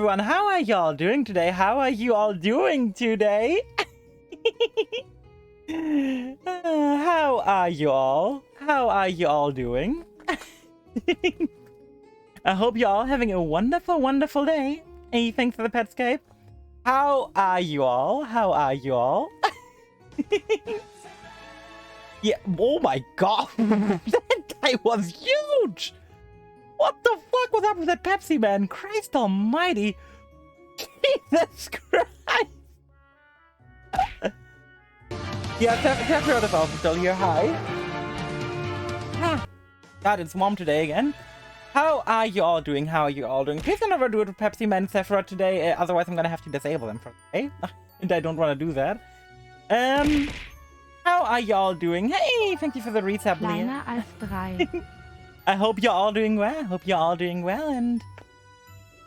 everyone, how are y'all doing today? How are you all doing today? How are you all? How are you all doing? I hope you're all having a wonderful, wonderful day. Hey, thanks for the Petscape. How are you all? How are you all? Yeah, oh my god. That guy was huge! What the fuck was up with that Pepsi man? Christ almighty. Jesus Christ. Yeah, Sephiroth is also still here. Hi. God, it's warm today again. How are you all doing? How are you all doing? Please don't overdo it with Pepsi Man and Sephiroth today, otherwise I'm gonna have to disable them for today. And I don't want to do that. How are you all doing? Hey, thank you for the resub, Kleiner als 3. I hope you're all doing well. I hope you're all doing well, and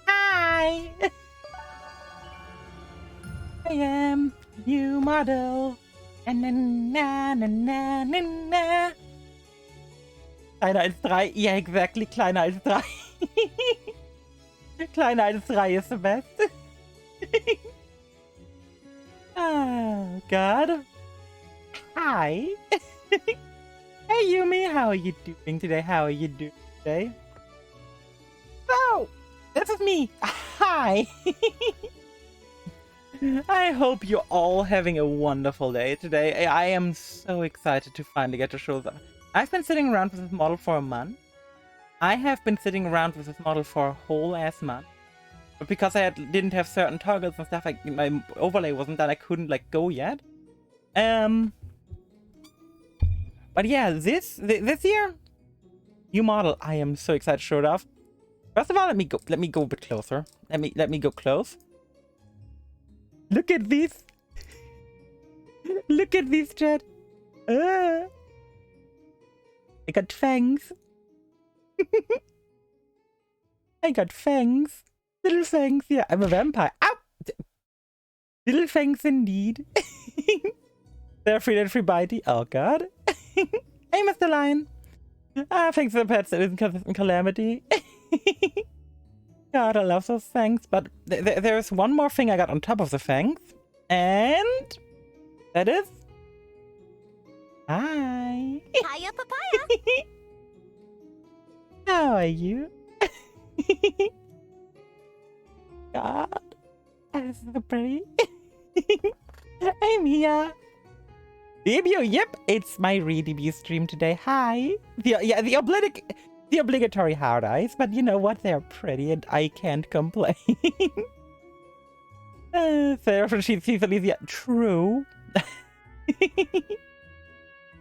hi! I am new model. Na, na, na, na, na, na. Kleiner als 3. Yeah, exactly. Kleiner als 3. Kleiner als 3 is the best. Oh, God. Hi. Hey, Yumi. How are you doing today? How are you doing today? Oh, this is me. Hi. I hope you're all having a wonderful day today. I am so excited to finally get to show that. I've been sitting around with this model for a month. I have been sitting around with this model for a whole ass month. But because I didn't have certain toggles and stuff, like my overlay wasn't done, I couldn't like go yet. But yeah, this year, new model. I am so excited to show it off. First of all, let me go a bit closer. Let me go close. Look at these. Look at these, chat. I got fangs. I got fangs. Little fangs. Yeah, I'm a vampire. Ow! Little fangs indeed. They're free and free bitey. Oh god. Hey, Mr. Lion. Thanks for the pets. It isn't calamity. God, I love those fangs. But there's one more thing I got on top of the fangs. And that is... Hi. Hiya, papaya. How are you? God. This is so pretty. I'm here. Debut, yep, it's my re-debut stream today. Hi. The obligatory hard eyes, but you know what? They're pretty and I can't complain. Sarah, she's Alicia. True.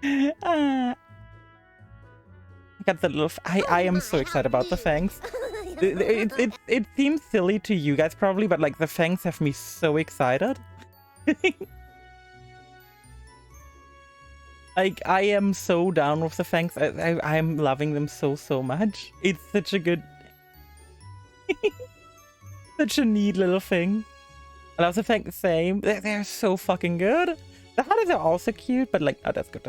I got the little... I am so excited about the fangs. It seems silly to you guys probably, but like the fangs have me so excited. Like, I am so down with the fangs. I'm loving them so much. It's such a good... such a neat little thing. I love the fangs the same. They're so fucking good. The hunters are also cute, but like, oh, that's good.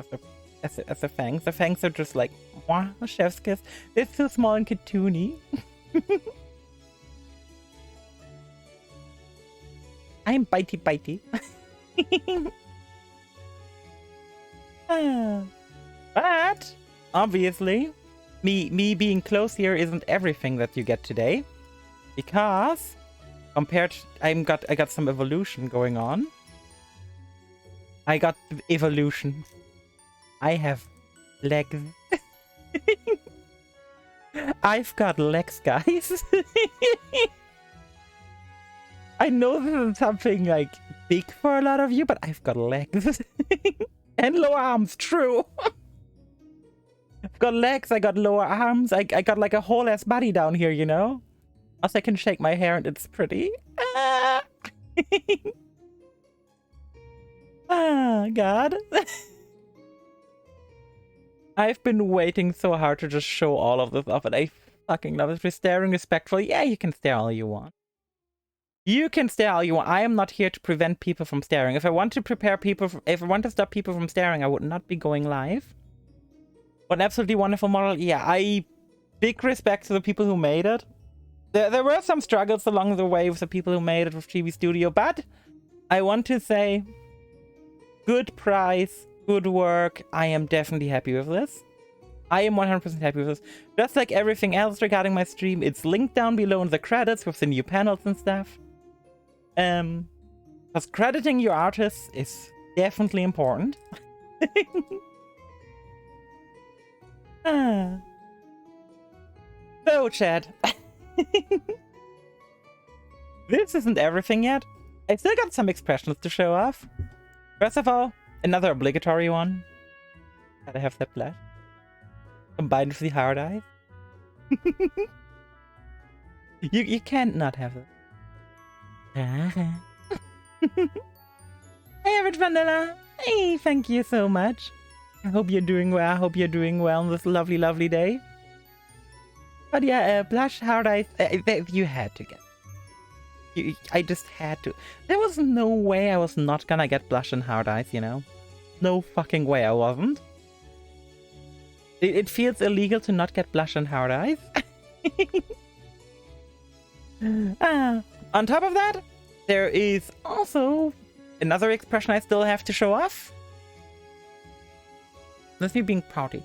That's the fangs. The fangs are just like, mwah, chef's kiss. They're so small and cartoony. I'm bitey. But obviously, me being close here isn't everything that you get today, because I got some evolution going on. I got evolution. I have legs. I've got legs, guys. I know this is something like big for a lot of you, but I've got legs. And lower arms, true. I've got legs, I got lower arms, I got like a whole ass body down here, you know? Also, I can shake my hair and it's pretty. Ah, God. I've been waiting so hard to just show all of this off, and I fucking love it. If you're staring respectfully, yeah, you can stare all you want. You can stare all you want. I am not here to prevent people from staring. If I want to if I want to stop people from staring, I would not be going live. What an absolutely wonderful model. Yeah, big respect to the people who made it. There were some struggles along the way with the people who made it with GB Studio, but I want to say, good price, good work. I am definitely happy with this. I am 100% happy with this. Just like everything else regarding my stream, it's linked down below in the credits with the new panels and stuff. Because crediting your artists is definitely important. So, Chad. This isn't everything yet. I still got some expressions to show off. First of all, another obligatory one. Gotta have that blush. Combined with the hard eyes. You can't not have it. Hey, Average Vanilla. Hey, thank you so much. I hope you're doing well. I hope you're doing well on this lovely, lovely day. But yeah, blush, hard eyes, you had to get. I just had to. There was no way I was not gonna get blush and hard eyes, you know? No fucking way I wasn't. It feels illegal to not get blush and hard eyes. On top of that, there is also another expression I still have to show off. That's me being pouty.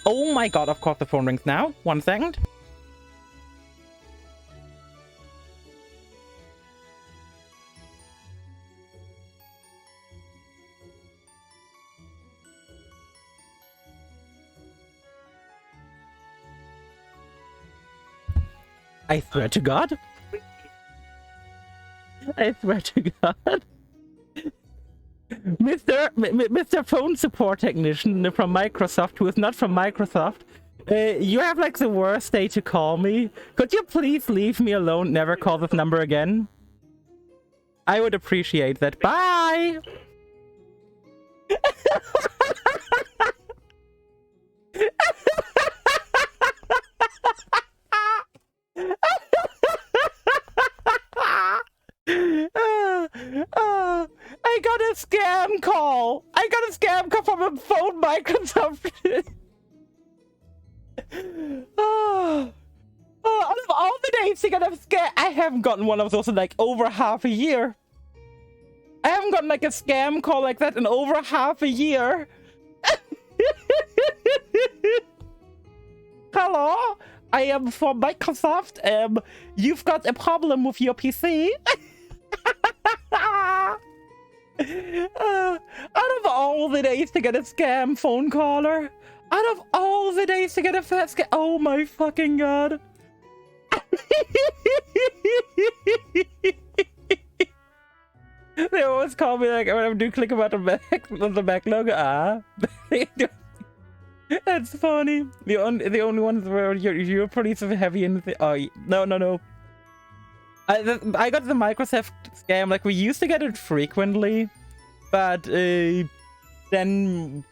Oh my god, of course the phone rings now. 1 second. I swear to God. I swear to God. Mr. Phone Support Technician from Microsoft, who is not from Microsoft, you have like the worst day to call me. Could you please leave me alone? Never call this number again. I would appreciate that. Bye! I got a scam call. I got a scam call from a phone Microsoft. Out of all the days you got a scam, I haven't gotten one of those in like over half a year. I haven't gotten like a scam call like that in over half a year. Hello, I am from Microsoft. You've got a problem with your PC. Out of all the days to get a scam phone caller, out of all the days to get a fat scam, oh my fucking god. They always call me like when I do click about the back logo. That's funny. The only ones where you're pretty heavy in the no. I got the Microsoft scam, like we used to get it frequently, but then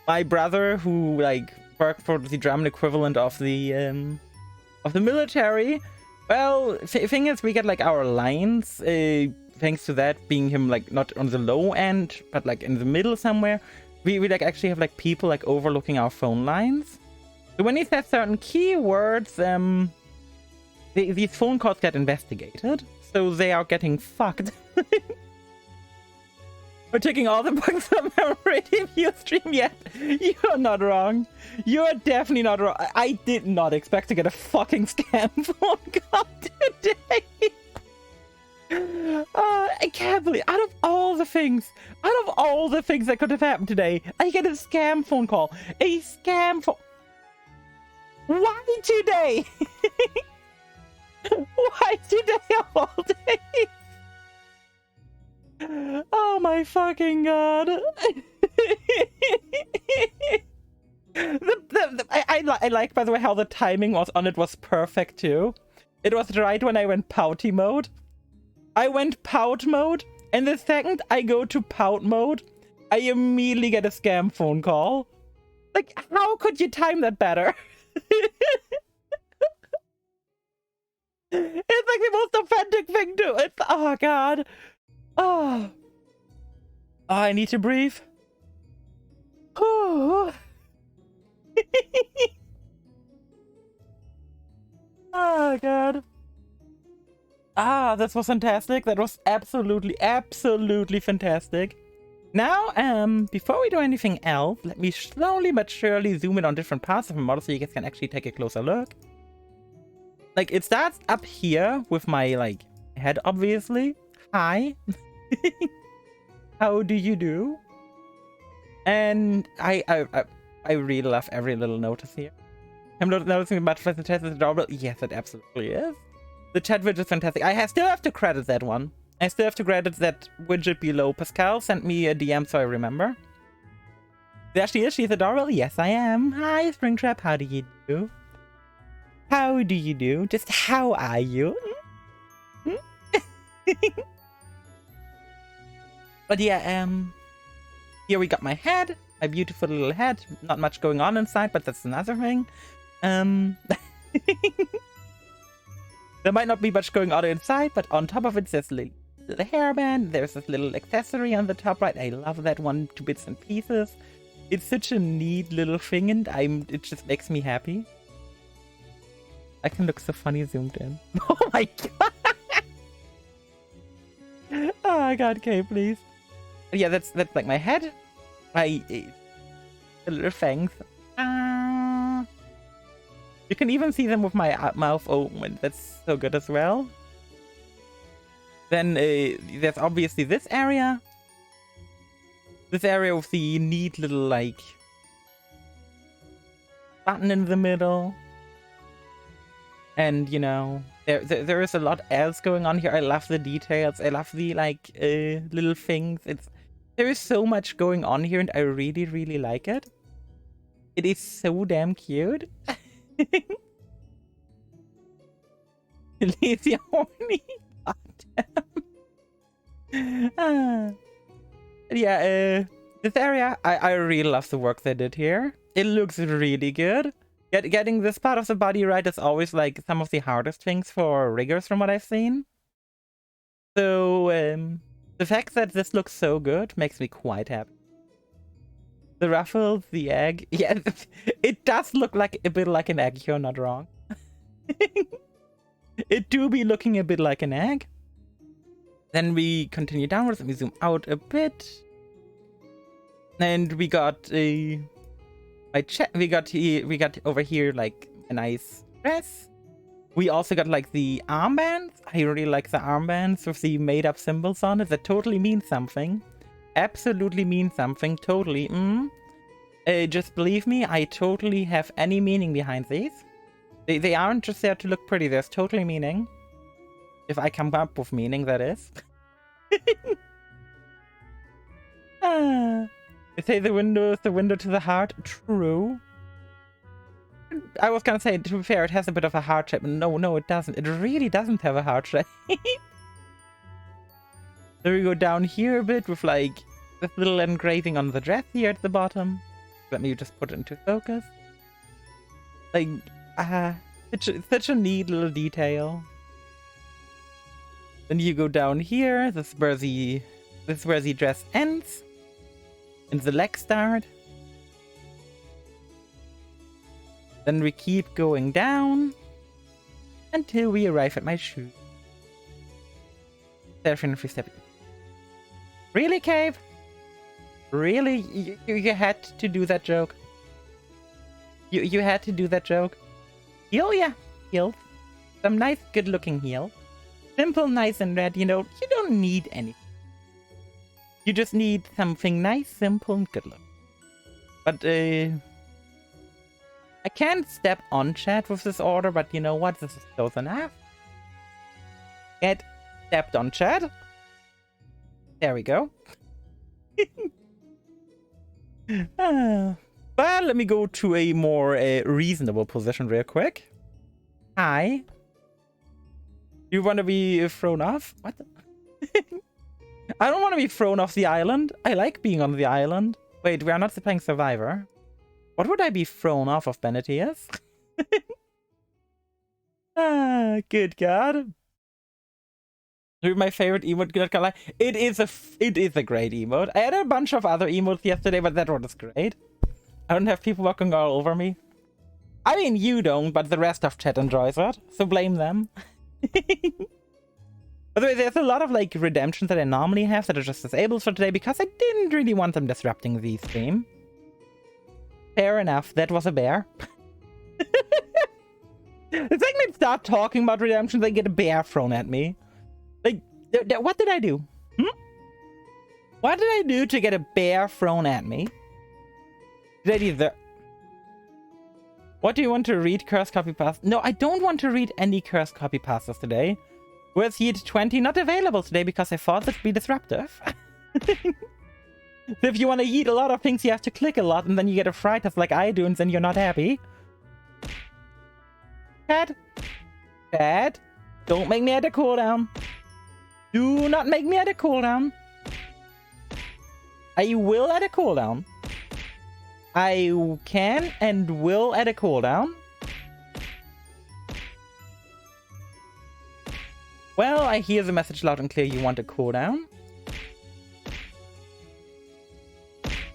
my brother, who like worked for the German equivalent of the military, well, thing is we get like our lines, thanks to that being him like not on the low end, but like in the middle somewhere, we like actually have like people like overlooking our phone lines. So when he says certain keywords, these phone calls get investigated, so they are getting fucked. We're taking all the bugs from our radio stream yet. You're not wrong. You're definitely not wrong. I did not expect to get a fucking scam phone call today. I can't believe, out of all the things that could have happened today, I get a scam phone call. A scam phone. Why today? Why today of all days? Oh my fucking god. I like, by the way, how the timing was on it was perfect too. It was right when I went pouty mode. I went pout mode, and the second I go to pout mode, I immediately get a scam phone call. Like, how could you time that better? It's like the most authentic thing to it. Oh god. Oh, I need to breathe. Oh. Oh god. Ah, this was fantastic. That was absolutely, absolutely fantastic. Now, before we do anything else, let me slowly but surely zoom in on different parts of the model so you guys can actually take a closer look. Like, it starts up here with my, like, head, obviously. Hi. How do you do? And I really love every little notice here. I'm not noticing the butterflies the test is adorable. Yes, it absolutely is. The chat widget is fantastic. Still have to credit that one. I still have to credit that widget below. Pascal sent me a DM, so I remember. There she is. She's adorable. Yes, I am. Hi, Springtrap. How do you do? How do you do? Just how are you? But yeah, here we got my head. My beautiful little head. Not much going on inside, but that's another thing. There might not be much going on inside, but on top of it, there's a little hairband. There's this little accessory on the top right. I love that one to bits and pieces. It's such a neat little thing, and it just makes me happy. I can look so funny zoomed in. Oh my god! Oh my god, okay, please. Yeah, that's like my head. My little fangs. You can even see them with my mouth open. That's so good as well. Then there's obviously this area. This area with the neat little, like, button in the middle. And, you know, there is a lot else going on here. I love the details. I love the, like, little things. There is so much going on here, and I really, really like it. It is so damn cute. Lazy horny. Yeah, this area, I really love the work they did here. It looks really good. Getting this part of the body right is always like some of the hardest things for riggers from what I've seen. So, the fact that this looks so good makes me quite happy. The ruffles, the egg. Yeah, it does look like a bit like an egg, you're not wrong. It do be looking a bit like an egg. Then we continue downwards and we zoom out a bit. And we got we got over here like a nice dress. We also got like the armbands. I really like the armbands with the made up symbols on it that totally mean something. Absolutely mean something, totally. Just believe me, I totally have any meaning behind these. They aren't just there to look pretty, there's totally meaning. If I come up with meaning, that is. They say the window is the window to the heart. True. I was gonna say, to be fair, it has a bit of a heart shape. No, it doesn't. It really doesn't have a heart shape. Then we go down here a bit with like this little engraving on the dress here at the bottom. Let me just put it into focus. Like, such a neat little detail. Then you go down here. This is where the dress ends. And the legs start. Then we keep going down until we arrive at my shoe. Definitely step. Really, Cave? Really? You had to do that joke? You had to do that joke? Heel, yeah. Heel. Some nice, good-looking heel. Simple, nice, and red. You know, you don't need anything. You just need something nice, simple, and good looking. But, I can't step on chat with this order, but you know what? This is close enough. Get stepped on chat. There we go. Well, let me go to a more reasonable position real quick. Hi. You want to be thrown off? What the? I don't want to be thrown off the island. I like being on the island. Wait, we are not playing Survivor. What would I be thrown off of, Benetius? Good God. My favorite emote, not gonna lie. It is a great emote. I had a bunch of other emotes yesterday, but that one is great. I don't have people walking all over me. I mean, you don't, but the rest of chat enjoys it, so blame them. By the way, there's a lot of like redemptions that I normally have that are just disabled for today because I didn't really want them disrupting the stream. Fair enough, that was a bear. The second I start talking about redemptions, I get a bear thrown at me. Like, what did I do? What did I do to get a bear thrown at me? Did I do the... What do you want to read? Curse copy pass? No, I don't want to read any curse copy passes today. Whereas Heat 20 not available today because I thought it'd be disruptive. So if you want to eat a lot of things, you have to click a lot and then you get a fright test like I do and then you're not happy. Chat, don't make me add a cooldown. Do not make me add a cooldown. I will add a cooldown. I can and will add a cooldown. Well, I hear the message loud and clear. You want a cooldown?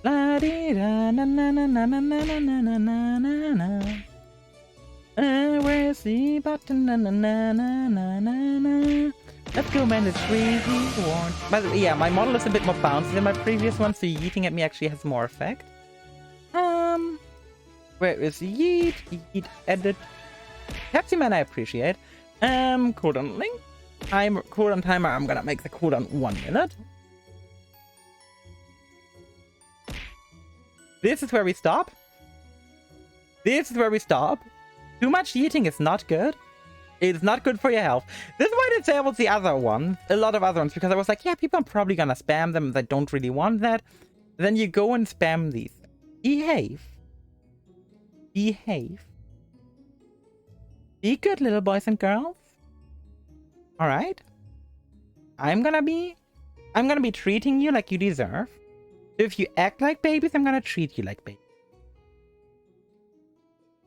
La dee da na na na na na na na na na na na. Where's the button? Na na na na na na na. Let's go, man. It's really warm. By the way, yeah, my model is a bit more bouncy than my previous one, so yeeting at me actually has more effect. Where is yeet? Yeet edit. Pepsi Man, I appreciate. Cooldown link. Cooldown timer. I'm gonna make the cooldown 1 minute. This is where we stop. This is where we stop. Too much eating is not good. It's not good for your health. This is why I disabled the other ones, a lot of other ones, because I was like, yeah, people are probably gonna spam them. They don't really want that. Then you go and spam these. Behave. Behave. Be good, little boys and girls. All right. I'm gonna be treating you like you deserve. If you act like babies, I'm gonna treat you like babies.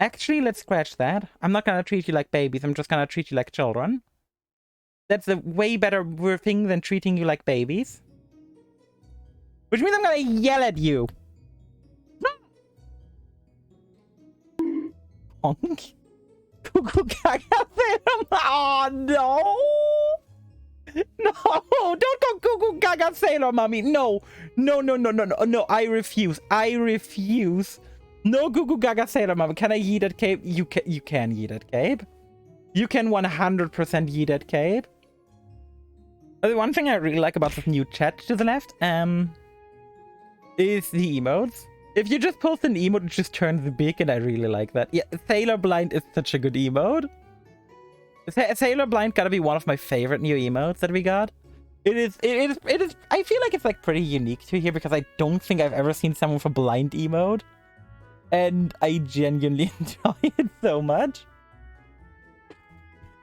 Actually, let's scratch that. I'm not gonna treat you like babies. I'm just gonna treat you like children. That's a way better thing than treating you like babies. Which means I'm gonna yell at you. Honk. Oh no! No! Don't go Cuckoo Gaga Sailor Mommy! No! No, no, no, no, no, no, I refuse. I refuse. No Cuckoo Gaga Sailor Mommy. Can I yeet at Cape? You can yeet at Cape. You can 100% yeet at Cape. The one thing I really like about this new chat to the left, is the emotes. If you just post an emote, it just turns big, and I really like that. Yeah, Sailor Blind is such a good emote. Sailor Blind gotta be one of my favorite new emotes that we got. It is, I feel like it's like pretty unique to here because I don't think I've ever seen someone with a blind emote. And I genuinely enjoy it so much.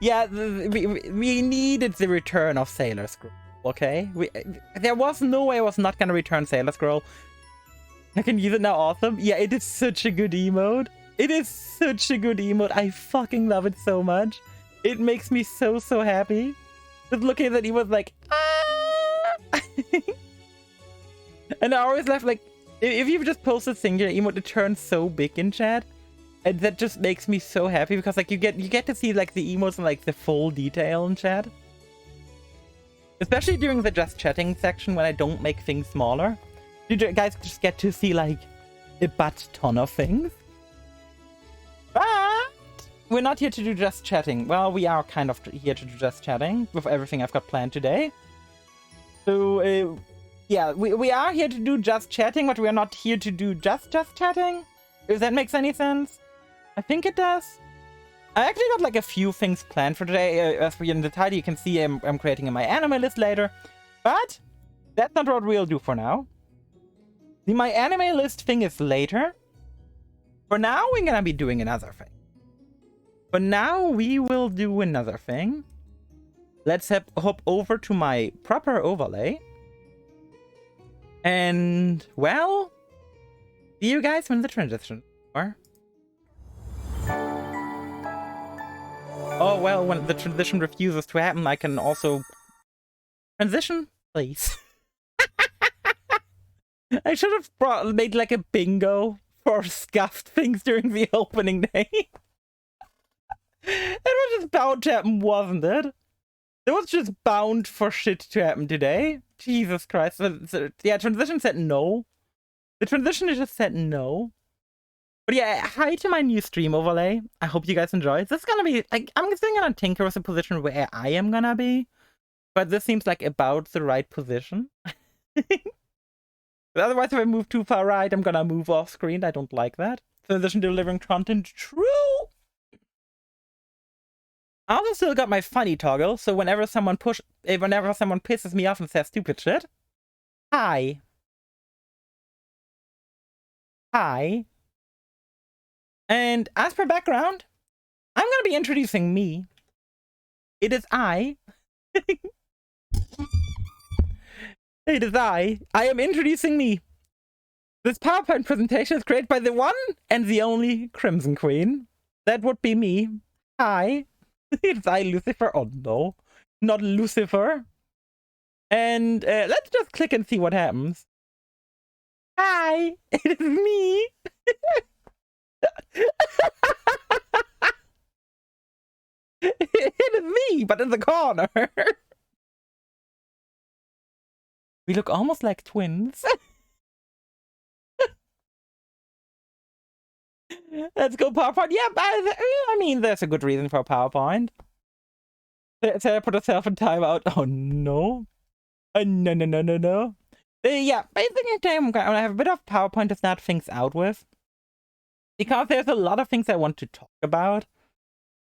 Yeah, we needed the return of Sailor Scroll, okay? There was no way I was not gonna return Sailor Scroll. I can use it now, awesome. Yeah, it is such a good emote. It is such a good emote. I fucking love it so much. It makes me so, so happy. Just looking at that emote like, ah! And I always laugh like, if you just post a singular emote, it turns so big in chat. And that just makes me so happy because like you get to see like the emotes in like the full detail in chat. Especially during the just chatting section when I don't make things smaller. You guys just get to see like a butt ton of things. But we're not here to do just chatting. Well, we are kind of here to do just chatting with everything I've got planned today. So yeah, we are here to do just chatting, but we are not here to do just chatting. If that makes any sense. I think it does. I actually got like a few things planned for today. As we in the title, you can see I'm creating my anime list later. But that's not what we'll do for now. My anime list thing is later. For now, we're gonna be doing another thing. For now, we will do another thing. Let's hop over to my proper overlay. And, well, see you guys when the transition are. Oh, well, when the transition refuses to happen, I can also transition, please. I should have made like a bingo for scuffed things during the opening day. It was just bound to happen, wasn't it? It was just bound for shit to happen today. Jesus Christ. Yeah, transition said no. The transition just said no. But yeah, hi to my new stream overlay. I hope you guys enjoy. This is gonna be, like, I'm still gonna tinker with the position where I am gonna be. But this seems like about the right position. But otherwise, if I move too far right, I'm gonna move off screen. I don't like that. Transition delivering content, true! I also still got my funny toggle, so whenever someone pisses me off and says stupid shit, hi. Hi. And as per background, I'm gonna be introducing me. It is I. It is I. I am introducing me. This PowerPoint presentation is created by the one and the only Crimson Queen. That would be me. Hi. It's I, Lucifer. Oh no, not Lucifer. And let's just click and see what happens. Hi, it is me. It is me, but in the corner. We look almost like twins. Let's go PowerPoint. Yeah, I mean, there's a good reason for PowerPoint. Sarah put herself in timeout. Oh no. No. Yeah, basically today I'm gonna have a bit of PowerPoint to start things out with. Because there's a lot of things I want to talk about.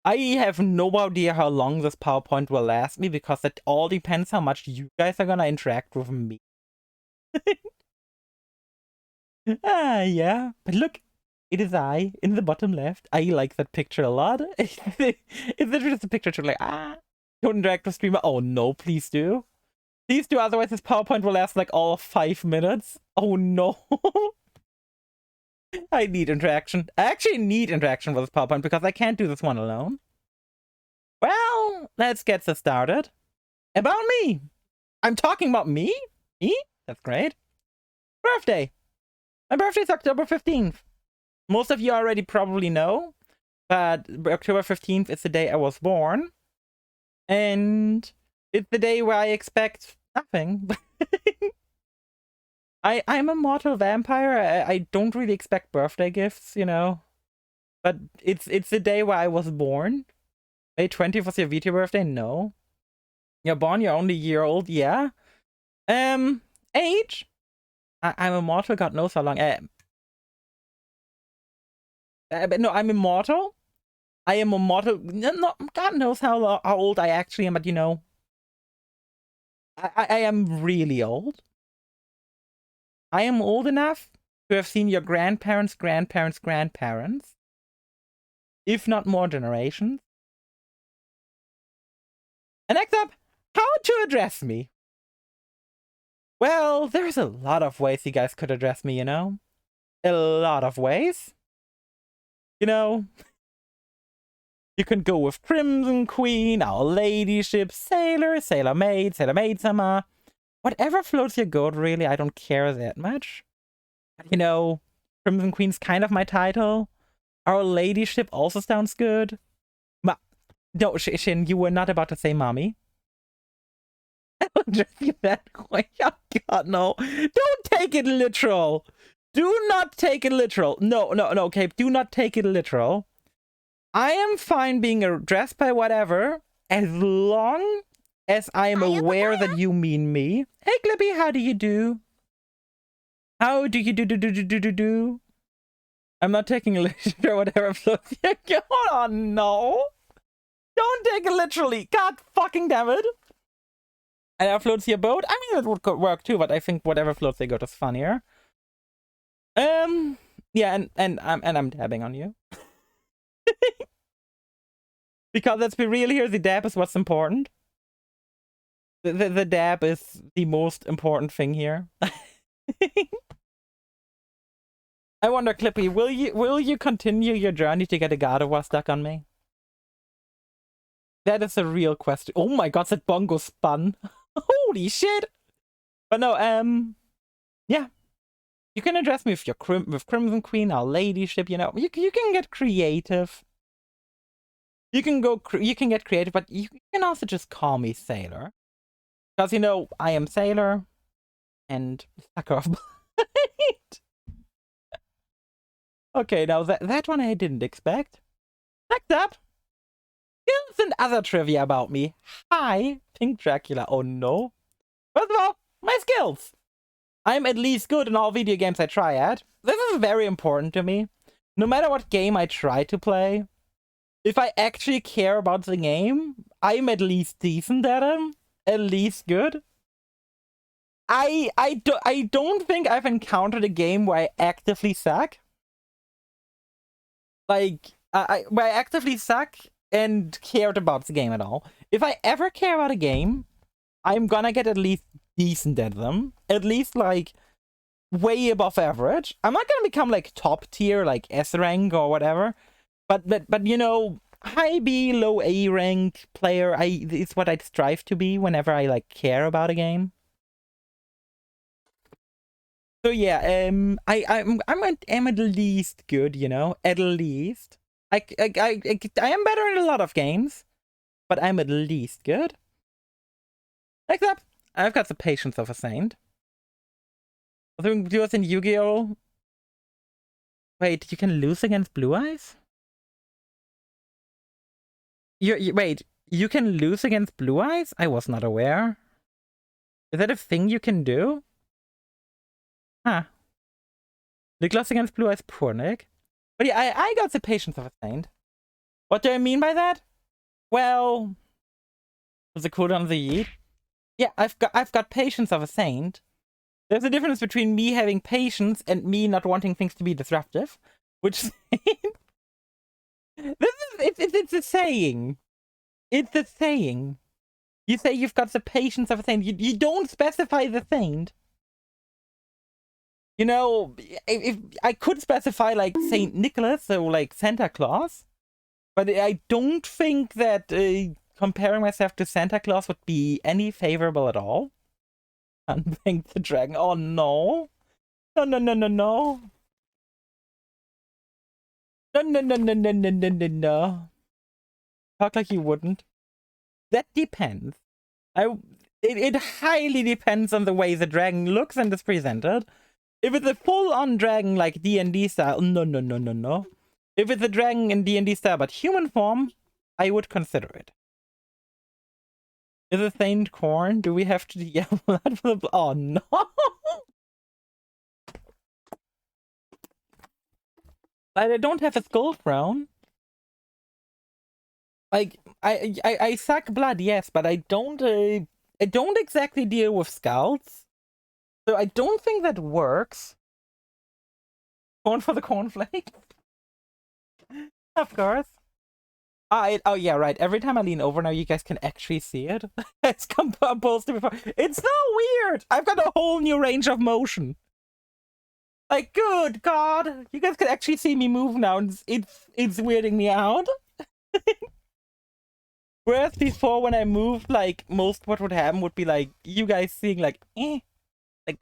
I have no idea how long this PowerPoint will last me, because it all depends how much you guys are gonna interact with me. Yeah. But look, it is I in the bottom left. I like that picture a lot. It's literally just a picture to like, don't interact with streamer. Oh no, please do. Please do, otherwise this PowerPoint will last like all of 5 minutes. Oh no. I need interaction. I actually need interaction with this PowerPoint because I can't do this one alone. Well, let's get this started. About me. I'm talking about me? Me? That's great. Birthday. My birthday is October 15th. Most of you already probably know, but October 15th is the day I was born. And it's the day where I expect nothing. I'm a mortal vampire. I don't really expect birthday gifts, you know. But it's the day where I was born. May 20th was your VT birthday? No. You're born, you're only a year old, yeah. Age? I'm immortal, God knows how long. But no, I'm immortal. I am immortal. No, God knows how old I actually am, but you know. I am really old. I am old enough to have seen your grandparents, if not more generations. And next up, how to address me. Well, there's a lot of ways you guys could address me, you know? A lot of ways. You know, you can go with Crimson Queen, Our Ladyship, Sailor, Sailor Maid Summer. Whatever floats your boat, really, I don't care that much. You know, Crimson Queen's kind of my title. Our Ladyship also sounds good. No, Shin, you were not about to say mommy. I'll address you that way. Oh God, no. Don't take it literal. Do not take it literal. No, okay, do not take it literal. I am fine being addressed by whatever, as long as I am aware that you mean me. Hey, Clippy, how do you do? How do you do? I'm not taking it literally or whatever floats. Hold on, no. Don't take it literally. God fucking damn it. And that floats your boat? I mean, that would work too, but I think whatever floats your boat is funnier. Yeah, and I'm dabbing on you. Because let's be real here, the dab is what's important. The dab is the most important thing here. I wonder, Clippy, will you continue your journey to get a God of War stuck on me? That is a real question. Oh my God, that bongo spun. Holy shit! But no, yeah. You can address me with your with Crimson Queen, our ladyship. You know, you can get creative. You can get creative, but you can also just call me Sailor, because you know I am Sailor, and sucker of blight. Okay, now that one I didn't expect. Next up, skills and other trivia about me. Hi, Pink Dracula. Oh no. First of all, my skills. I'm at least good in all video games I try at. This is very important to me. No matter what game I try to play, if I actually care about the game, I'm at least decent at them. At least good. I don't think I've encountered a game where I actively suck. Like, where I actively suck and cared about the game at all. If I ever care about a game, I'm gonna get at least decent at them. At least, like, way above average. I'm not gonna become, like, top tier, like, S rank or whatever. But you know, high B, low A rank player, it's what I'd strive to be whenever I, like, care about a game. So yeah, I'm at least good, you know, at least. I am better in a lot of games, but I'm at least good. Except I've got the patience of a saint. I think you was in Yu-Gi-Oh. Wait, you can lose against Blue Eyes? Wait, you can lose against Blue Eyes? I was not aware. Is that a thing you can do? Huh. Nick against Blue Eyes, poor Nick. But yeah, I got the patience of a saint. What do I mean by that? Well, was it cooldown of the yeet? Yeah, I've got patience of a saint. There's a difference between me having patience and me not wanting things to be disruptive. Which it's a saying. It's a saying. You say you've got the patience of a saint. You don't specify the saint. You know, if I could specify like Saint Nicholas or like Santa Claus, but I don't think that comparing myself to Santa Claus would be any favorable at all. Unbank the dragon. Oh no. No, no, no, no, no. No, no, no, no, no, no, no, no, no. Talk like you wouldn't. That depends. It highly depends on the way the dragon looks and is presented. If it's a full-on dragon like D&D style, no, no, no, no, no. If it's a dragon in D&D style but human form, I would consider it. Is it Saint Corn? Do we have to yell that for the... Oh, no! I don't have a skull crown. Like, I suck blood, yes, but I don't exactly deal with scouts. So I don't think that works. Corn for the cornflake? Of course. Oh yeah, right. Every time I lean over now, you guys can actually see it. It's composed to before. It's so weird. I've got a whole new range of motion. Like, good God, you guys can actually see me move now, and it's weirding me out. Whereas before, when I moved, like what would happen would be like you guys seeing like, like,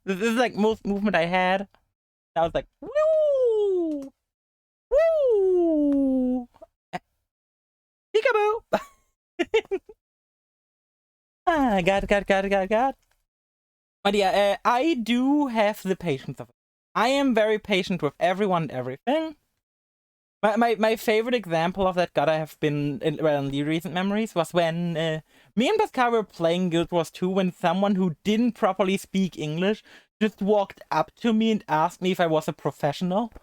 This is like most movement I had. I was like, woo, woo. Peekaboo! Got it. But yeah, I do have the patience of it. I am very patient with everyone and everything. My favorite example of that God I have been in the recent memories was when me and Pascal were playing Guild Wars 2 when someone who didn't properly speak English just walked up to me and asked me if I was a professional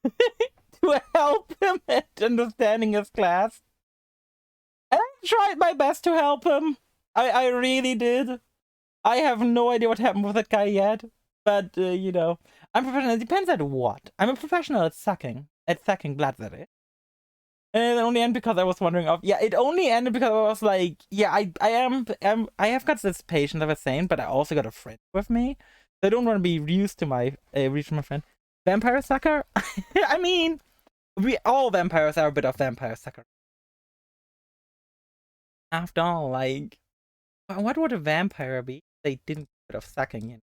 to help him at understanding his class. And I tried my best to help him. I really did. I have no idea what happened with that guy yet. But, you know, I'm professional. It depends at what. I'm a professional at sucking. At sucking blood, that is. And it only ended because I was wondering of... Yeah, it only ended because I was like... Yeah, I have got this patience, I was saying, but I also got a friend with me. So I don't want to be used to my... reach my friend. Vampire sucker? I mean... all vampires are a bit of vampire sucker. After all, like... What would a vampire be? They didn't do a bit of sucking in.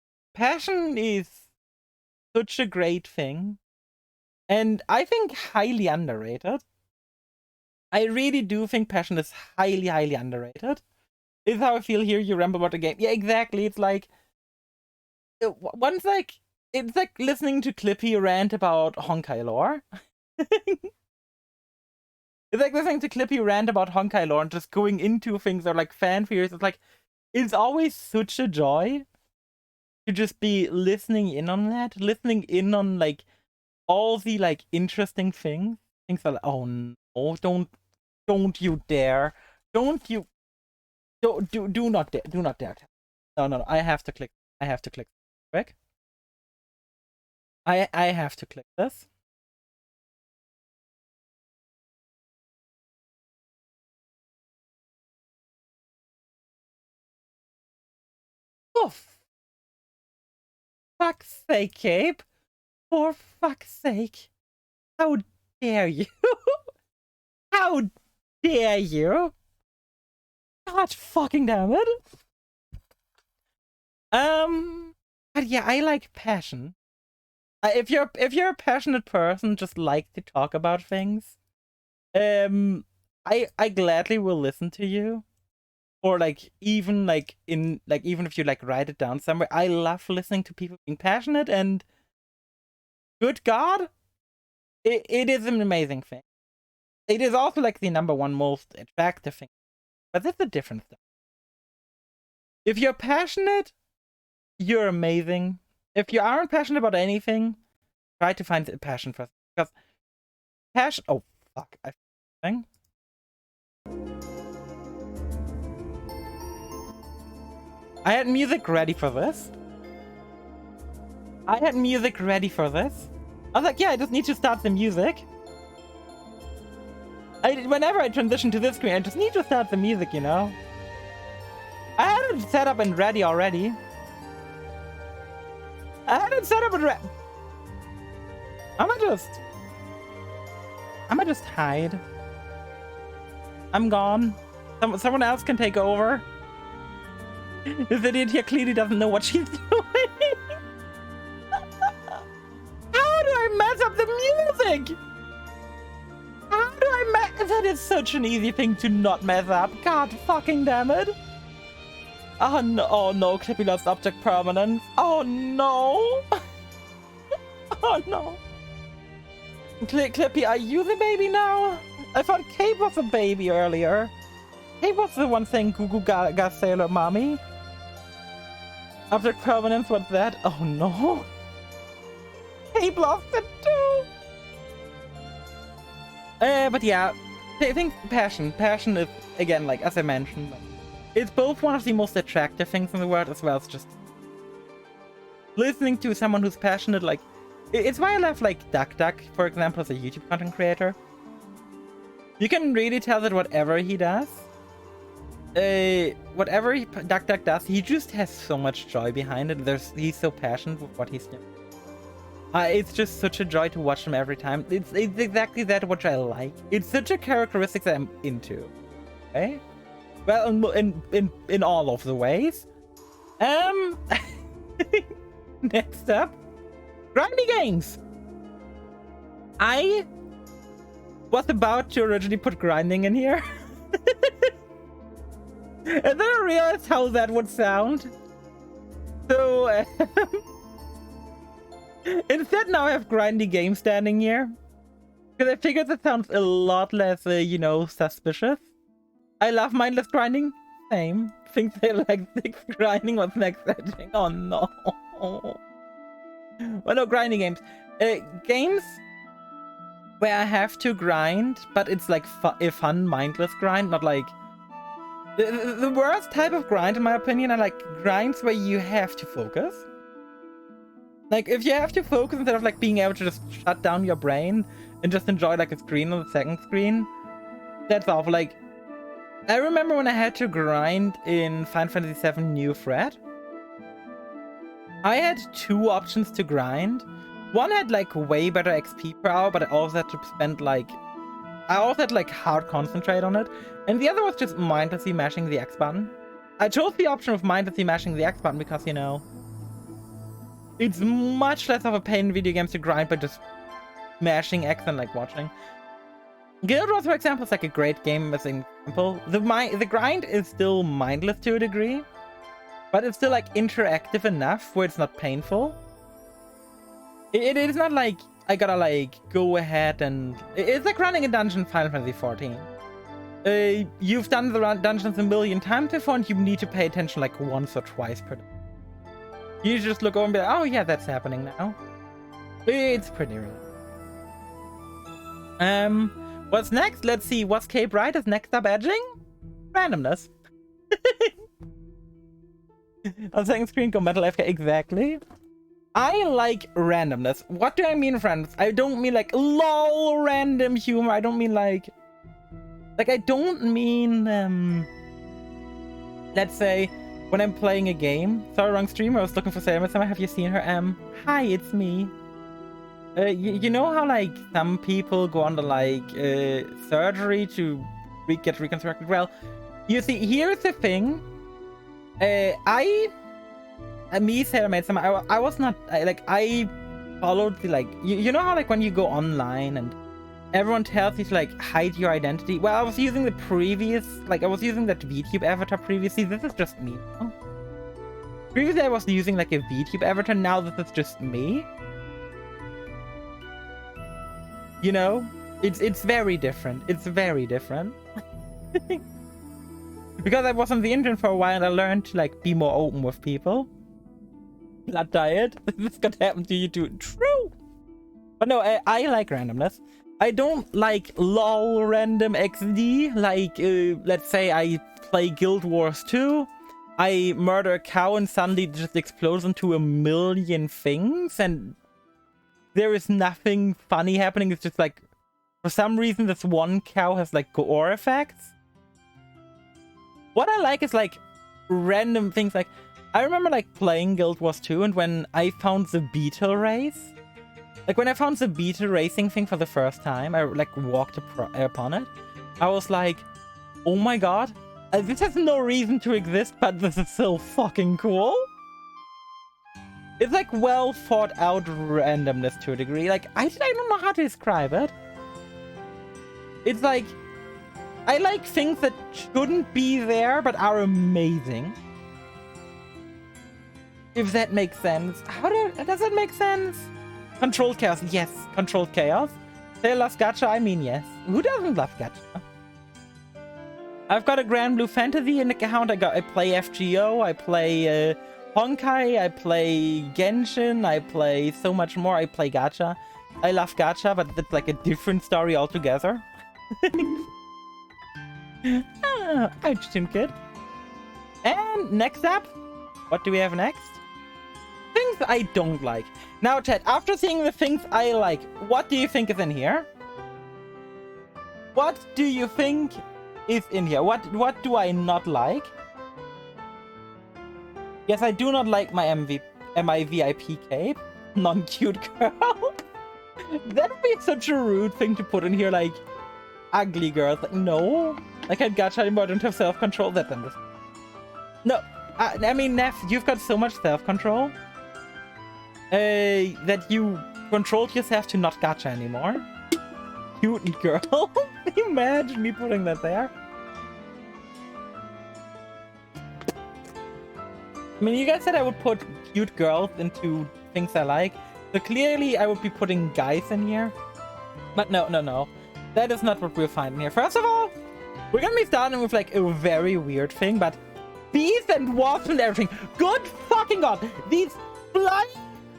passion is such a great thing, and I think highly underrated. I really do think passion is highly, highly underrated. Is how I feel here. You ramble about the game. Yeah, exactly. It's like it's like listening to Clippy rant about Honkai lore. It's like listening to Clippy rant about Honkai lore and just going into things that are like fan theories. It's like it's always such a joy to just be listening in on that, listening in on like all the like interesting things. Things are like, oh no, don't you dare, don't you, do not dare, do not dare. No, I have to click. I have to click. Quick. I have to click this. Oh, fuck's sake, Cape. For fuck's sake. How dare you? How dare you? God fucking damn it. But yeah, I like passion. If you're a passionate person, just like to talk about things. I gladly will listen to you. Or like even if you like write it down somewhere, I love listening to people being passionate, and good God, it is an amazing thing. It is also like the #1 most attractive thing, but that's a different stuff. If you're passionate, you're amazing. If you aren't passionate about anything, try to find a passion for it, because passion. Oh fuck! I had music ready for this. I was like, yeah, I just need to start the music. Whenever I transition to this screen, I just need to start the music, you know? I had it set up and ready already. I'ma just hide. I'm gone. Someone else can take over. This idiot here clearly doesn't know what she's doing. How do I mess up the music? How do I mess? That is such an easy thing to not mess up. God fucking damn it. Oh no, Clippy lost object permanence. Oh no. Oh no. Clippy, are you the baby now? I thought Cape was a baby earlier. Cape was the one saying Goo Goo Ga Sailor Mommy. Object permanence, what's that? Oh no. Cape lost it too. But yeah, I think passion is, again, like as I mentioned, it's both one of the most attractive things in the world, as well as just listening to someone who's passionate. Like, it's why I love like Duck Duck, for example, as a YouTube content creator. You can really tell that whatever he does, Duck Duck does, he just has so much joy behind it. He's so passionate with what he's doing. It's just such a joy to watch him every time. It's exactly that which I like. It's such a characteristic that I'm into. Okay? Well, in all of the ways. Next up, grindy games. I was about to originally put grinding in here. And then I realized how that would sound. So, instead now I have grindy games standing here. Because I figured that sounds a lot less, you know, suspicious. I love mindless grinding. Same. Things I like 6 grinding was next setting. Oh no. Well, no, grinding games. Games where I have to grind, but it's like a fun, mindless grind, not like... The worst type of grind, in my opinion, are like grinds where you have to focus. Like, if you have to focus instead of like being able to just shut down your brain and just enjoy like a screen on the second screen, that's awful. Like, I remember when I had to grind in Final Fantasy VII New Thread, I had 2 options to grind. One had like way better XP per hour, but I also had to spend like... I also had like hard concentrate on it. And the other was just mindlessly mashing the X button. I chose the option of mindlessly mashing the X button because, you know, It's much less of a pain in video games to grind by just smashing X than like watching. Guild Wars, for example, is like a great game as an example. The grind is still mindless to a degree, but it's still like interactive enough where it's not painful. It is not like I gotta like go ahead and... It's like running a dungeon in Final Fantasy 14. You've done the dungeons a million times before and you need to pay attention like once or twice per day. You just look over and be like, oh yeah, that's happening now. It's pretty real. What's next? Let's see. What's Cape Right is next up edging? Randomness. On second screen, go metal FK. Exactly. I like randomness. What do I mean randomness? I don't mean like lol random humor. I don't mean like I don't mean let's say when I'm playing a game. Sorry, wrong streamer. I was looking for Sarah. Have you seen her? Hi, it's me. You know how like some people go under like surgery to get reconstructed? Well, you see, here's the thing. Me, Sarah, I was not I followed the like you know how like when you go online and everyone tells you to like hide your identity. Well, I was using the previous I was using that VTube avatar previously. This is just me. Previously I was using like a VTube avatar. Now this is just me. You know, it's very different. It's very different. Because I was on the internet for a while and I learned to like be more open with people. Blood diet. This could happen to you too. True. But no, I like randomness. I don't like lol random XD. Like, let's say I play Guild Wars 2. I murder a cow and suddenly it just explodes into a million things and there is nothing funny happening. It's just like, for some reason, this one cow has like gore effects. What I like is like random things. Like, I remember like playing Guild Wars 2 and when I found the beetle race, like when I found the beetle racing thing for the first time, I like walked upon it. I was like, oh my god, this has no reason to exist, but this is so fucking cool. It's like well thought out randomness to a degree. Like, I don't know how to describe it. It's like, I like things that shouldn't be there, but are amazing. If that makes sense. Does that make sense? Controlled chaos. Yes, controlled chaos. Say loves gacha. I mean, yes. Who doesn't love gacha? I've got a Grand Blue Fantasy in the account. I play FGO. I play Honkai. I play Genshin. I play so much more. I play gacha. I love gacha, but it's like a different story altogether. Interesting kid. And next up, what do we have next? Things I don't like. Now, Ted, after seeing the things I like, what do you think is in here? What do you think is in here? What do I not like? Yes, I do not like my VIP cape. Non-cute girl. That would be such a rude thing to put in here, like ugly girls. Like, no. I can't gacha anymore. I don't have self-control. That's understandable. No. I mean, Neff, you've got so much self-control. That you controlled yourself to not gacha anymore. Cute girl. Imagine me putting that there. I mean, you guys said I would put cute girls into things I like. So clearly I would be putting guys in here. But no. That is not what we'll find in here. First of all, we're gonna be starting with like a very weird thing, but bees and wasps and everything. Good fucking god. These flying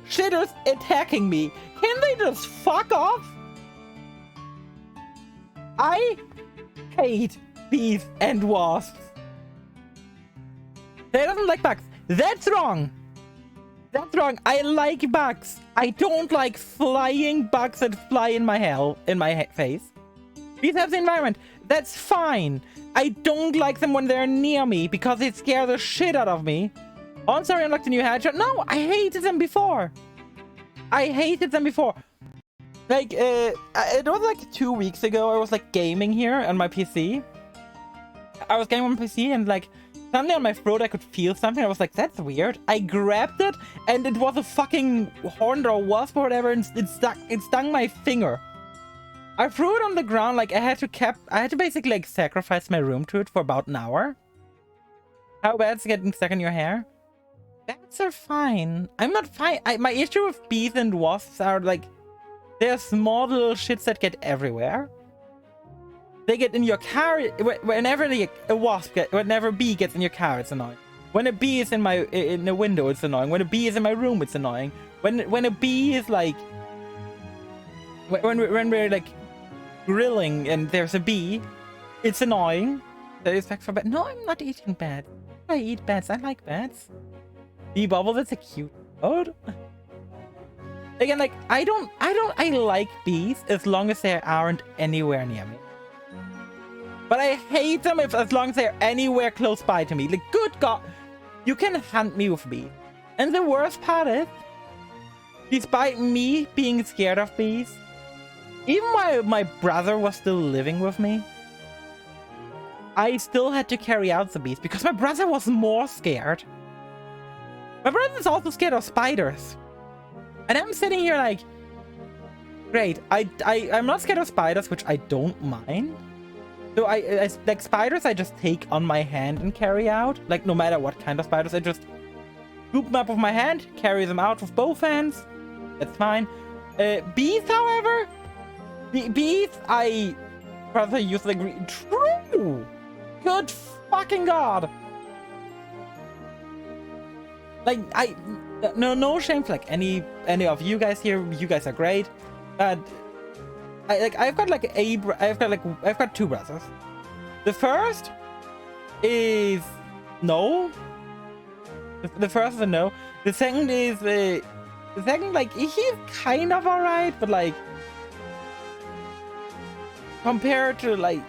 shitters attacking me. Can they just fuck off? I hate bees and wasps. They doesn't like bugs. That's wrong. That's wrong. I like bugs. I don't like flying bugs that fly in my face. Bees have the environment. That's fine. I don't like them when they're near me because they scare the shit out of me. Oh, I'm sorry, I unlocked a new headshot. No, I hated them before. Like, it was like 2 weeks ago. I was like gaming here on my PC. I was gaming on my PC and like Suddenly on my throat I could feel something. I was like, that's weird. I grabbed it and it was a fucking horned or wasp or whatever, and it stung my finger. I threw it on the ground. Like I had to basically like sacrifice my room to it for about an hour. How bad is getting stuck in your hair? Bats are fine. I'm not fine. My issue with bees and wasps are like, they're small little shits that get everywhere. They get in your car whenever whenever a bee gets in your car, it's annoying. When a bee is in the window, it's annoying. When a bee is in my room, it's annoying. When a bee is like when we're like grilling and there's a bee, it's annoying. That is back for bad. No, I'm not eating bats. I eat bats. I like bats. Bee bubble, that's a cute mode. Again, like I like bees as long as they aren't anywhere near me. But I hate them as long as they're anywhere close by to me. Like, good God, you can hunt me with bees. And the worst part is, despite me being scared of bees, even while my brother was still living with me, I still had to carry out the bees because my brother was more scared. My brother's also scared of spiders. And I'm sitting here like, great, I'm not scared of spiders, which I don't mind. So I like spiders, I just take on my hand and carry out. Like no matter what kind of spiders, I just scoop them up with my hand, carry them out with both hands. That's fine. Bees, however, bees, I rather use like true. Good fucking God. Like no shame for like any of you guys here. You guys are great, but I've got two brothers. The first is no. The first is a no. The second is like he's kind of alright, but like compared to like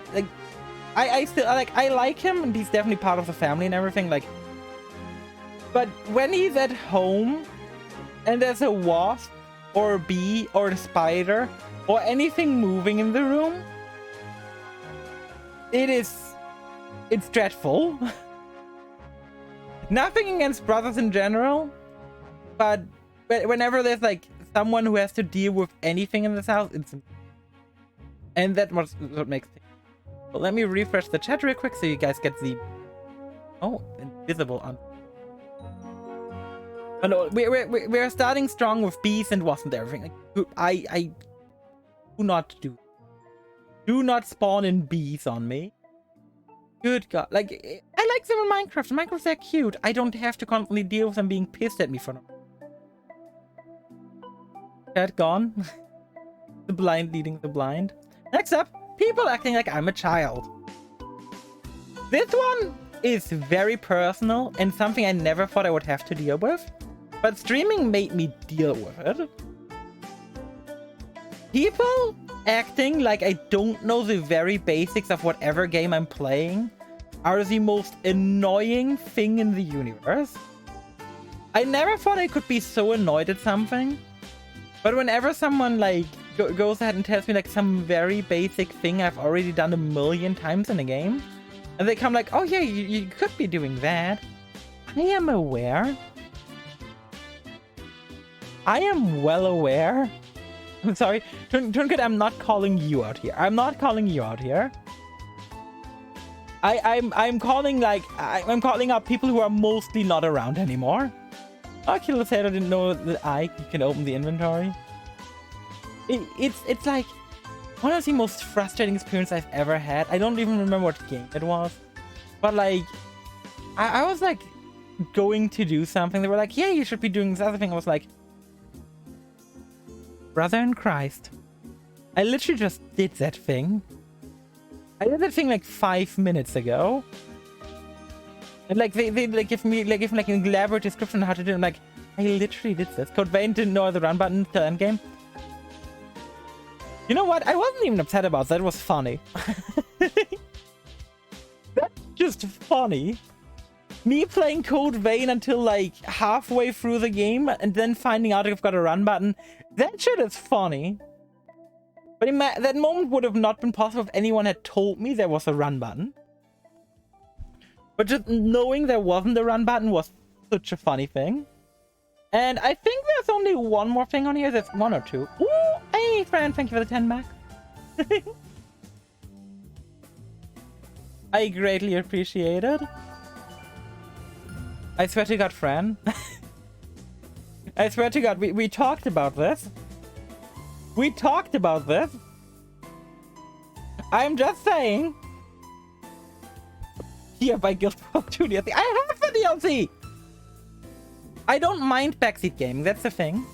I still I like him and he's definitely part of the family and everything like. But when he's at home and there's a wasp or a bee or a spider or anything moving in the room, it's dreadful. Nothing against brothers in general, but whenever there's like someone who has to deal with anything in this house, and that was what makes it. Well, let me refresh the chat real quick so you guys get the invisible on. But no, we're starting strong with bees and wasn't everything. Like, I do not spawn in bees on me. Good God, like I like them in Minecraft. Minecraft, they're cute. I don't have to constantly deal with them being pissed at me for them. Chat gone. The blind leading the blind. Next up, people acting like I'm a child. This one is very personal and something I never thought I would have to deal with. But streaming made me deal with it. People acting like I don't know the very basics of whatever game I'm playing are the most annoying thing in the universe. I never thought I could be so annoyed at something. But whenever someone like goes ahead and tells me like some very basic thing I've already done a million times in a game, and they come like, oh yeah, you could be doing that. I am aware. I am well aware. I'm sorry, Tunket, I'm not calling you out here. I'm not calling you out here. I'm calling I'm calling out people who are mostly not around anymore. Oh, Killer said I didn't know that you can open the inventory. It's like one of the most frustrating experiences I've ever had. I don't even remember what game it was, but like I was like going to do something. They were like, yeah, you should be doing this other thing. I was like, brother in Christ, I literally just did that thing. I did that thing like 5 minutes ago. And like they like give me like an elaborate description on how to do it. I'm like, I literally did this. Code Vein didn't know the run button till endgame. You know what? I wasn't even upset about that. It was funny. That's just funny. Me playing Code Vein until like halfway through the game and then finding out I've got a run button. That shit is funny. But that moment would have not been possible if anyone had told me there was a run button. But just knowing there wasn't a run button was such a funny thing. And I think there's only one more thing on here. There's one or two. Ooh, hey, friend, thank you for the 10 Mac. I greatly appreciate it. I swear to God, Fran. I swear to God, we talked about this. We talked about this. I'm just saying. Here by Guild Pro 2 DLC. I have the DLC! I don't mind backseat gaming, that's the thing.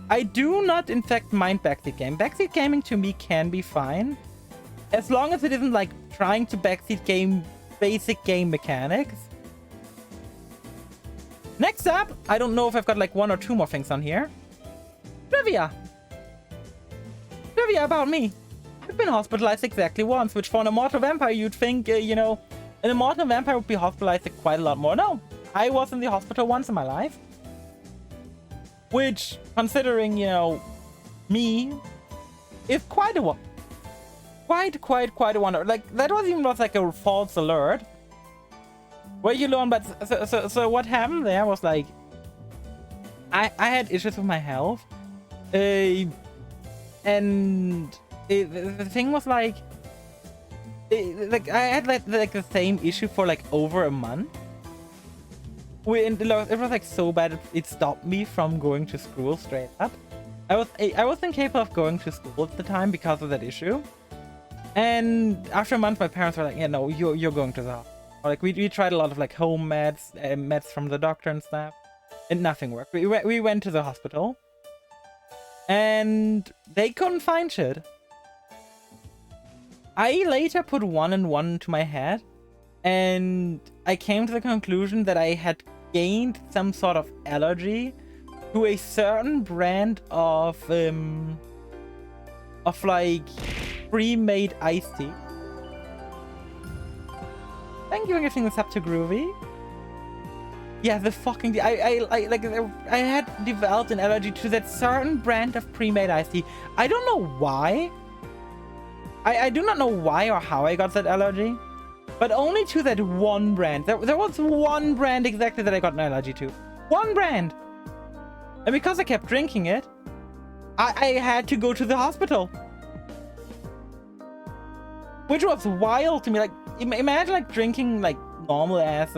I do not, in fact, mind backseat gaming. Backseat gaming to me can be fine. As long as it isn't like trying to backseat game basic game mechanics. Next up, I don't know if I've got like one or two more things on here. Trivia! Trivia about me. I've been hospitalized exactly once, which for an immortal vampire you'd think, you know, an immortal vampire would be hospitalized quite a lot more. No, I was in the hospital once in my life. Which, considering, you know, me, is quite a one. Quite a wonder. Like, that was even like a false alert. Where you learn, but so what happened there was like, I had issues with my health. And the thing was like I had like the same issue for like over a month. It was like so bad it stopped me from going to school straight up. I was incapable of going to school at the time because of that issue. And after a month, my parents were like, "Yeah, no, you're going to the hospital." Like we tried a lot of like home meds, meds from the doctor and stuff, and nothing worked. We went to the hospital, and they couldn't find shit. I later put 1 and 1 to my head, and I came to the conclusion that I had gained some sort of allergy to a certain brand of like pre-made iced tea. Thank you for giving this up to Groovy. Yeah, the fucking I had developed an allergy to that certain brand of pre-made iced tea. I don't know why. I do not know why or how I got that allergy, but only to that one brand. There was one brand exactly that I got an allergy to. One brand. And because I kept drinking it, I had to go to the hospital. Which was wild to me. Like, imagine like drinking like normal ass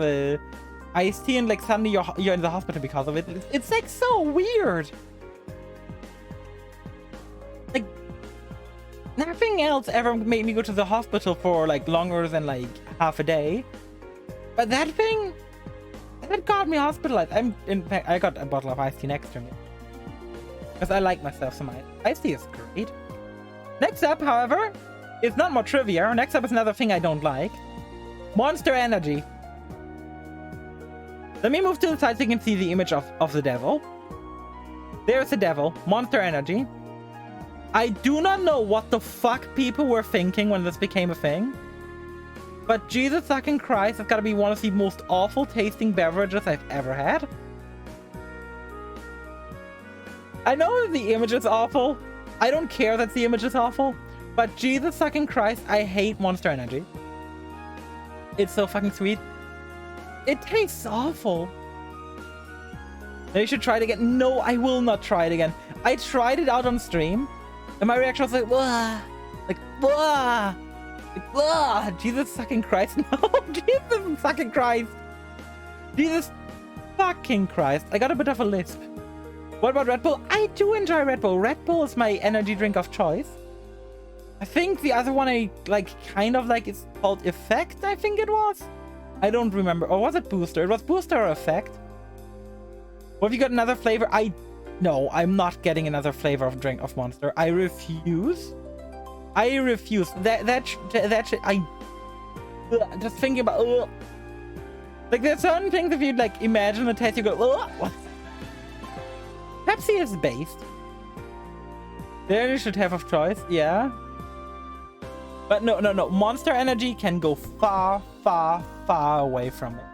iced tea and like suddenly you're in the hospital because of it. It's like so weird. Like, nothing else ever made me go to the hospital for like longer than like half a day. But that thing, that got me hospitalized. In fact, I got a bottle of iced tea next to me. Because I like myself some iced tea is great. Next up, however, it's not more trivia. Next up is another thing I don't like. Monster Energy. Let me move to the side so you can see the image of the devil. There's the devil. Monster Energy. I do not know what the fuck people were thinking when this became a thing. But Jesus fucking Christ, it's gotta be one of the most awful tasting beverages I've ever had. I know the image is awful. I don't care that the image is awful. But Jesus fucking Christ, I hate Monster Energy. It's so fucking sweet. It tastes awful. Now you should try it again. No, I will not try it again. I tried it out on stream. And my reaction was like, "Wah!" Like, "Wah!" Like, "Wah!" Jesus fucking Christ. No, Jesus fucking Christ. Jesus fucking Christ. I got a bit of a lisp. What about Red Bull? I do enjoy Red Bull. Red Bull is my energy drink of choice. I think the other one I like, kind of like, it's called Effect, I think it was. I don't remember. Or was it Booster? It was Booster or Effect. What have you got another flavor? No, I'm not getting another flavor of drink of Monster. I refuse. I refuse. That shit, just thinking about, like, there's certain things if you like imagine the taste, you go, what? Pepsi is based. There you should have of choice, yeah. But no. Monster Energy can go far, far, far away from it.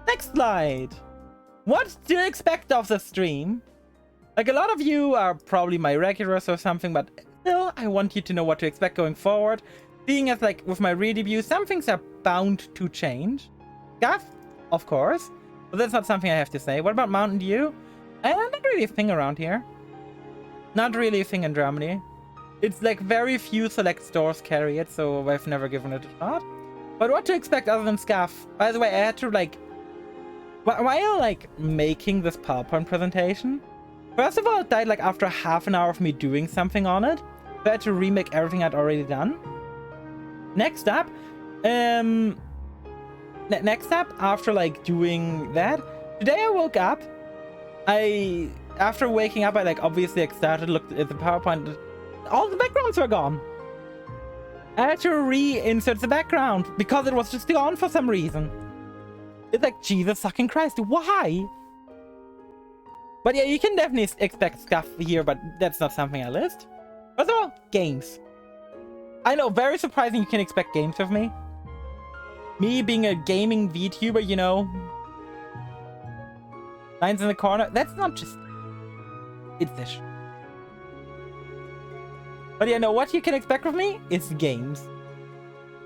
Next slide. What do you expect of the stream? Like, a lot of you are probably my regulars or something, but still, I want you to know what to expect going forward. Seeing as, like, with my re-debut, some things are bound to change. Gaff, of course. But that's not something I have to say. What about Mountain Dew? Not really a thing around here. Not really a thing in Germany. It's like very few select stores carry it, so I've never given it a shot. But what to expect other than Scaff? By the way, I had to like... While like making this PowerPoint presentation, first of all, it died like after half an hour of me doing something on it. So I had to remake everything I'd already done. Next up, after like doing that, today I woke up. After waking up, I like obviously like started looked at the PowerPoint. All the backgrounds were gone. I had to reinsert the background because it was just gone for some reason. It's like, Jesus fucking Christ, why? But yeah, you can definitely expect stuff here, but that's not something I list. First of all, games. I know, very surprising you can expect games of me. Me being a gaming VTuber, you know. Lines in the corner. That's not just... It's this. But yeah, no, what you can expect from me is games.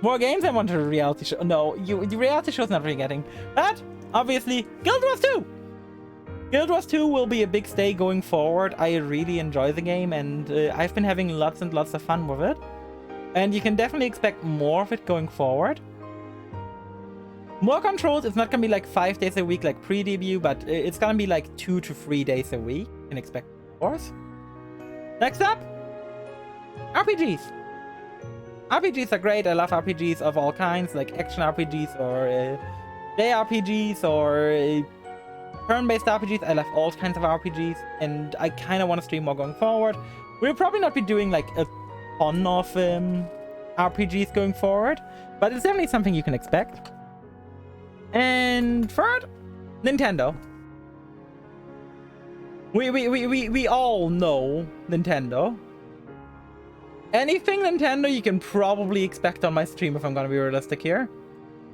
More games. I want a reality show. No, the reality show's not really getting. But, obviously, Guild Wars 2! Guild Wars 2 will be a big stay going forward. I really enjoy the game, and I've been having lots and lots of fun with it. And you can definitely expect more of it going forward. More controls. It's not gonna be like 5 days a week like pre-debut, but it's gonna be like 2 to 3 days a week. You can expect, of course. Next up, RPGs. RPGs are great. I love RPGs of all kinds, like action RPGs or JRPGs or turn-based RPGs. I love all kinds of RPGs, and I kind of want to stream more going forward. We'll probably not be doing like a ton of RPGs going forward, but it's definitely something you can expect. And third, Nintendo. We all know Nintendo. Anything Nintendo you can probably expect on my stream if I'm gonna be realistic here.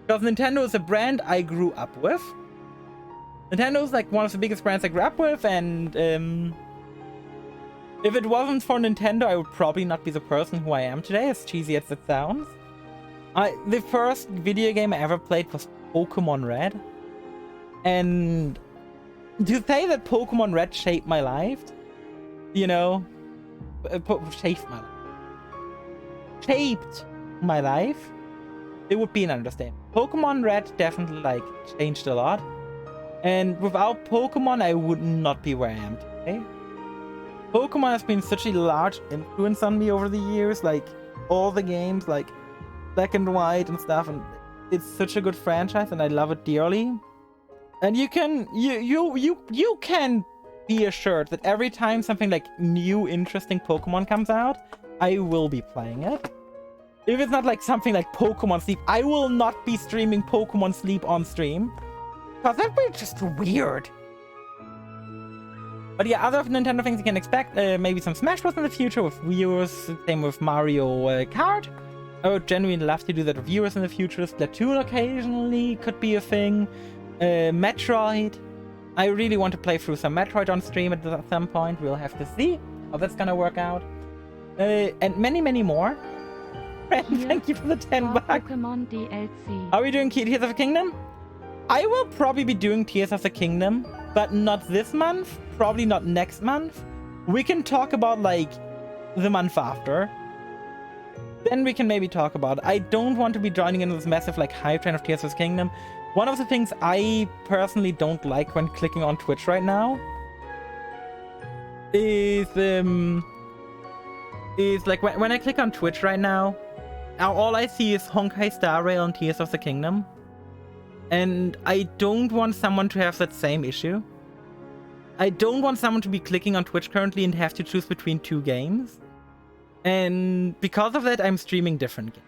Because Nintendo is a brand I grew up with. Nintendo is like one of the biggest brands I grew up with, and if it wasn't for Nintendo, I would probably not be the person who I am today, as cheesy as it sounds. The first video game I ever played was Pokemon Red. And to say that Pokemon Red shaped my life, you know, shaped my life, it would be an understatement. Pokemon Red definitely like changed a lot, and without Pokemon I would not be where I am today. Pokemon has been such a large influence on me over the years, like all the games like Black and White and stuff, and it's such a good franchise and I love it dearly. And you can be assured that every time something like new interesting Pokemon comes out, I will be playing it. If it's not like something like Pokemon Sleep, I will not be streaming Pokemon Sleep on stream. Because that would be just weird. But yeah, other Nintendo things you can expect, maybe some Smash Bros in the future with viewers, same with Mario Kart. I would genuinely love to do that with viewers in the future. Splatoon occasionally could be a thing. Metroid. I really want to play through some Metroid on stream at some point. We'll have to see how that's gonna work out. And many, many more. Thank you for the 10 bucks. Pokemon DLC. Are we doing Tears of the Kingdom? I will probably be doing Tears of the Kingdom, but not this month. Probably not next month. We can talk about like the month after. Then we can maybe talk about it. I don't want to be joining into this massive like hype train of Tears of the Kingdom. One of the things I personally don't like when clicking on Twitch right now is like when I click on Twitch right now, all I see is Honkai Star Rail and Tears of the Kingdom. And I don't want someone to have that same issue. I don't want someone to be clicking on Twitch currently and have to choose between two games. And because of that, I'm streaming different games.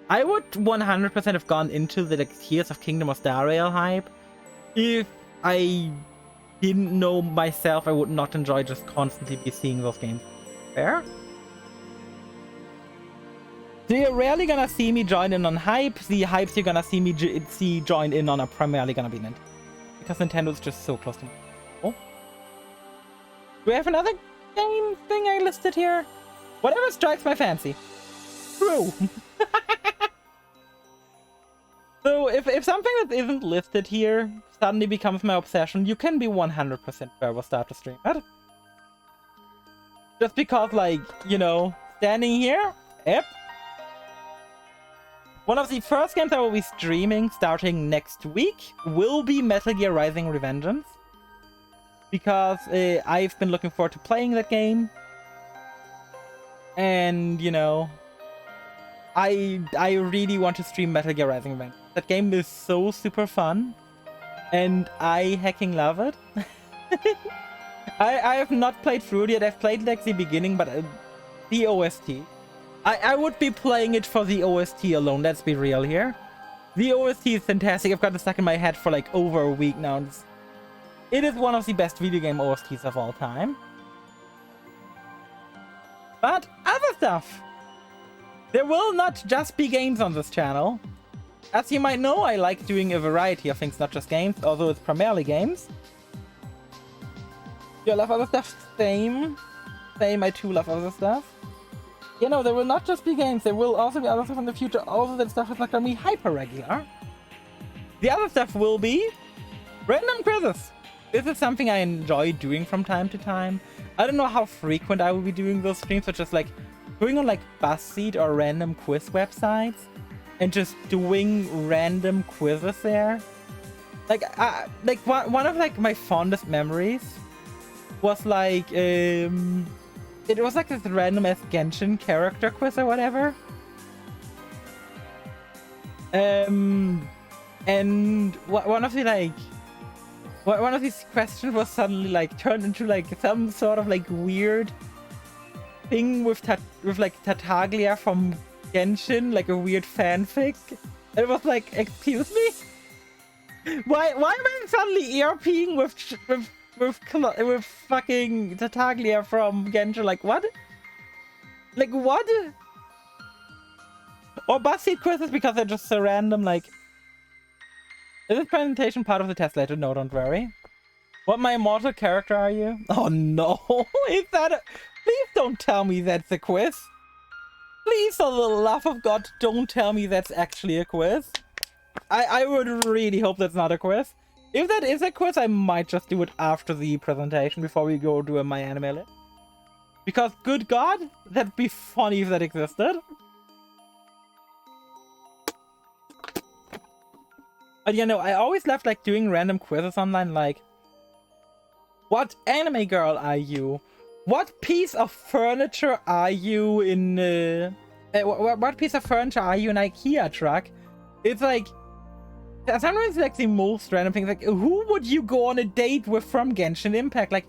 I would 100% have gone into the like, Tears of Kingdom or Star Rail hype if I didn't know myself I would not enjoy just constantly be seeing those games. Fair? So you're rarely gonna see me join in on hype. The hypes you're gonna see me join in on are primarily gonna be Nintendo. Because Nintendo's just so close to me. Oh. Do we have another game thing I listed here? Whatever strikes my fancy. True. if something that isn't listed here suddenly becomes my obsession, you can be 100% sure we'll start to stream it. Just because, like, you know, standing here, yep. One of the first games I will be streaming starting next week will be Metal Gear Rising: Revengeance. Because I've been looking forward to playing that game. And, you know, I really want to stream Metal Gear Rising Revengeance. That game is so super fun. And I hecking love it. I have not played through it yet. I've played like the beginning, but the OST. I would be playing it for the OST alone, let's be real here. The OST is fantastic. I've got it stuck in my head for like over a week now. It is one of the best video game OSTs of all time. But other stuff. There will not just be games on this channel. As you might know, I like doing a variety of things, not just games, although it's primarily games. Do I love other stuff? Same. I too love other stuff. You know, there will not just be games, there will also be other stuff in the future, although that stuff is not going to be hyper regular. The other stuff will be random quizzes. This is something I enjoy doing from time to time. I don't know how frequent I will be doing those streams, but just like going on like BuzzFeed or random quiz websites and just doing random quizzes there. Like one of like my fondest memories was like it was like this random ass Genshin character quiz or whatever. And one of the like one of these questions was suddenly like turned into like some sort of like weird thing with like Tartaglia from Genshin, like a weird fanfic. It was like, excuse me, why am I suddenly ERPing with fucking Tartaglia from Genshin? Like what? Like what? Or BuzzFeed quizzes because they're just so random. Like, is this presentation part of the test later? No, don't worry. What my immortal character are you? Oh no, is that a... Please don't tell me that's a quiz. Please, for the love of God, don't tell me that's actually a quiz. I would really hope that's not a quiz. If that is a quiz, I might just do it after the presentation before we go do a My Anime List. Because, good God, that'd be funny if that existed. But you know, I always loved like doing random quizzes online, like, what anime girl are you? What piece of furniture are you in what piece of furniture are you in IKEA truck? It's like, sometimes like the most random things, like, who would you go on a date with from Genshin Impact? Like,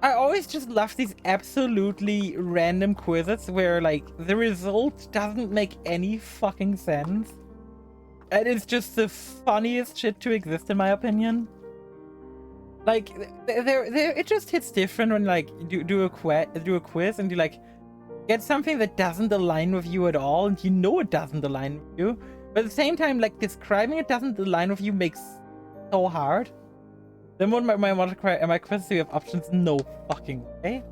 I always just love these absolutely random quizzes where like the result doesn't make any fucking sense. And it's just the funniest shit to exist, in my opinion. Like, it just hits different when like you do a quiz and you like get something that doesn't align with you at all, and you know it doesn't align with you. But at the same time, like describing it doesn't align with you makes so hard. Then when my quiz, you have options, no fucking way.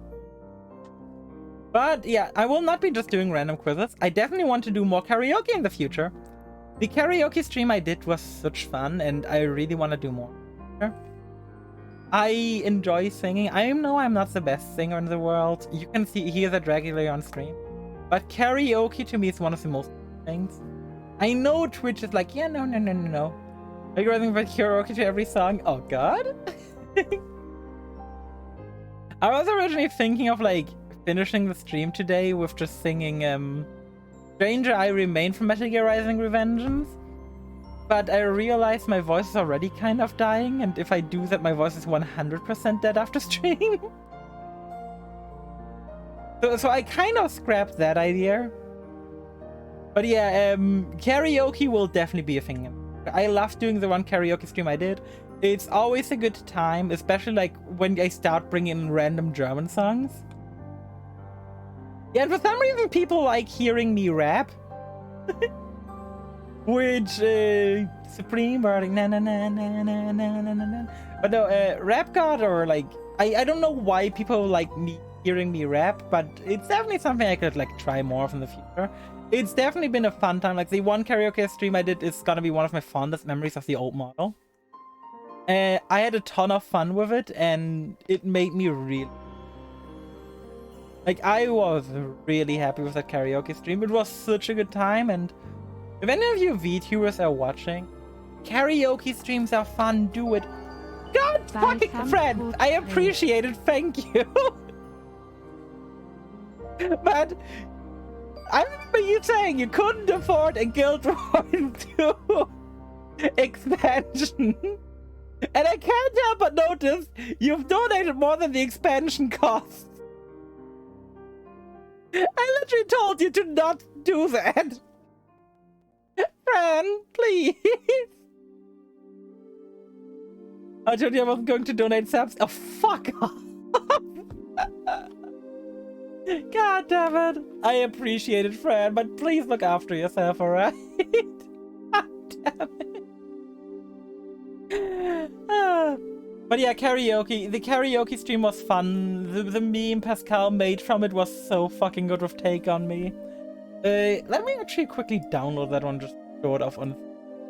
But yeah, I will not be just doing random quizzes. I definitely want to do more karaoke in the future. The karaoke stream I did was such fun, and I really want to do more. I enjoy singing. I know I'm not the best singer in the world. You can hear that regularly on stream. But karaoke to me is one of the most things. I know Twitch is like, yeah, no. Are you writing about karaoke to every song? Oh god. I was originally thinking of like finishing the stream today with just singing Stranger I Remain from Metal Gear Rising: Revengeance. But I realized my voice is already kind of dying, and if I do that, my voice is 100% dead after stream. So I kind of scrapped that idea. But yeah, karaoke will definitely be a thing. I love doing the one karaoke stream I did. It's always a good time, especially like when I start bringing in random German songs. Yeah, and for some reason people like hearing me rap. Which, Supreme Burning, na na na na na na na na. But no, Rap God, or like, I don't know why people like me hearing me rap, but it's definitely something I could like try more of in the future. It's definitely been a fun time. Like the one karaoke stream I did is gonna be one of my fondest memories of the old model. I had a ton of fun with it, and it made me really... Like, I was really happy with that karaoke stream. It was such a good time, and if any of you VTubers are watching, karaoke streams are fun, do it. God fucking friend, I appreciate it, thank you. But I remember you saying you couldn't afford a Guild Wars 2 expansion. And I can't help but notice you've donated more than the expansion costs. I literally told you to not do that. Friend, please. I told you I wasn't going to donate subs. Oh, fuck off. God damn it. I appreciate it, friend, but please look after yourself, alright? God damn it. But yeah, karaoke. The karaoke stream was fun. The meme Pascal made from it was so fucking good with Take On Me. Let me actually quickly download that one, just show it off on...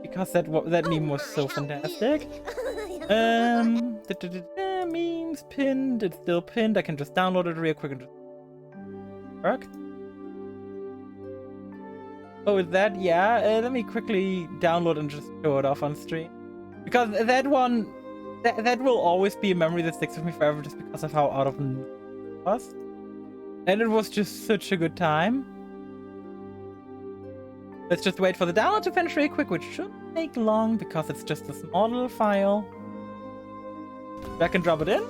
Because that meme was so fantastic. Memes pinned. It's still pinned. I can just download it real quick and just... Work. Oh, is that? Yeah. Let me quickly download and just show it off on stream. Because that one... That will always be a memory that sticks with me forever just because of how out of it was. And it was just such a good time. Let's just wait for the download to finish really quick, which shouldn't take long because it's just a small little file. Drag and drop it in.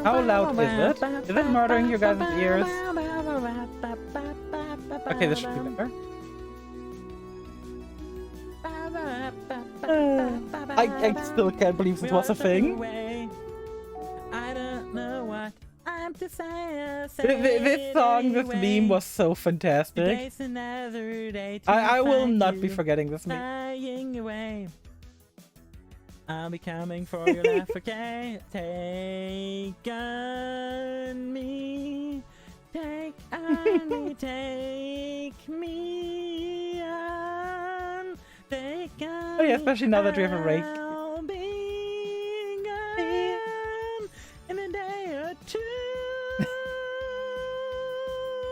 How loud is it? Is it murdering your guys' ears? Okay, this should be better. I still can't believe this was a thing. I don't know what I'm to say. This song, this meme was so fantastic. I will not be forgetting this meme. I'll be coming for your laugh, okay? Take on me. Take on me. Take me on. Oh yeah, especially now that we have a rake. In a day or two.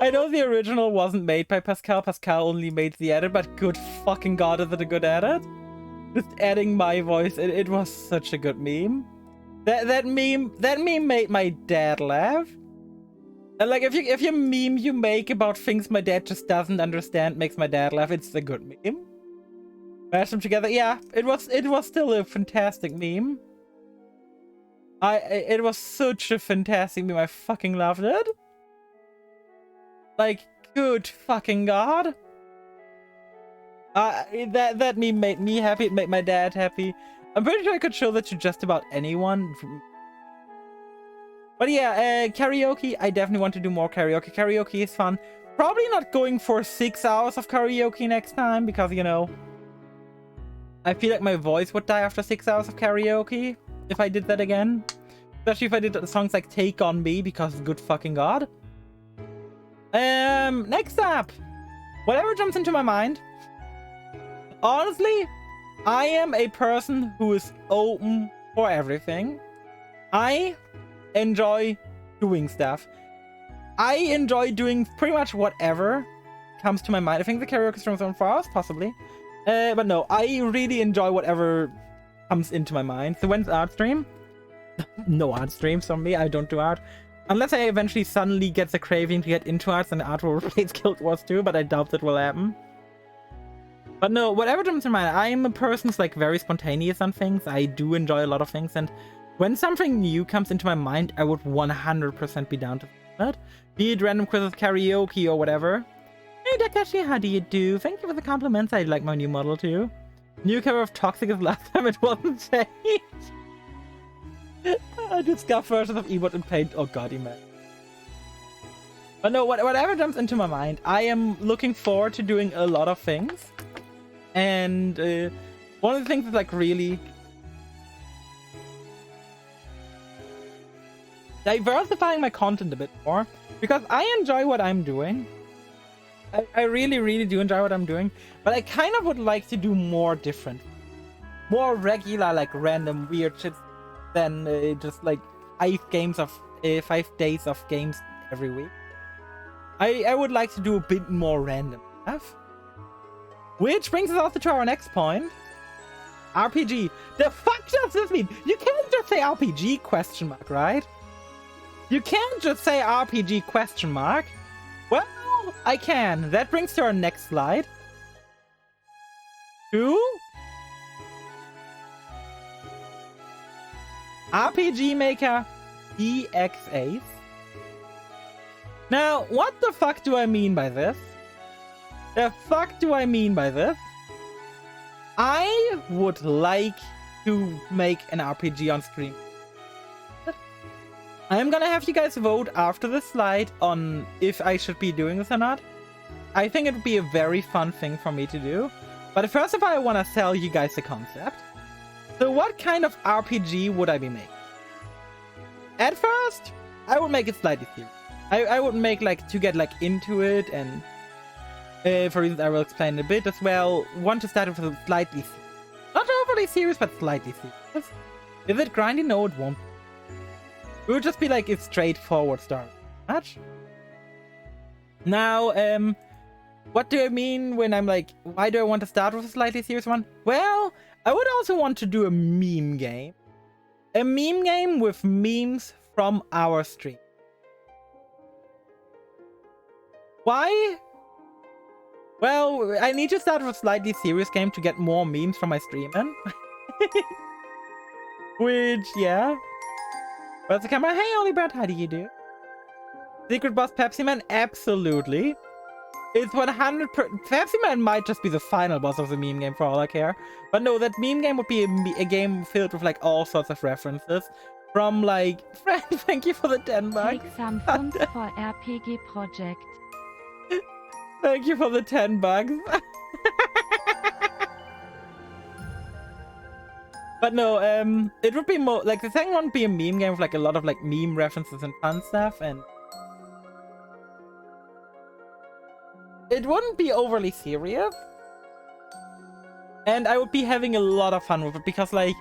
I know the original wasn't made by Pascal. Pascal only made the edit, but good fucking god, is it a good edit? Just adding my voice, it was such a good meme. That meme made my dad laugh. And like if your meme you make about things my dad just doesn't understand makes my dad laugh, it's a good meme. Mash them together. Yeah, it was still a fantastic meme. It was such a fantastic meme. I fucking loved it. Like, good fucking god. That meme made me happy. It made my dad happy. I'm pretty sure I could show that to just about anyone. But yeah, karaoke. I definitely want to do more karaoke. Karaoke is fun. Probably not going for 6 hours of karaoke next time because, you know, I feel like my voice would die after 6 hours of karaoke if I did that again. Especially if I did songs like Take On Me, because good fucking god. Next up. Whatever jumps into my mind. Honestly, I am a person who is open for everything. I enjoy doing stuff. I enjoy doing pretty much whatever comes to my mind. I think the karaoke stream is on fast, possibly. But no, I really enjoy whatever comes into my mind. So when's art stream? No art streams from me. I don't do art. Unless I eventually suddenly get the craving to get into arts and art will replace Guild Wars 2, but I doubt that will happen. But no, whatever comes to mind. I am a person who's like very spontaneous on things. I do enjoy a lot of things, and when something new comes into my mind, I would 100% be down to that. Be it random quizzes, karaoke, or whatever. Hey Takashi, how do you do? Thank you for the compliments. I like my new model too. New cover of Toxic is last time it wasn't changed. I did scuff versions of Ebot and Paint. Oh god, man. But no, whatever jumps into my mind, I am looking forward to doing a lot of things. And one of the things that's like really... diversifying my content a bit more, because I enjoy what I'm doing. I really, really do enjoy what I'm doing, but I kind of would like to do more different, more regular, like random weird shit than just like 5 days of games every week. I would like to do a bit more random stuff. Which brings us also to our next point. RPG. The fuck does this mean? You can't just say RPG question mark, right? You can't just say RPG question mark. Well, I can. That brings to our next slide. 2. RPG Maker EXAs. Now, what the fuck do I mean by this? The fuck do I mean by this? I would like to make an RPG on stream. I'm gonna have you guys vote after this slide on if I should be doing this or not. I think it would be a very fun thing for me to do. But first of all, I want to sell you guys the concept. So what kind of RPG would I be making? At first, I would make it slightly serious. I would make like to get like into it, and for reasons I will explain in a bit as well. Want to start with a slightly, not overly serious, but slightly serious. Is it grindy? No, it won't. It would just be like a straightforward start match. Now, what do I mean when I'm like, why do I want to start with a slightly serious one? Well, I would also want to do a meme game. A meme game with memes from our stream. Why? Well, I need to start with a slightly serious game to get more memes from my streaming. Which, yeah. Where's the camera? Hey, Olibert, how do you do? Secret boss Pepsi Man? Absolutely. It's 100%. Pepsi Man might just be the final boss of the meme game for all I care. But no, that meme game would be a game filled with like all sorts of references. From like, Frank, thank you for the 10 bucks. Take some funds for RPG project. Thank you for the 10 bucks. But no, it would be more like the second one would be a meme game with like a lot of like meme references and fun stuff, and it wouldn't be overly serious. And I would be having a lot of fun with it because like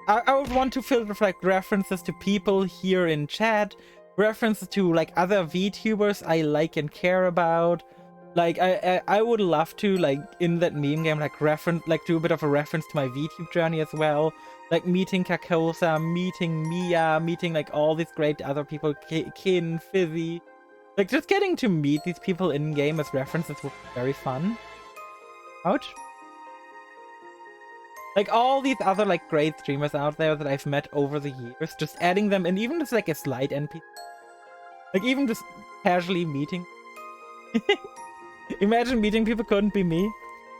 I would want to fill it with like references to people here in chat, references to like other VTubers I like and care about. Like I would love to like in that meme game like do a bit of a reference to my VTube journey as well, like meeting Kakosa, meeting Mia, meeting like all these great other people, Kin, Fizzy, like just getting to meet these people in game as references was very fun. Ouch. Like all these other like great streamers out there that I've met over the years, just adding them in, even just like a slight NPC, like even just casually meeting. Imagine meeting people couldn't be me.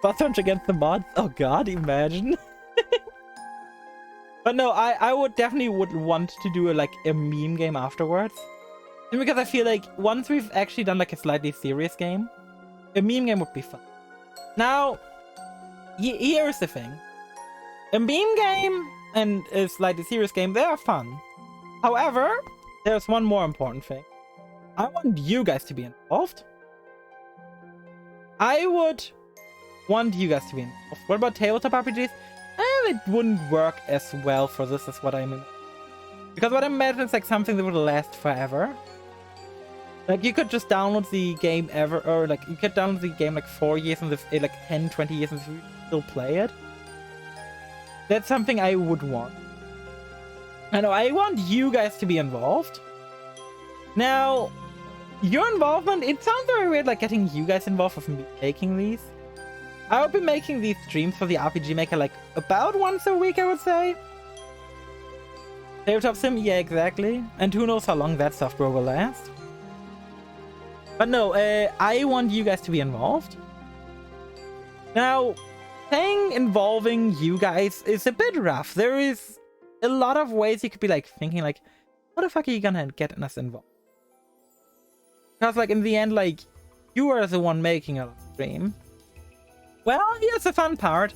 Boss Hunch against the mods. Oh god, imagine. But no, I would definitely want to do like a meme game afterwards. Because I feel like once we've actually done like a slightly serious game, a meme game would be fun. Now, here's the thing. A meme game and a slightly serious game, they are fun. However, there's one more important thing. I want you guys to be involved. I would want you guys to be involved. What about tabletop RPGs? It wouldn't work as well for this as what I mean. Because what I imagine is like something that would last forever. Like you could just download the game or like you could download the game like 4 years and like 10, 20 years and still play it. That's something I would want. I know, I want you guys to be involved. Now, your involvement, it sounds very weird like getting you guys involved with me making these. I will be making these streams for the RPG Maker like about once a week, I would say. Tabletop Sim, yeah, exactly. And who knows how long that software will last. But no, I want you guys to be involved. Now, saying involving you guys is a bit rough. There is a lot of ways you could be like thinking like, what the fuck are you gonna get us involved? Because like in the end, like, you are the one making a stream. Well, here's the fun part.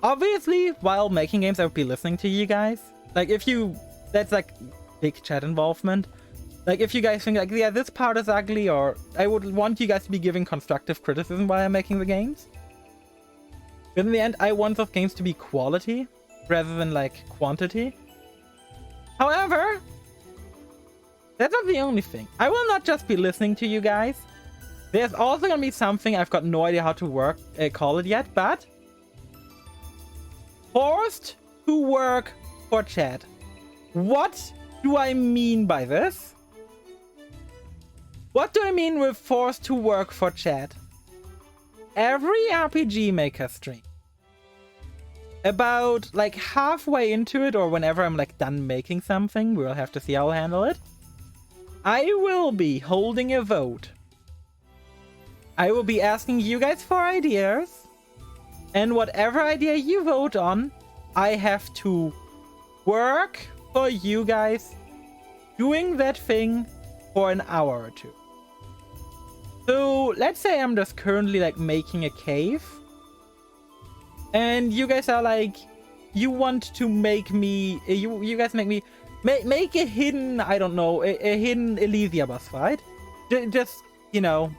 Obviously, while making games, I would be listening to you guys. Like, if you... That's like big chat involvement. Like, if you guys think, like, yeah, this part is ugly, or I would want you guys to be giving constructive criticism while I'm making the games. But in the end, I want those games to be quality rather than, like, quantity. However, that's not the only thing. I will not just be listening to you guys. There's also gonna be something I've got no idea how to call it yet, but forced to work for chat. What do I mean by this? What do I mean with forced to work for chat? Every RPG Maker stream, about like halfway into it, or whenever I'm like done making something, we'll have to see how I'll handle it, I will be holding a vote. I will be asking you guys for ideas, and whatever idea you vote on, I have to work for you guys doing that thing for an hour or two. So let's say I'm just currently like making a cave, and you guys are like, you want to make me, you guys make me make a hidden, I don't know, a hidden Elysia boss fight, just, you know,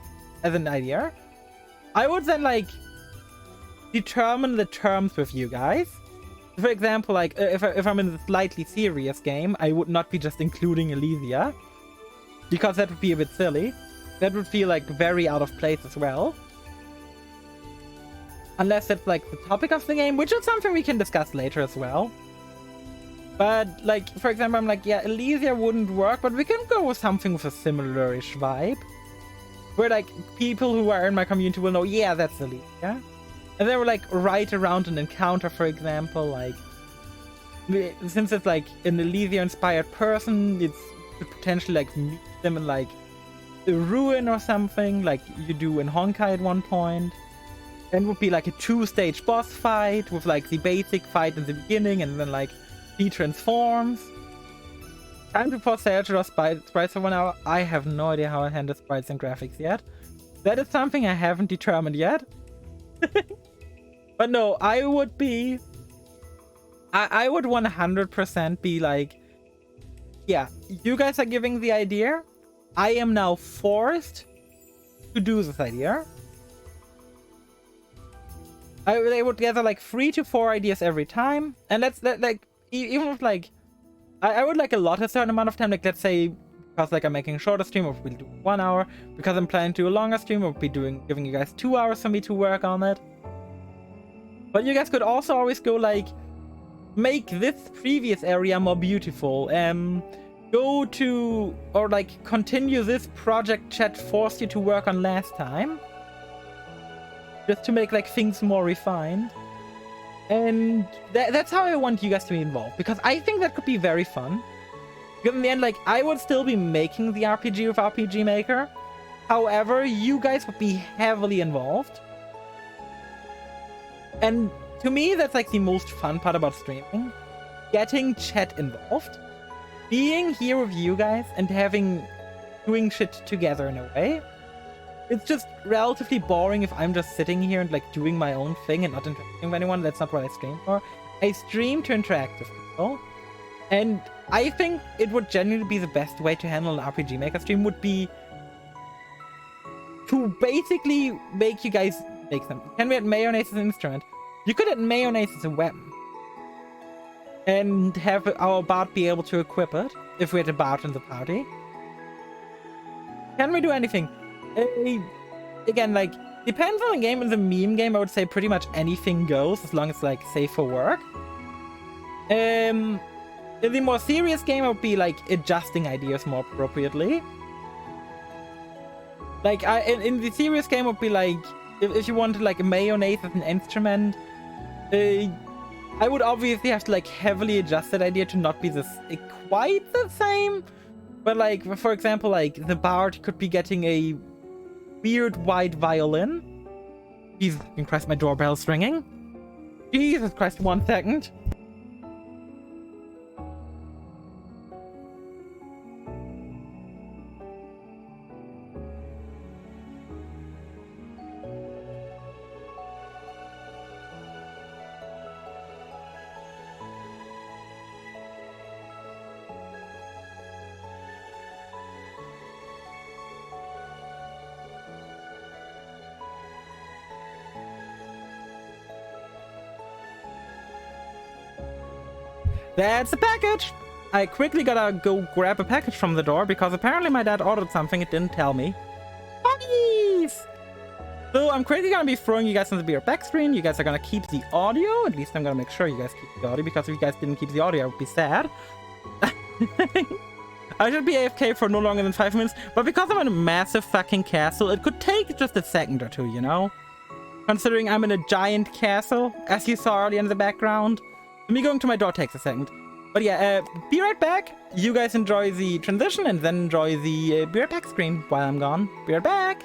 as an idea. I would then like determine the terms with you guys. For example, like if I'm in a slightly serious game, I would not be just including Elysia, because that would be a bit silly. That would feel like very out of place as well. Unless it's like the topic of the game, which is something we can discuss later as well. But like, for example, I'm like, yeah, Elysia wouldn't work, but we can go with something with a similar-ish vibe. Where like, people who are in my community will know, yeah, that's Elysia. And then we're like, right around an encounter, for example, like, since it's like an Elysia-inspired person, it's potentially like meet them in like a ruin or something, like you do in Honkai at one point. Then would be like a 2-stage boss fight with like the basic fight in the beginning, and then like he transforms. Time to pause Sergio sprites for 1 hour. I have no idea how I handle sprites and graphics yet. That is something I haven't determined yet. But no, I would be... I would 100% be like, yeah, you guys are giving the idea. I am now forced to do this idea. I would gather like 3 to 4 ideas every time. And like, even with like, I would like allot a certain amount of time. Like, let's say, because like I'm making a shorter stream, or we'll do 1 hour. Because I'm planning to do a longer stream, we'll be giving you guys 2 hours for me to work on it. But you guys could also always go like, make this previous area more beautiful. Go to, or like continue this project chat forced you to work on last time. Just to make like things more refined. And that's how I want you guys to be involved. Because I think that could be very fun. Because in the end, like, I would still be making the RPG with RPG Maker. However, you guys would be heavily involved. And to me, that's like the most fun part about streaming. Getting chat involved. Being here with you guys and doing shit together in a way. It's just relatively boring if I'm just sitting here and like doing my own thing and not interacting with anyone. That's not what I stream for. I stream to interact with people. And I think it would genuinely be the best way to handle an RPG Maker stream would be to basically make you guys make something. Can we add mayonnaise as an instrument? You could add mayonnaise as a weapon. And have our bard be able to equip it if we had a bard in the party. Can we do anything? Again, like, depends on the game. In the meme game, I would say pretty much anything goes as long as like safe for work. In the more serious game, I would be like adjusting ideas more appropriately. Like, in the serious game, I would be like, if you wanted like a mayonnaise as an instrument, I would obviously have to like heavily adjust that idea to not be quite the same. But like, for example, like the bard could be getting a weird white violin. Jesus Christ, my doorbell's ringing. Jesus Christ, 1 second. That's a package! I quickly gotta go grab a package from the door because apparently my dad ordered something it didn't tell me. Puppies! So I'm quickly gonna be throwing you guys on the beer back screen. You guys are gonna keep the audio. At least I'm gonna make sure you guys keep the audio, because if you guys didn't keep the audio, I would be sad. I should be AFK for no longer than 5 minutes, but because I'm in a massive fucking castle, it could take just a second or two, you know? Considering I'm in a giant castle, as you saw earlier in the background. Me going to my door takes a second. But yeah, be right back. You guys enjoy the transition and then enjoy the be right back screen while I'm gone. Be right back.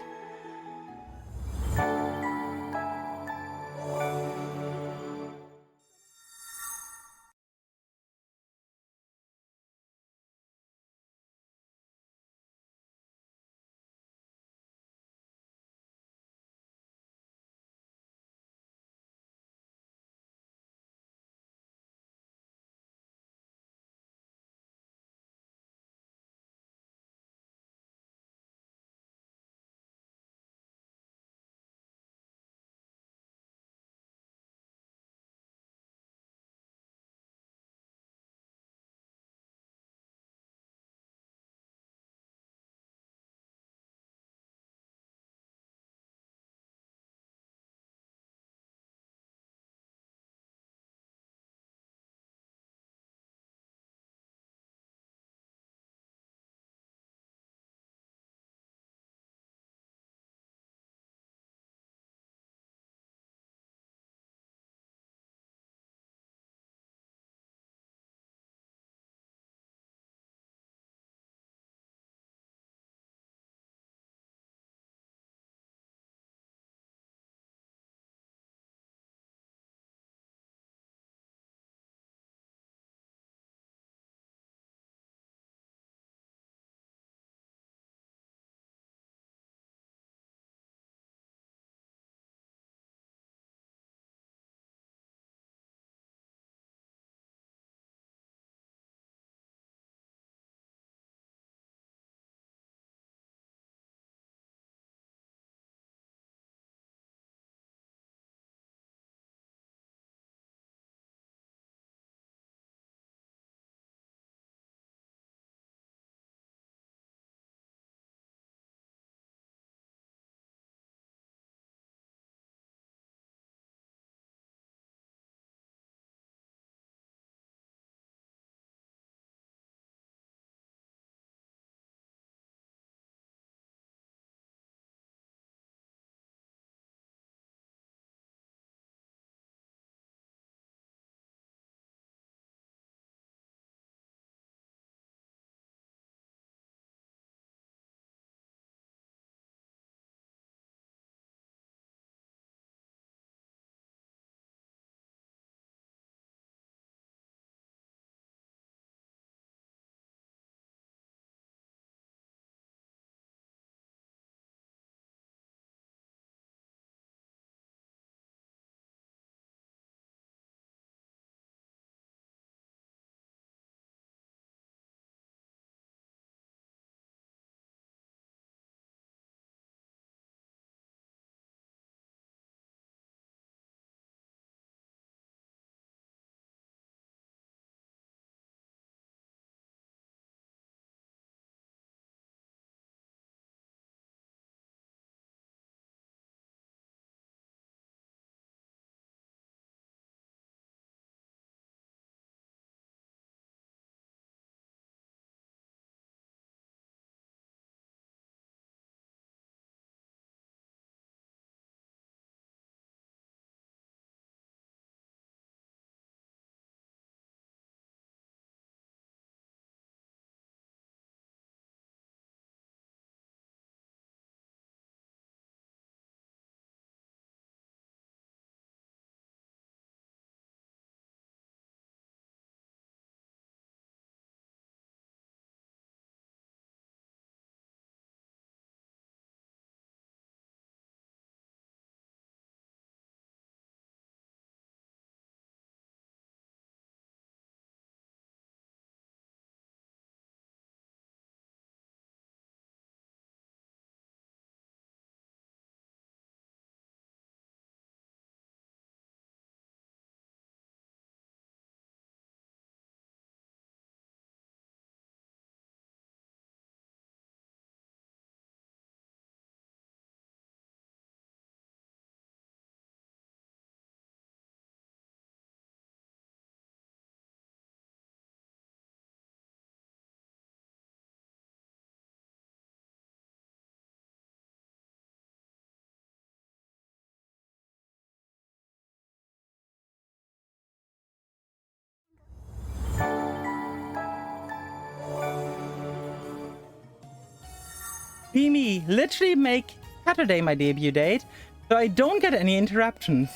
Be me. Literally make Saturday my debut date, so I don't get any interruptions.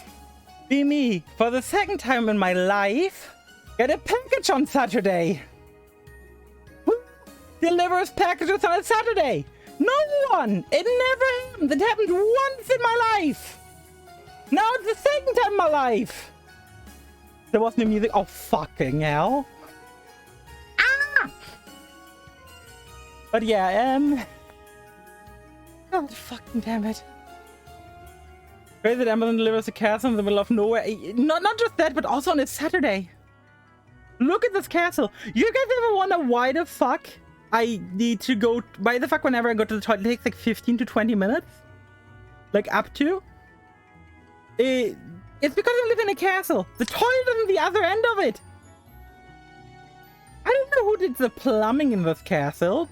Be me. For the second time in my life, get a package on Saturday. Who delivers packages on a Saturday? No one. It never happened. It happened once in my life. Now it's the second time in my life. There was no music. Oh, fucking hell. Ah! But yeah, God fucking damn it. Crazy that Amazon delivers a castle in the middle of nowhere. Not just that, but also on a Saturday. Look at this castle. You guys ever wonder why the fuck I need to go... Why the fuck whenever I go to the toilet it takes like 15 to 20 minutes? Like up to? It's because I live in a castle. The toilet is on the other end of it. I don't know who did the plumbing in this castle,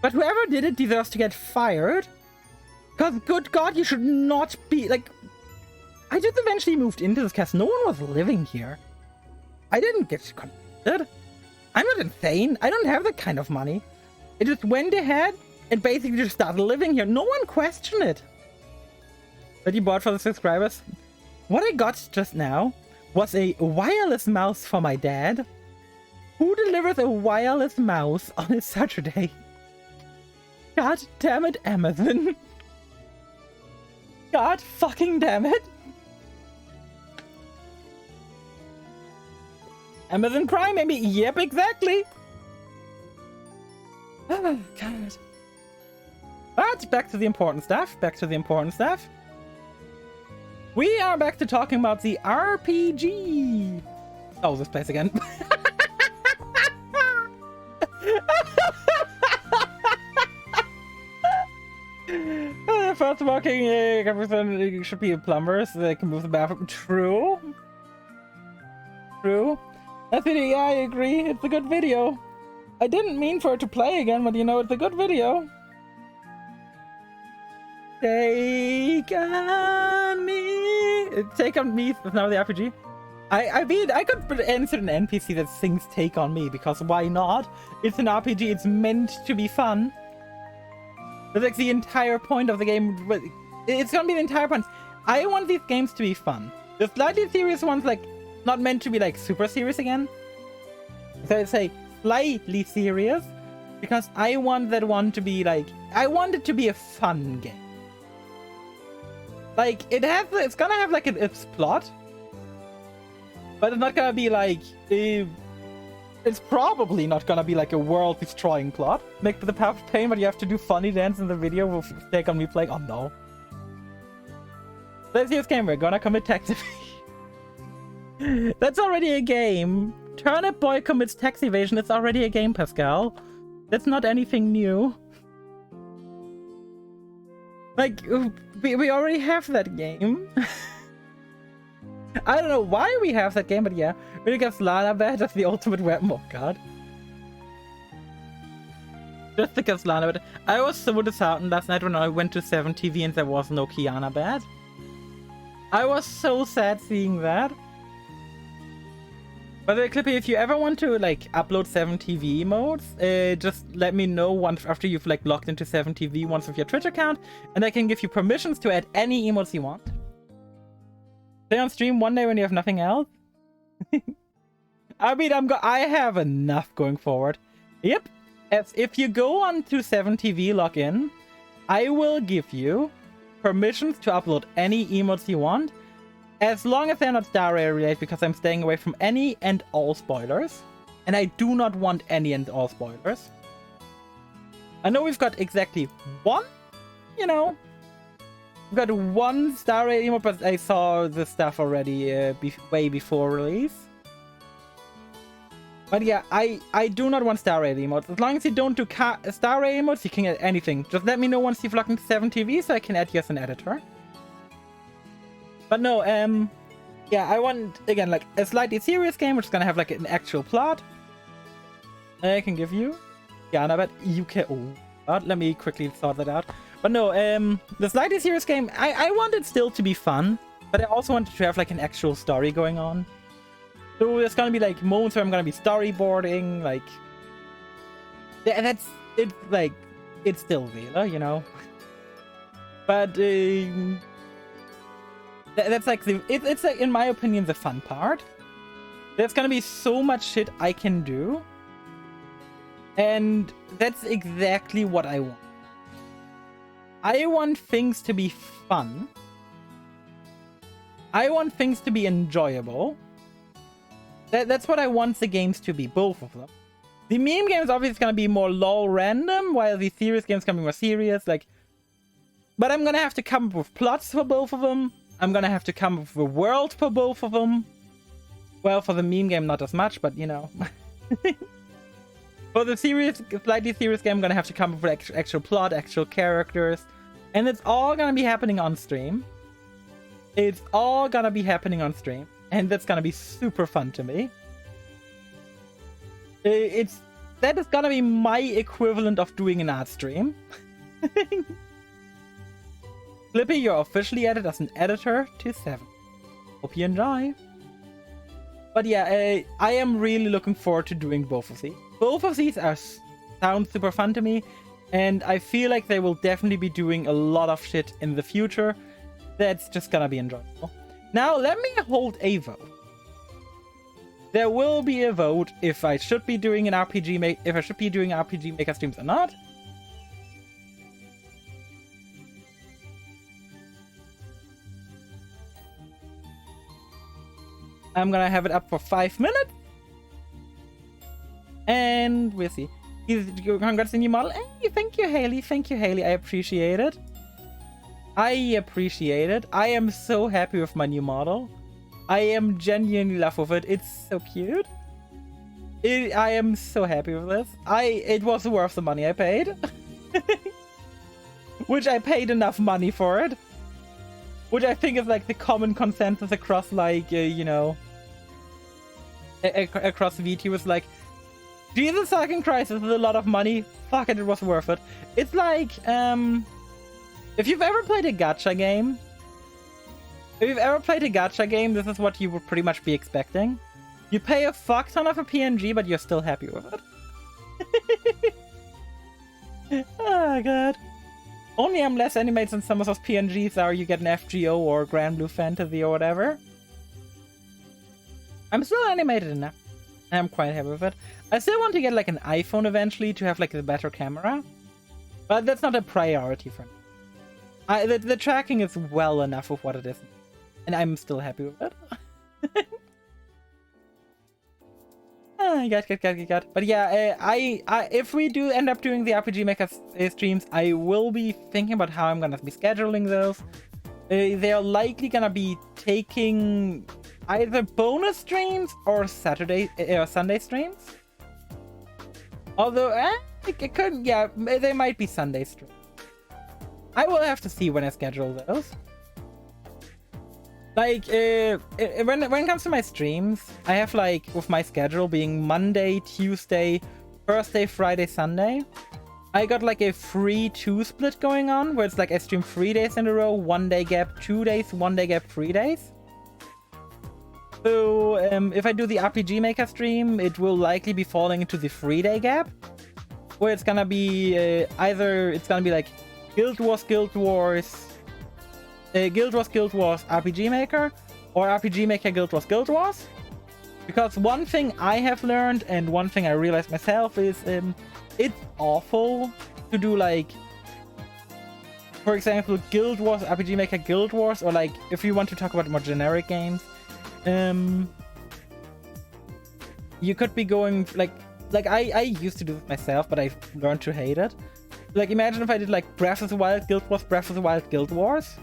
but whoever did it deserves to get fired. Because, good God, you should not be, like... I just eventually moved into this castle. No one was living here. I didn't get convicted. I'm not insane. I don't have that kind of money. It just went ahead and basically just started living here. No one questioned it. That you bought for the subscribers? What I got just now was a wireless mouse for my dad. Who delivers a wireless mouse on a Saturday? God damn it, Amazon. God fucking damn it. Amazon Prime, maybe? Yep, exactly. Oh, God. But back to the important stuff. Back to the important stuff. We are back to talking about the RPG. Oh, this place again. First walking, everything should be plumbers. So they can move the bathroom. True. True. That's video. Yeah, I agree. It's a good video. I didn't mean for it to play again, but you know, it's a good video. Take on me. Take on me is now the RPG. I mean, I could answer an NPC that sings Take on Me, because why not? It's an RPG. It's meant to be fun. That's like the entire point of the game. It's gonna be the entire point. I want these games to be fun. The slightly serious ones, like, not meant to be like super serious again. So I say slightly serious, because I want that one to be like, I want it to be a fun game. Like, it's gonna have like its plot, but it's not gonna be like it's probably not gonna be like a world-destroying plot. Make the path of pain, but you have to do funny dance in the video with Take on Me playing. Oh no. Let's use game. We're gonna commit tax evasion. That's already a game. Turnip Boy commits tax evasion. It's already a game, Pascal. That's not anything new. Like, we already have that game. I don't know why we have that game, but yeah. Really gets Lana bad as the ultimate weapon. Oh god. Just because Lana bad. I was so disheartened last night when I went to 7TV and there was no Kiana bad. I was so sad seeing that. By the way, Clippy, if you ever want to like upload 7TV emotes, just let me know once after you've like logged into 7TV once with your Twitch account, and I can give you permissions to add any emotes you want. Stay on stream one day when you have nothing else. I mean, I have enough going forward. Yep. As if you go on to 7TV login, I will give you permissions to upload any emotes you want, as long as they're not Star Rail related, because I'm staying away from any and all spoilers. And I do not want any and all spoilers. I know we've got exactly one, you know. We've got one Star Rail emote, but I saw the stuff already way before release. But yeah, I do not want Star Rail emotes. As long as you don't do Star Rail emotes, you can get anything. Just let me know once you've logged into 7TV so I can add you as an editor. But no, yeah, I want, again, like, a slightly serious game, which is gonna have, like, an actual plot. I can give you. Yeah, no, but you can, oh, God, let me quickly sort that out. But no, the slightly serious game, I want it still to be fun, but I also want it to have, like, an actual story going on. So there's gonna be, like, moments where I'm gonna be storyboarding, like, yeah, that's, it's, like, it's still Vela, you know. But that's like it's like, in my opinion, the fun part. There's gonna be so much shit I can do, and that's exactly what I want. I want things to be fun. I want things to be enjoyable. That's what I want the games to be, both of them. The meme games obviously gonna be more lol random, while the serious games can be more serious. Like, but I'm gonna have to come up with plots for both of them. I'm gonna have to come up with a world for both of them. Well, for the meme game, not as much, but you know. For the serious, slightly serious game, I'm gonna have to come up with actual plot, actual characters, and it's all gonna be happening on stream. It's all gonna be happening on stream, and that's gonna be super fun to me. That is gonna be my equivalent of doing an art stream. Flippy, you're officially added as an editor to 7. Hope you enjoy. But yeah, I am really looking forward to doing both of these. Both of these sound super fun to me, and I feel like they will definitely be doing a lot of shit in the future. That's just gonna be enjoyable. Now, let me hold a vote. There will be a vote if I should be doing an RPG Maker streams or not. I'm gonna have it up for 5 minutes. And we'll see. Congrats on your model. Hey, thank you, Haley. Thank you, Haley. I appreciate it. I appreciate it. I am so happy with my new model. I am genuinely in love with it. It's so cute. I am so happy with this. It was worth the money I paid. Which I paid enough money for it. Which I think is like the common consensus across, like, you know, across VTubers, like, Jesus fucking Christ, this is a lot of money. Fuck it, it was worth it. It's like, if you've ever played a gacha game, this is what you would pretty much be expecting. You pay a fuck ton of a PNG, but you're still happy with it. Oh god. Only I'm less animated than some of those PNGs are. You get an FGO or Grand Blue Fantasy or whatever. I'm still animated enough. I'm quite happy with it. I still want to get like an iPhone eventually to have like a better camera. But that's not a priority for me. The tracking is well enough of what it is. And I'm still happy with it. Got. But yeah, if we do end up doing the RPG Maker streams, I will be thinking about how I'm gonna be scheduling those. They are likely gonna be taking either bonus streams or Saturday or Sunday streams. Although, it could, yeah, they might be Sunday streams. I will have to see when I schedule those. Like, when it comes to my streams, I have, like, with my schedule being Monday, Tuesday, Thursday, Friday, Sunday, I got, like, a 3-2 split going on, where it's, like, I stream 3 days in a row, 1 day gap, 2 days, 1 day gap, 3 days. So, if I do the RPG Maker stream, it will likely be falling into the 3-day gap, where it's gonna be, either it's gonna be, like, Guild Wars, Guild Wars RPG Maker, or RPG Maker Guild Wars. Because one thing I have learned, and one thing I realized myself, is it's awful to do, like, for example, Guild Wars, RPG Maker Guild Wars, or like, if you want to talk about more generic games, you could be going, like I used to do this myself, but I learned to hate it. Like, imagine if I did, like, Breath of the Wild Guild Wars, Breath of the Wild Guild Wars.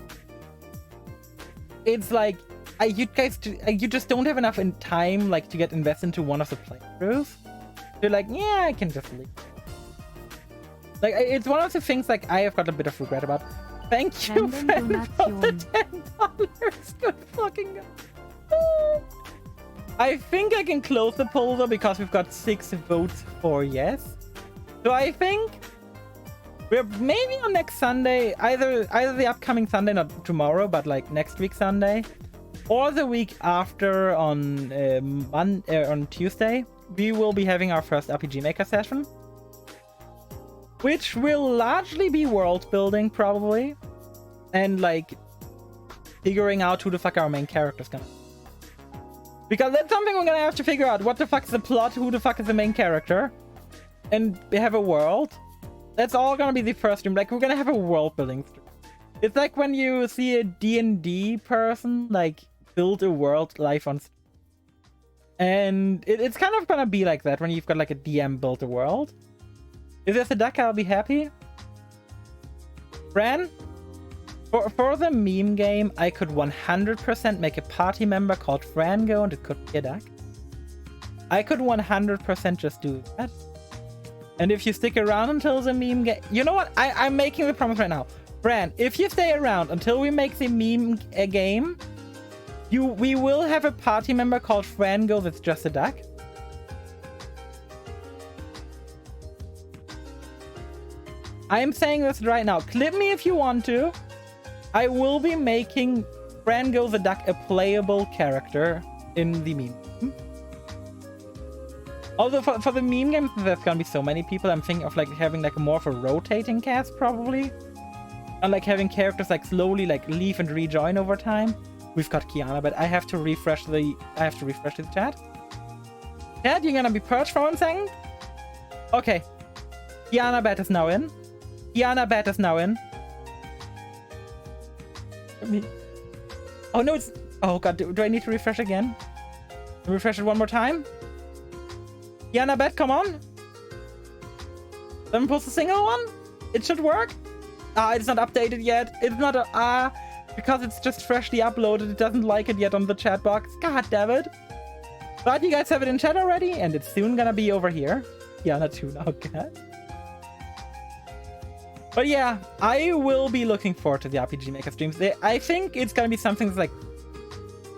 It's like, you just don't have enough in time, like, to get invested into one of the playthroughs. You're like, yeah, I can just leave. Like, it's one of the things, like, I have got a bit of regret about. Thank you, friend, for the $10. Good fucking god. I think I can close the poll, though, because we've got 6 votes for yes. So I think we're maybe on next Sunday, either the upcoming Sunday, not tomorrow, but like next week Sunday, or the week after on Tuesday, we will be having our first RPG Maker session, which will largely be world building probably, and like figuring out who the fuck our main character's gonna be. Because that's something we're gonna have to figure out. What the fuck is the plot? Who the fuck is the main character? And we have a world. That's all gonna be the first stream. Like, we're gonna have a world building stream. It's like when you see a D&D person, like, build a world live on stream. And it's kind of gonna be like that when you've got, like, a DM build a world. If there's a duck, I'll be happy. Fran? For the meme game, I could 100% make a party member called Frango, and it could be a duck. I could 100% just do that. And if you stick around until the meme game... You know what? I'm making the promise right now. Fran, if you stay around until we make the meme game, we will have a party member called Frango that's just a duck. I am saying this right now. Clip me if you want to. I will be making Frango the duck a playable character in the meme. Although for the meme game, there's gonna be so many people, I'm thinking of like having like more of a rotating cast probably. And like having characters like slowly like leave and rejoin over time. We've got Kiana, but I have to refresh the chat. Chat, you're gonna be purged for 1 second? Okay. Kiana Bet is now in. Kiana Bet is now in. Oh no, it's... Oh god, do I need to refresh again? Refresh it one more time? Kiana Bet, come on! Let me post a single one? It should work? Ah, it's not updated yet. It's not a... because it's just freshly uploaded, it doesn't like it yet on the chat box. God damn it. But you guys have it in chat already, and it's soon gonna be over here. Kiana 2 now, okay. But yeah, I will be looking forward to the RPG Maker streams. I think it's gonna be something that's like...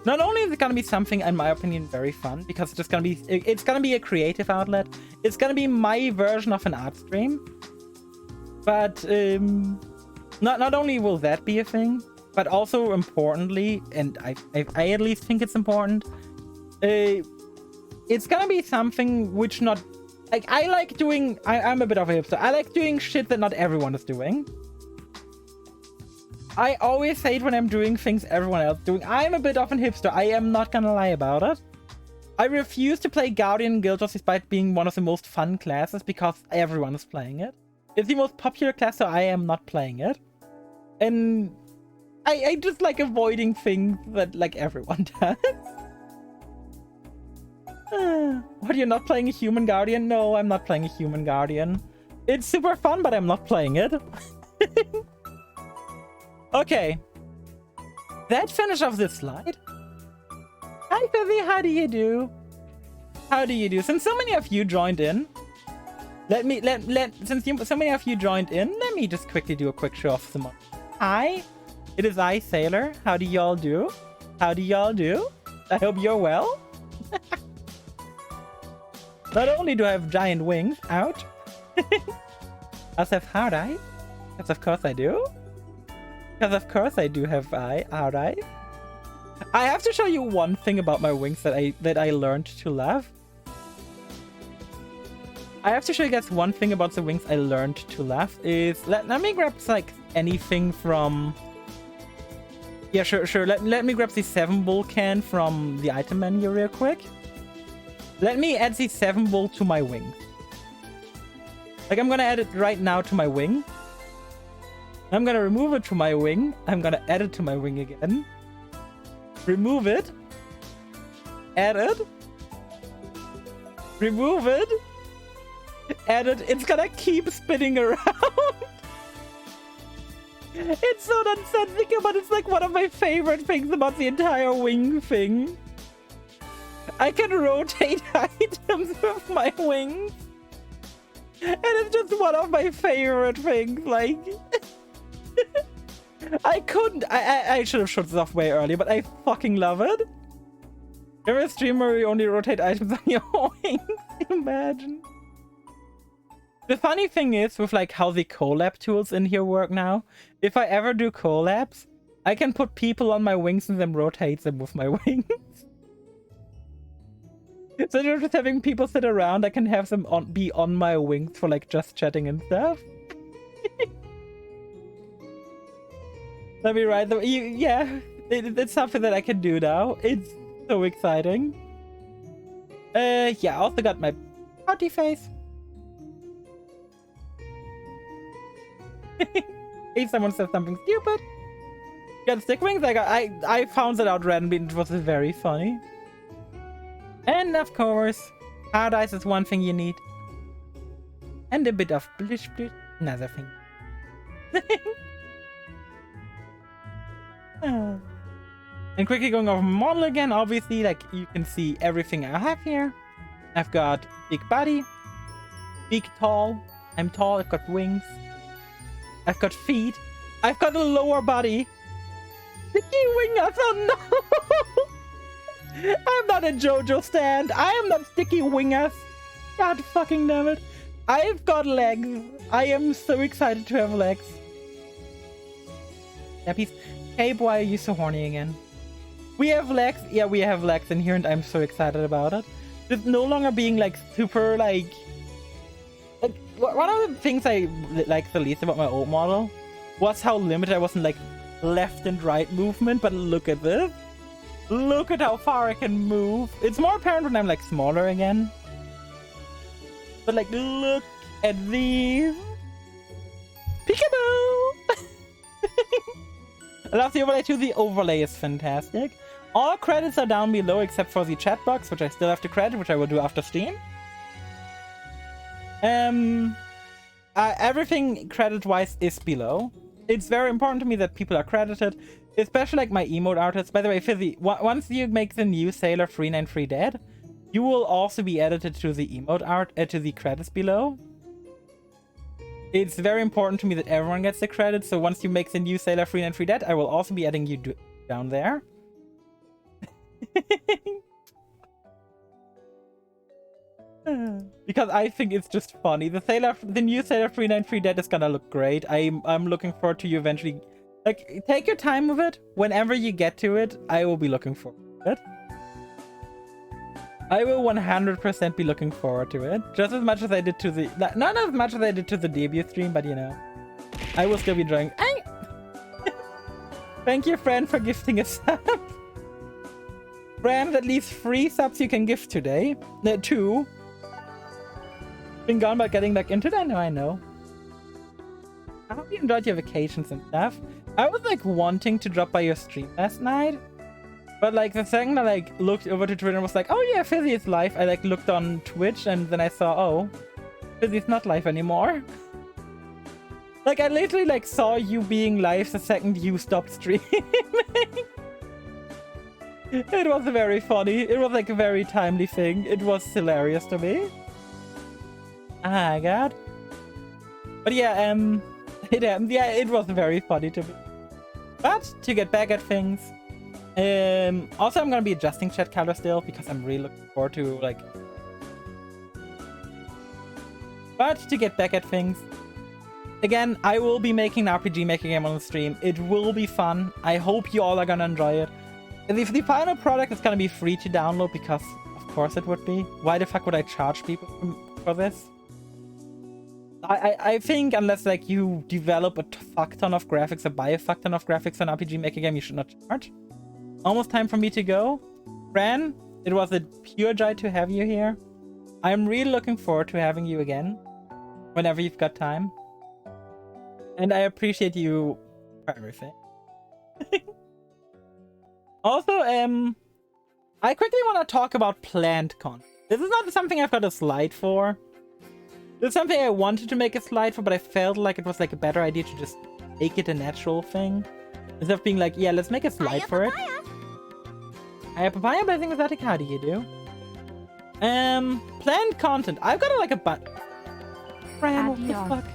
Not only is it gonna be something, in my opinion, very fun, because it's just gonna be... It's gonna be a creative outlet. It's gonna be my version of an art stream. But, not only will that be a thing, but also importantly, and I at least think it's important, it's gonna be something which not... Like, I like doing... I'm a bit of a hipster. I like doing shit that not everyone is doing. I always hate when I'm doing things everyone else is doing. I'm a bit of a hipster. I am not gonna lie about it. I refuse to play Guardian Guild Wars despite being one of the most fun classes because everyone is playing it. It's the most popular class, so I am not playing it. And I just like avoiding things that like everyone does. What, you're not playing a Human Guardian? No, I'm not playing a Human Guardian. It's super fun, but I'm not playing it. Okay. That finish of this slide. Hi, Fizzy, how do you do? How do you do? Since so many of you joined in, let me just quickly do a quick show of some. Hi, it is I, Sailor. How do y'all do? How do y'all do? I hope you're well. Not only do I have giant wings, ouch. I also have hard eyes. Because of course I do. Because of course I do have hard eyes. I have to show you one thing about my wings that I learned to love. I have to show you guys one thing about the wings I learned to love is... Let me grab like anything from... Yeah, sure. Let me grab the 7 bull can from the item menu real quick. Let me add the 7 bull to my wing. Like, I'm gonna add it right now to my wing. I'm gonna remove it to my wing. I'm gonna add it to my wing again. Remove it. Add it. Remove it. Add it. It's gonna keep spinning around. It's so nonsensical, but it's like one of my favorite things about the entire wing thing. I can rotate items with my wings. And it's just one of my favorite things, like... I should have shut this off way earlier, but I fucking love it. You're a streamer, you only rotate items on your wings. Imagine. The funny thing is, with like how the collab tools in here work now, if I ever do collabs, I can put people on my wings and then rotate them with my wings. So instead of just having people sit around, I can have them be on my wings for like just chatting and stuff. Let me write them. Yeah, it's something that I can do now. It's so exciting. Yeah, I also got my party face. If someone says something stupid. Got stick wings. I found that out randomly. It was very funny. And of course, hard ice is one thing you need. And a bit of blish blish, another thing. And quickly going over my model again, obviously, like, you can see everything I have here. I've got big body, big tall. I'm tall, I've got wings. I've got feet. I've got a lower body. Sticky wingers, oh no! I'm not a JoJo stand. I am not sticky wingers. God fucking damn it. I've got legs. I am so excited to have legs. Yappies. Hey, why are you so horny again? We have legs. Yeah, we have legs in here, and I'm so excited about it. Just no longer being like super like one of the things I liked the least about my old model was how limited I was in like left and right movement. But look at this. Look at how far I can move. It's more apparent when I'm like smaller again. But like, look at these. Peekaboo! I love the overlay too. The overlay is fantastic. All credits are down below except for the chat box, which I still have to credit, which I will do after stream. Everything credit-wise is below. It's very important to me that people are credited, especially like my emote artists. By the way, Fizzy, once you make the new Sailor 393 dead, you will also be edited to the emote art, to the credits below. It's very important to me that everyone gets the credit, so once you make the new Sailor 393 dead, I will also be adding you down there. Because I think it's just funny. The new Sailor 393 dead is gonna look great. I'm looking forward to you eventually. Like, take your time with it. Whenever you get to it, I will be looking forward to it. I will 100% be looking forward to it. Just as much as I did to the... Not as much as I did to the debut stream, but you know. I will still be enjoying... Thank you, friend, for gifting a sub. Friend, at least 3 subs you can gift today. 2. Been gone by getting back into that? No, I know. I hope you enjoyed your vacations and stuff. I was like wanting to drop by your stream last night. But like the second I like looked over to Twitter and was like, oh yeah, Fizzy is live. I like looked on Twitch and then I saw, oh, Fizzy's not live anymore. Like I literally like saw you being live the second you stopped streaming. It was very funny. It was like a very timely thing. It was hilarious to me. Oh my god. But yeah, it was very funny to me. But to get back at things, also I'm gonna be adjusting chat color still because I'm really looking forward to like. But to get back at things, again, I will be making an RPG Maker game on the stream. It will be fun. I hope you all are gonna enjoy it. If the final product is gonna be free to download, because of course it would be. Why the fuck would I charge people for this? I think unless like you develop a fuck ton of graphics or buy a fuck ton of graphics on RPG Maker game, you should not charge. Almost time for me to go. Fran, it was a pure joy to have you here. I'm really looking forward to having you again whenever you've got time. And I appreciate you for everything. Also, I quickly want to talk about planned content. This is not something I've got a slide for. It's something I wanted to make a slide for, but I felt like it was like a better idea to just make it a natural thing. Instead of being like, yeah, let's make a slide for it. Hiya Papaya, blessing with Attic, how do you do? Planned content. I've got like a Fran, what the fuck?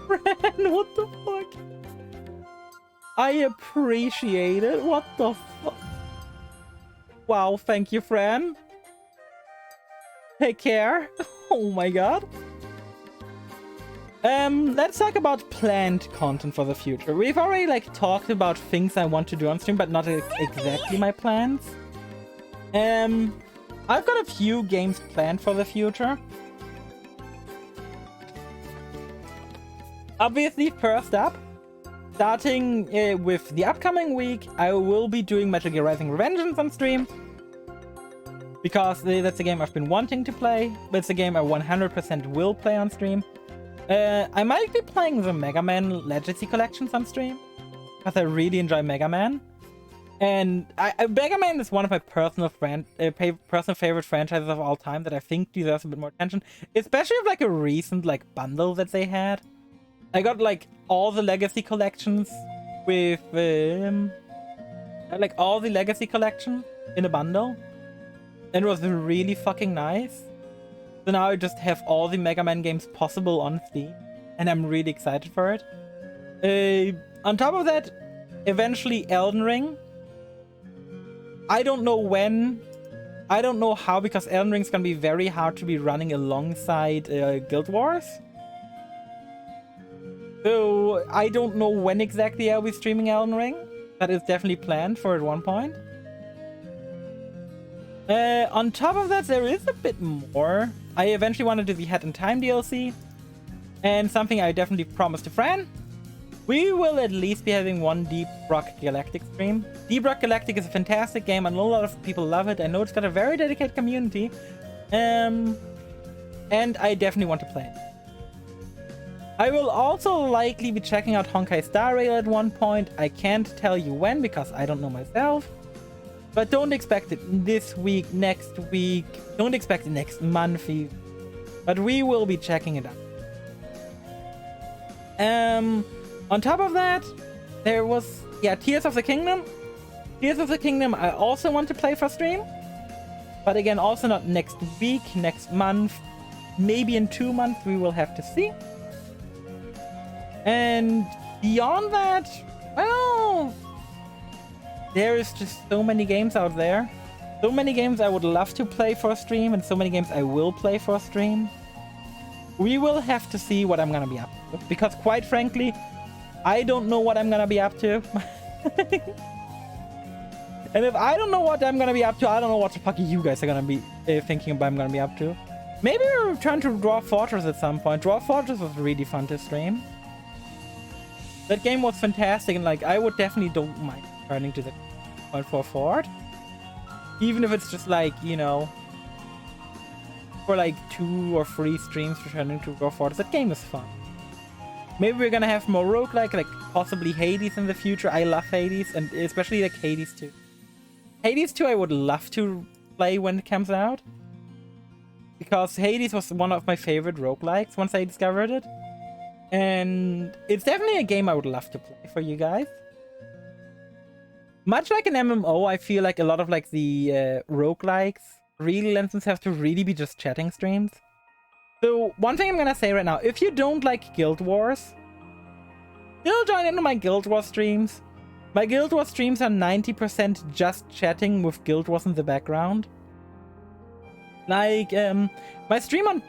Fran, what the fuck? I appreciate it. What the fuck? Wow, thank you, Fran. Take care. Oh my god. Let's talk about planned content for the future. We've already like talked about things I want to do on stream, but not exactly my plans. I've got a few games planned for the future. Obviously, first up, Starting with the upcoming week, I will be doing Metal Gear Rising: Revengeance on stream. Because that's a game I've been wanting to play, but it's a game I 100% will play on stream. I might be playing the Mega Man Legacy Collections on stream, because I really enjoy Mega Man. And Mega Man is one of my personal favorite franchises of all time that I think deserves a bit more attention, especially with like a recent like bundle that they had. I got like all the Legacy collections with like all the Legacy collection in a bundle, and it was really fucking nice. So now I just have all the Mega Man games possible on Steam, and I'm really excited for it. On top of that, eventually Elden Ring. I don't know when, I don't know how, because Elden Ring's gonna be very hard to be running alongside Guild Wars. So I don't know when exactly I'll be streaming Elden Ring. That is definitely planned for at one point. On top of that, there is a bit more. I eventually want to do the Head in Time DLC. And something I definitely promised to Fran. We will at least be having one Deep Rock Galactic stream. Deep Rock Galactic is a fantastic game. I know a lot of people love it. I know it's got a very dedicated community. And I definitely want to play it. I will also likely be checking out Honkai Star Rail at one point. I can't tell you when because I don't know myself. But don't expect it this week, next week. Don't expect it next month. But we will be checking it out. On top of that, there was, Tears of the Kingdom. Tears of the Kingdom I also want to play for stream. But again, also not next week, next month. Maybe in 2 months, we will have to see. And beyond that, well, there is just so many games out there. So many games I would love to play for a stream, and so many games I will play for a stream. We will have to see what I'm gonna be up to. Because quite frankly, I don't know what I'm gonna be up to. And if I don't know what I'm gonna be up to, I don't know what the fuck you guys are gonna be thinking about I'm gonna be up to. Maybe we'll return to Dwarf Fortress at some point. Dwarf Fortress was really fun to stream. That game was fantastic, and like I would definitely don't mind returning to the 0.4 forward. Even if it's just like, you know, for like 2 or 3 streams returning to Dwarf Fortress. That game is fun. Maybe we're gonna have more roguelike, like possibly Hades in the future. I love Hades, and especially like Hades 2. Hades 2 I would love to play when it comes out. Because Hades was one of my favorite roguelikes once I discovered it. And it's definitely a game I would love to play for you guys. Much like an MMO, I feel like a lot of like the roguelikes really lend themselves to really be just chatting streams. So one thing I'm gonna say right now, if you don't like Guild Wars, still join into my Guild Wars streams. My Guild Wars streams are 90% just chatting with Guild Wars in the background. Like, my stream on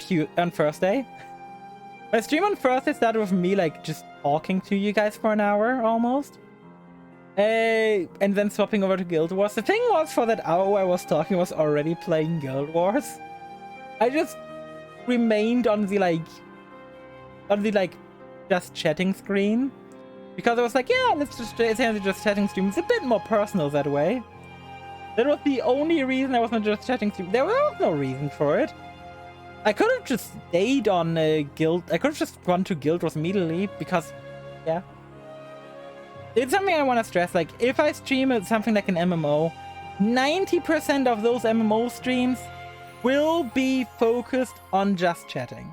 Thursday. My stream on Thursday started with me, like, just talking to you guys for an hour, almost. And then swapping over to Guild Wars. The thing was, for that hour I was talking, I was already playing Guild Wars. I just remained on the, like, just chatting screen. Because I was like, yeah, it's just chatting stream. It's a bit more personal that way. That was the only reason I wasn't just chatting stream. There was no reason for it. I could have just stayed on Guild. I could have just gone to Guild Wars immediately because, yeah. It's something I want to stress. Like, if I stream something like an MMO, 90% of those MMO streams will be focused on just chatting.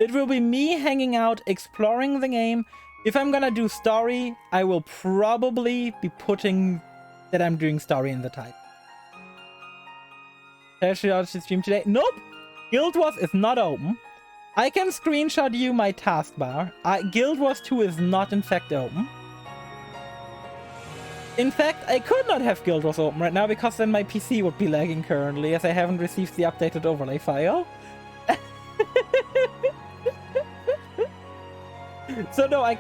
It will be me hanging out, exploring the game. If I'm gonna do story, I will probably be putting that I'm doing story in the title. Should I stream today? Nope! Guild Wars is not open. I can screenshot you my taskbar. Guild Wars 2 is not in fact open. In fact, I could not have Guild Wars open right now because then my PC would be lagging currently as I haven't received the updated overlay file. So no, I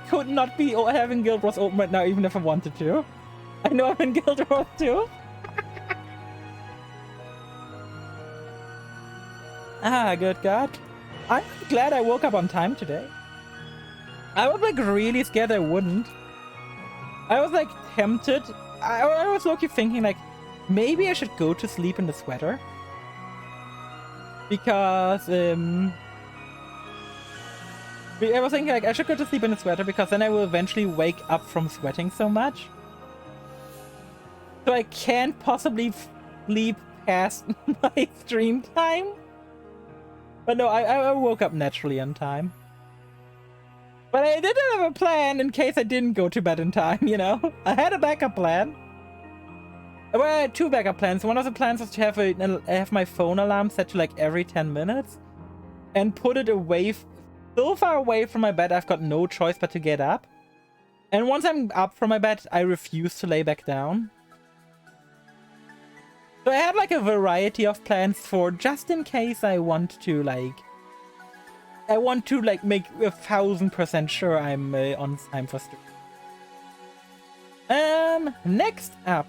could not be having Guild Wars open right now even if I wanted to. I know I'm in Guild Wars 2. Ah, good God. I'm glad I woke up on time today. I was like really scared I wouldn't. I was like tempted. I was low-key thinking like maybe I should go to sleep in the sweater. Because I was thinking like I should go to sleep in the sweater because then I will eventually wake up from sweating so much. So I can't possibly sleep past my stream time. But no, I woke up naturally on time. But I didn't have a plan in case I didn't go to bed in time, you know? I had a backup plan. Well, I had two backup plans. One of the plans was to have my phone alarm set to like every 10 minutes. And put it away, so far away from my bed I've got no choice but to get up. And once I'm up from my bed, I refuse to lay back down. So I had like a variety of plans for just in case I want to make 1000% sure I'm on time for stream. Next up,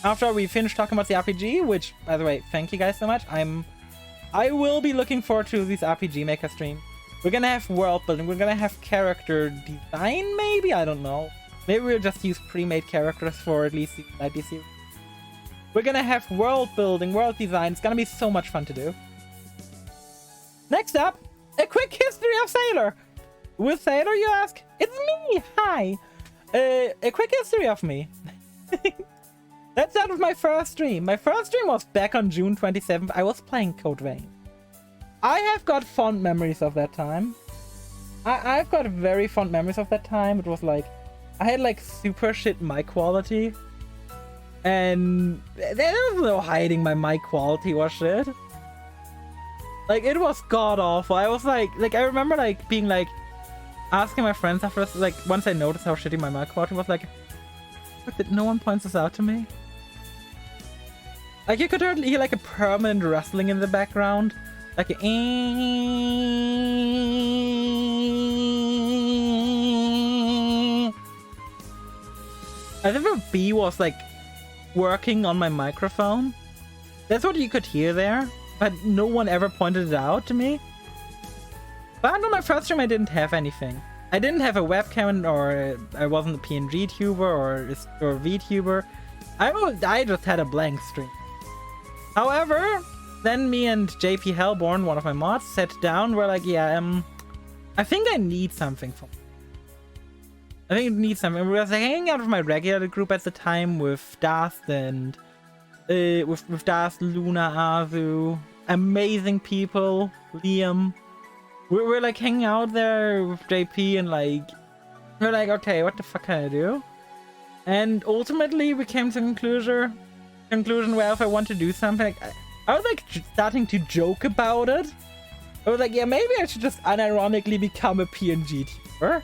after we finish talking about the RPG, which by the way, thank you guys so much. I will be looking forward to this RPG Maker stream. We're gonna have world building. We're gonna have character design, maybe? I don't know. Maybe we'll just use pre-made characters for at least the IP series. We're gonna have world building, world design. It's gonna be so much fun to do. Next up, a quick history of Sailor. With Sailor, you ask? It's me! Hi! A quick history of me. Let's start with my first stream. My first stream was back on June 27th. I was playing Code Vein. I have got fond memories of that time. I've got very fond memories of that time. It was like, I had like super shit mic quality. And there was no hiding my mic quality was shit. Like, it was god awful. I was like I remember like being like, asking my friends after, like, once I noticed how shitty my mic quality was, like, did no one points this out to me? Like, you could hear like a permanent rustling in the background. Like a as if a bee was like working on my microphone. That's what you could hear there, but no one ever pointed it out to me. But on my first stream I didn't have anything. I didn't have a webcam, or I wasn't a PNG tuber or a VTuber. I just had a blank stream. However, then me and JP Hellborn, one of my mods, sat down. We're like, yeah, I think I need something for me. I think I need something. We were like hanging out with my regular group at the time with Dast and with Dast, Luna, Azu, amazing people, Liam. We're like hanging out there with JP and like we're like, okay, what the fuck can I do? And ultimately we came to a conclusion where if I want to do something, like, I was like starting to joke about it. I was like, yeah, maybe I should just unironically become a PNG tuber.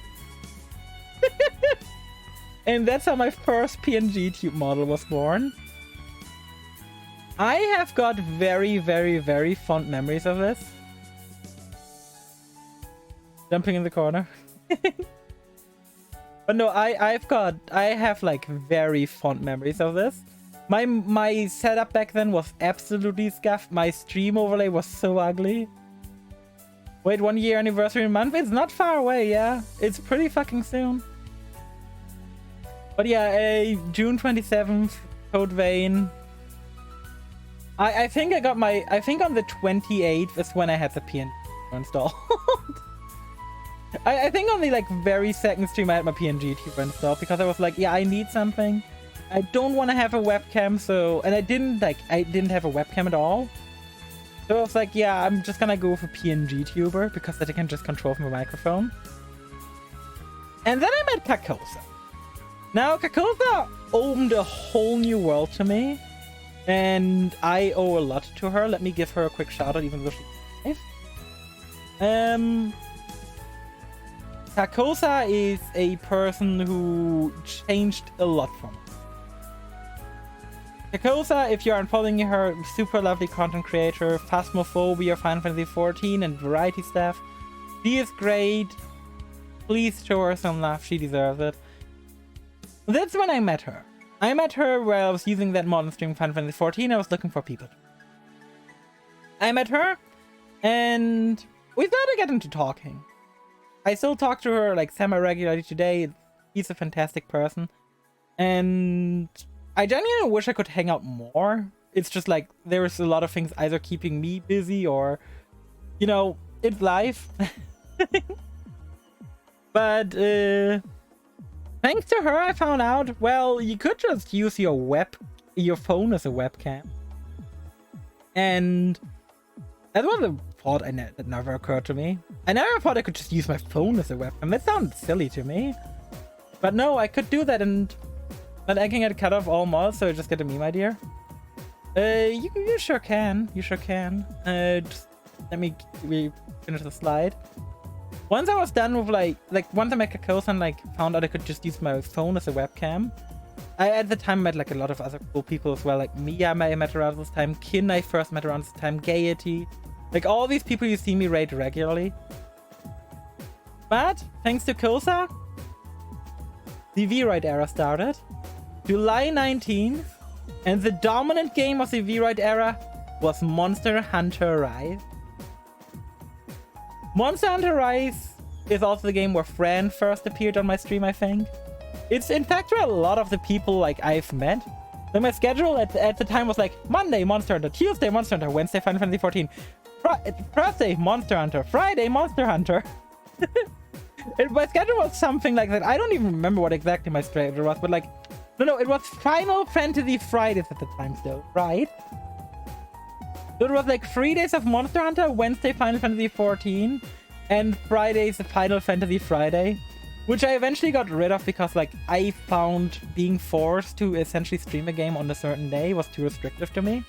And that's how my first PNG tube model was born. I have got very, very, very fond memories of this. Jumping in the corner. But no, I have like very fond memories of this. My setup back then was absolutely scuffed. My stream overlay was so ugly. Wait, 1 year anniversary month? It's not far away, yeah. It's pretty fucking soon. But yeah, June 27th, Code Vein. I think I think on the 28th is when I had the PNG installed. I think on the like very second stream I had my PNG tuber installed because I was like, yeah, I need something. I don't want to have a webcam, so, and I didn't have a webcam at all. So I was like, yeah, I'm just gonna go with a PNG tuber because that I can just control from a microphone. And then I met Kakosa. Now Kakosa opened a whole new world to me, and I owe a lot to her. Let me give her a quick shout out, even though she's alive. Kakosa is a person who changed a lot for me. Kakosa, if you aren't following her, super lovely content creator, Phasmophobia, Final Fantasy 14, and variety stuff. She is great. Please show her some love, she deserves it. That's when I met her. I met her where I was using that mod on stream Final Fantasy 14. I was looking for people. I met her, and we started getting to talking. I still talk to her like semi-regularly today. He's a fantastic person. And I genuinely wish I could hang out more. It's just like there's a lot of things either keeping me busy or, you know, it's life. But thanks to her, I found out, well, you could just use your phone as a webcam. And that was a thought that never occurred to me. I never thought I could just use my phone as a webcam. That sounds silly to me. But no, I could do that, and then I can get cut off all mods, so I just get a meme idea. You sure can. You sure can. Just let me finish the slide. Once I was done with like once I met Kakos and like found out I could just use my phone as a webcam. I at the time met like a lot of other cool people as well, like Mia I met around this time, Kin I first met around this time, Gaiety. Like all these people you see me raid regularly. But thanks to Kosa, the V-Ride era started. July 19th, and the dominant game of the V-Ride era was Monster Hunter Rise. Monster Hunter Rise is also the game where Fran first appeared on my stream, I think. It's in fact where a lot of the people like I've met. Then my schedule at the time was like Monday Monster Hunter, Tuesday Monster Hunter, Wednesday Final Fantasy 14, Thursday Monster Hunter, Friday Monster Hunter. My schedule was something like that. I don't even remember what exactly my schedule was, but like, no, it was Final Fantasy Fridays at the time still, right? So it was like 3 days of Monster Hunter, Wednesday Final Fantasy 14, and Friday's Final Fantasy Friday, which I eventually got rid of because like I found being forced to essentially stream a game on a certain day was too restrictive to me.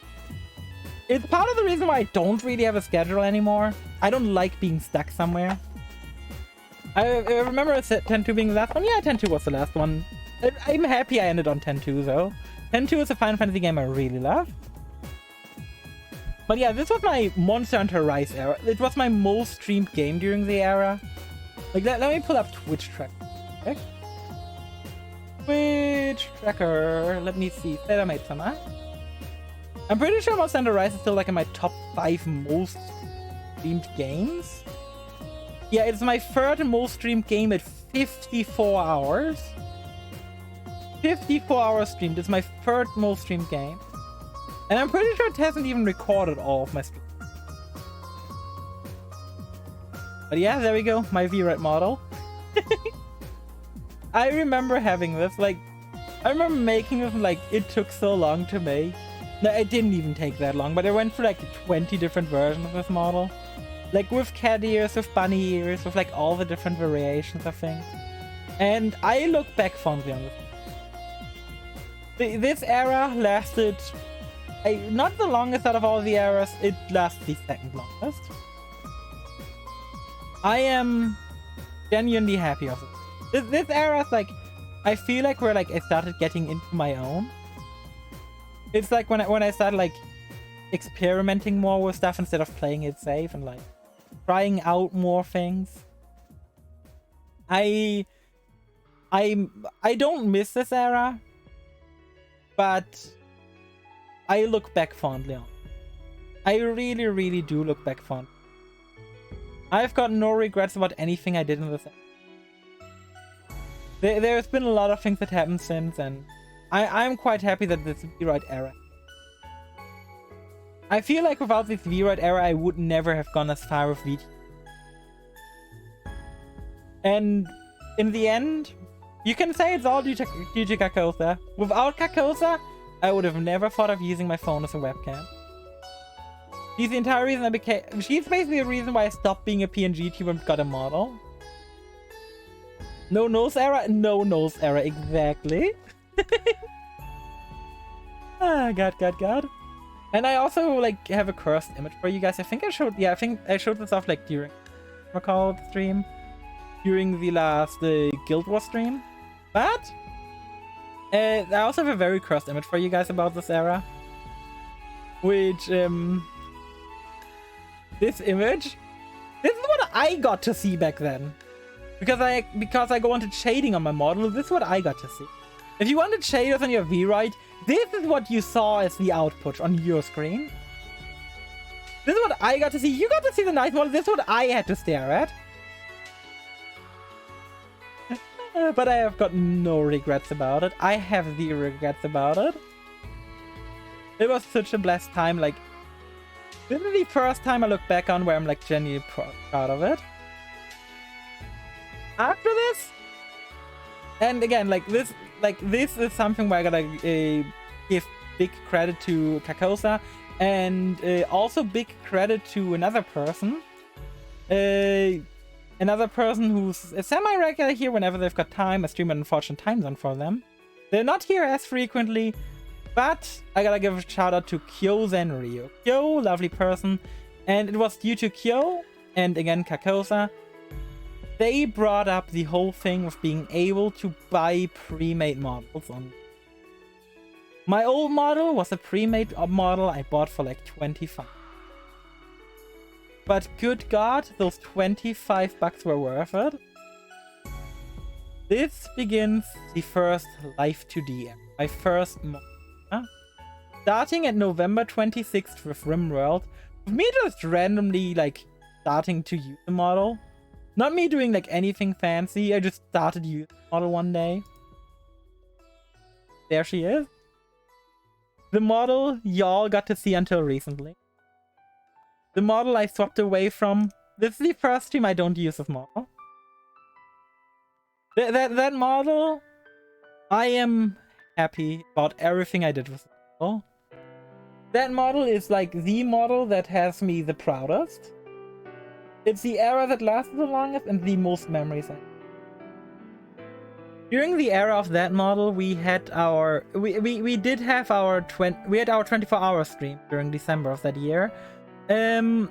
It's part of the reason why I don't really have a schedule anymore. I don't like being stuck somewhere. I remember 10-2 being the last one. Yeah, 10-2 was the last one. I'm happy I ended on 10-2 though. 10-2 is a Final Fantasy game I really love. But yeah, this was my Monster Hunter Rise era. It was my most streamed game during the era. Like, let me pull up Twitch tracker. Okay. Twitch tracker. Let me see. Sama. I'm pretty sure Monster Hunter Rise is still like in my top 5 most streamed games. Yeah, it's my third most streamed game at 54 hours. 54 hours streamed. It's my third most streamed game. And I'm pretty sure it hasn't even recorded all of my streams. But yeah, there we go. My V-Ride model. I remember having this. Like, I remember making this and like, it took so long to make. No, it didn't even take that long. But I went through like 20 different versions of this model. Like with cat ears, with bunny ears, with like all the different variations of things. And I look back fondly on this. This era lasted... not the longest out of all the eras, it lasts the second longest. I am genuinely happy of it. This era is like, I feel like where like I started getting into my own. It's like when I started like experimenting more with stuff instead of playing it safe and like trying out more things. I don't miss this era, but I look back fondly on. I really, really do look back fondly. I've got no regrets about anything I did in this. There's been a lot of things that happened since, and I'm quite happy that this V-Ride era. I feel like without this V-Ride era, I would never have gone as far with VT. And in the end, you can say it's all due to Carcosa. Without Carcosa, I would have never thought of using my phone as a webcam. She's the entire reason I became... She's basically the reason why I stopped being a PNG tuber and got a model. No nose era? No nose era, exactly. God. And I also, like, have a cursed image for you guys. I think I showed... Yeah, I think I showed this off, like, during... the stream. During the last Guild Wars stream. But... I also have a very cursed image for you guys about this era. Which, this image... This is what I got to see back then. Because I wanted shading on my model, this is what I got to see. If you wanted shaders on your V-Ride, this is what you saw as the output on your screen. This is what I got to see. You got to see the nice model. This is what I had to stare at. But I have got no regrets about it. I have zero regrets about it. It was such a blessed time. Like, this is the first time I look back on where I'm like genuinely proud of it. After this, and again, like this is something where I gotta give big credit to Carcosa, and also big credit to another person. Another person who's a semi-regular here whenever they've got time. I stream an unfortunate time zone for them. They're not here as frequently, but I gotta give a shout out to Kyo Zenryu. Kyo, lovely person. And it was due to Kyo, and again Carcosa, they brought up the whole thing of being able to buy pre-made models. My old model was a pre-made model I bought for like 25. But good God, those 25 bucks were worth it. This begins the first Life 2D, my first model. Starting at November 26th with RimWorld, with me just randomly like starting to use the model. Not me doing like anything fancy, I just started using the model one day. There she is. The model y'all got to see until recently. The model I swapped away from. This is the first stream I don't use this model. That model, I am happy about everything I did with the model. That model is like the model that has me the proudest. It's the era that lasted the longest and the most memories I have. During the era of that model, we had our we did have our 24-hour stream during December of that year. I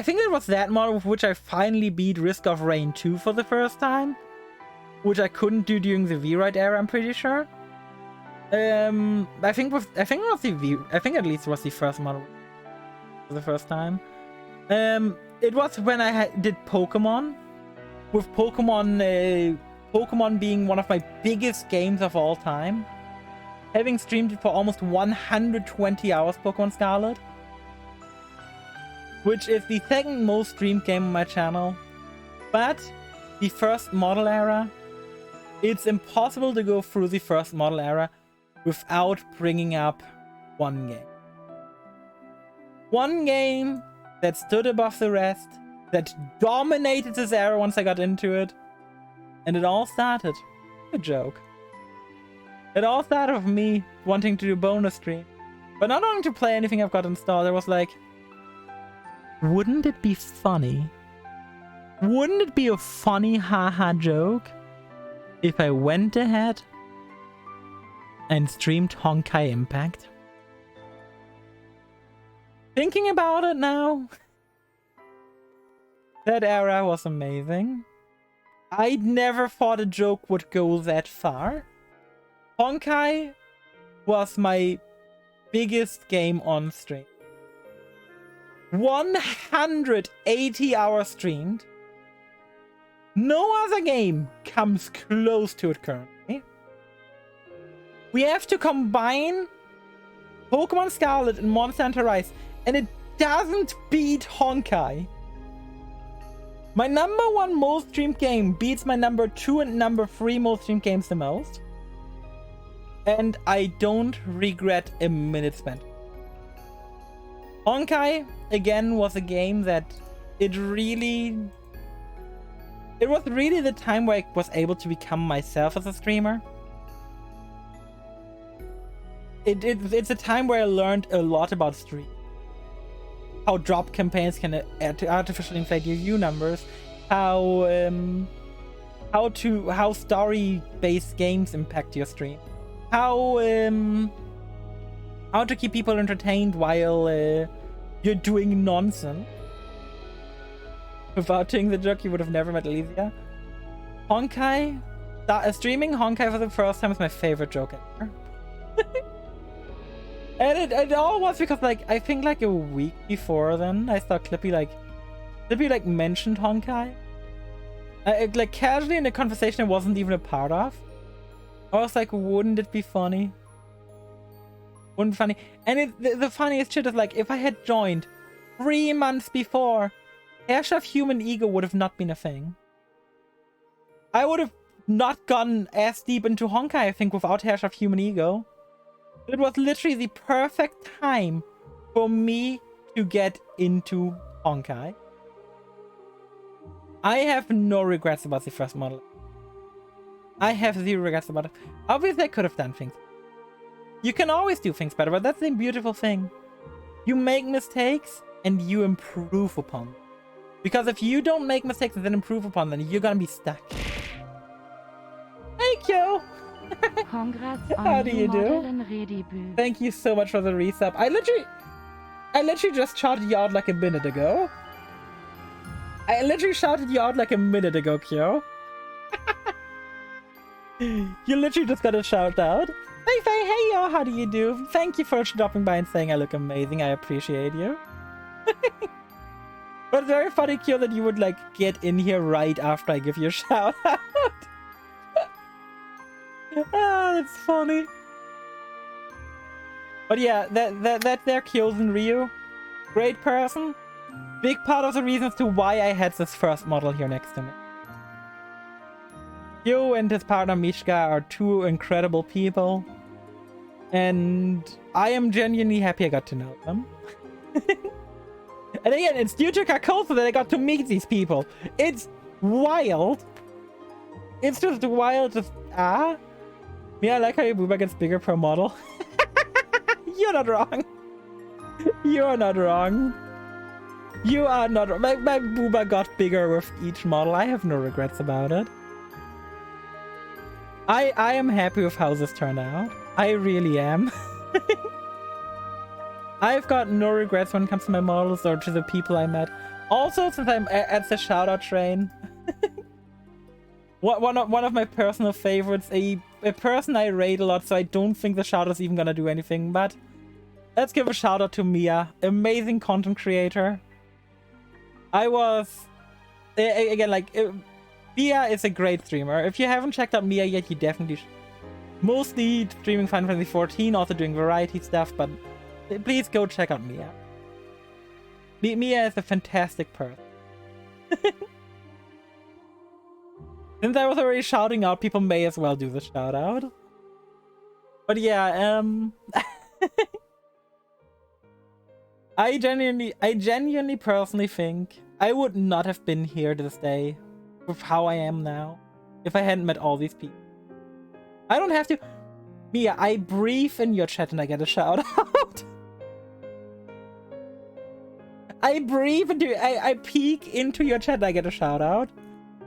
think it was that model with which I finally beat Risk of Rain 2 for the first time, which I couldn't do during the V-Ride era, I'm pretty sure. I think at least it was the first model for the first time. It was when I did Pokemon, with Pokemon being one of my biggest games of all time. Having streamed it for almost 120 hours, Pokemon Scarlet. Which is the second most streamed game on my channel. But the first model era, it's impossible to go through the first model era without bringing up one game. One game that stood above the rest, that dominated this era once I got into it. And it all started, a joke. It all started with me wanting to do bonus stream, but not wanting to play anything I've got installed. I was like, wouldn't it be funny? Wouldn't it be a funny haha joke if I went ahead and streamed Honkai Impact? Thinking about it now, that era was amazing. I'd never thought a joke would go that far. Honkai was my biggest game on stream. 180 hours streamed. No other game comes close to it currently. We have to combine Pokemon Scarlet and Monster Hunter Rise, and it doesn't beat Honkai. My #1 most streamed game beats my #2 and #3 most streamed games the most. And I don't regret a minute spent. Honkai, again, was a game that it was really the time where I was able to become myself as a streamer. It's a time where I learned a lot about stream. How drop campaigns can artificially inflate your view numbers, how story-based games impact your stream, how to keep people entertained while you're doing nonsense. Without doing the joke, you would have never met Elysia. Honkai, streaming Honkai for the first time was my favorite joke ever. And it all was because, like, I think like a week before then, I saw Clippy mentioned Honkai. Like casually in a conversation I wasn't even a part of. I was like, wouldn't it be funny? Wouldn't it be funny? And the funniest shit is, like, if I had joined 3 months before, Clash of Human Ego would have not been a thing. I would have not gotten as deep into Honkai, I think, without Hash of Human Ego. It was literally the perfect time for me to get into Honkai. I have no regrets about the first model. I have zero regrets about it. Obviously, I could have done things. You can always do things better, but that's the beautiful thing. You make mistakes and you improve upon them. Because if you don't make mistakes and then improve upon them, you're gonna be stuck. Thank you! Congrats How on do new you do? model and redebut. Thank you so much for the resub. I literally just shouted you out like a minute ago. I literally shouted you out like a minute ago, Kyo. You literally just got a shout out. Hey, Faye, hey, yo, how do you do? Thank you for dropping by and saying I look amazing. I appreciate you. But it's very funny, Kyo, that you would, like, get in here right after I give you a shout out. Ah, that's funny. But yeah, that's their Kyozen Ryu. Great person. Big part of the reasons to why I had this first model here next to me. Kyo and his partner Mishka are two incredible people. And I am genuinely happy I got to know them. And again, it's due to Kakoso that I got to meet these people. It's wild. It's just wild. Yeah, I like how your booba gets bigger per model. You're not wrong. You're not wrong. You are not wrong. My booba got bigger with each model. I have no regrets about it. I am happy with how this turned out. I really am. I've got no regrets when it comes to my models or to the people I met. Also, since I'm at the shoutout train, one of my personal favorites, a person I rate a lot, so I don't think the shoutout's even gonna do anything, but let's give a shout out to Mia, amazing content creator. I was, again, like, Mia is a great streamer. If you haven't checked out Mia yet, you definitely should. Mostly streaming Final Fantasy 14, also doing variety stuff, but please go check out Mia. Mia is a fantastic person. Since I was already shouting out, people may as well do the shout out. But yeah, I genuinely personally think I would not have been here to this day with how I am now if I hadn't met all these people. I don't have to. Mia, I breathe in your chat and I get a shout out. I breathe into, I peek into your chat and I get a shout out.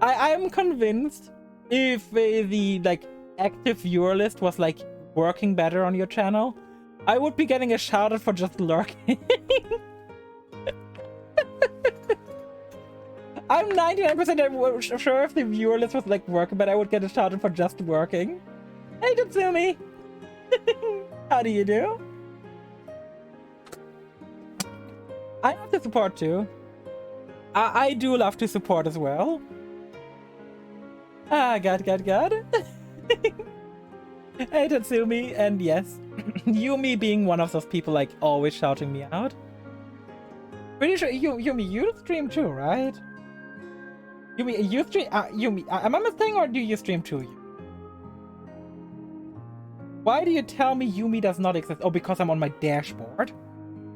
I'm convinced if the like active viewer list was like working better on your channel, I would be getting a shout out for just lurking. I'm 99% sure if the viewer list was like working, but I would get a shout out for just working. Hey, Tatsumi! How do you do? I love to support too. I do love to support as well. Ah, God. Hey, Tatsumi, and yes, Yumi being one of those people like always shouting me out. Pretty sure Yumi, you stream too, right? Yumi, you stream. Yumi, am I mistaken, or do you stream too? Why do you tell me Yumi does not exist? Oh, because I'm on my dashboard.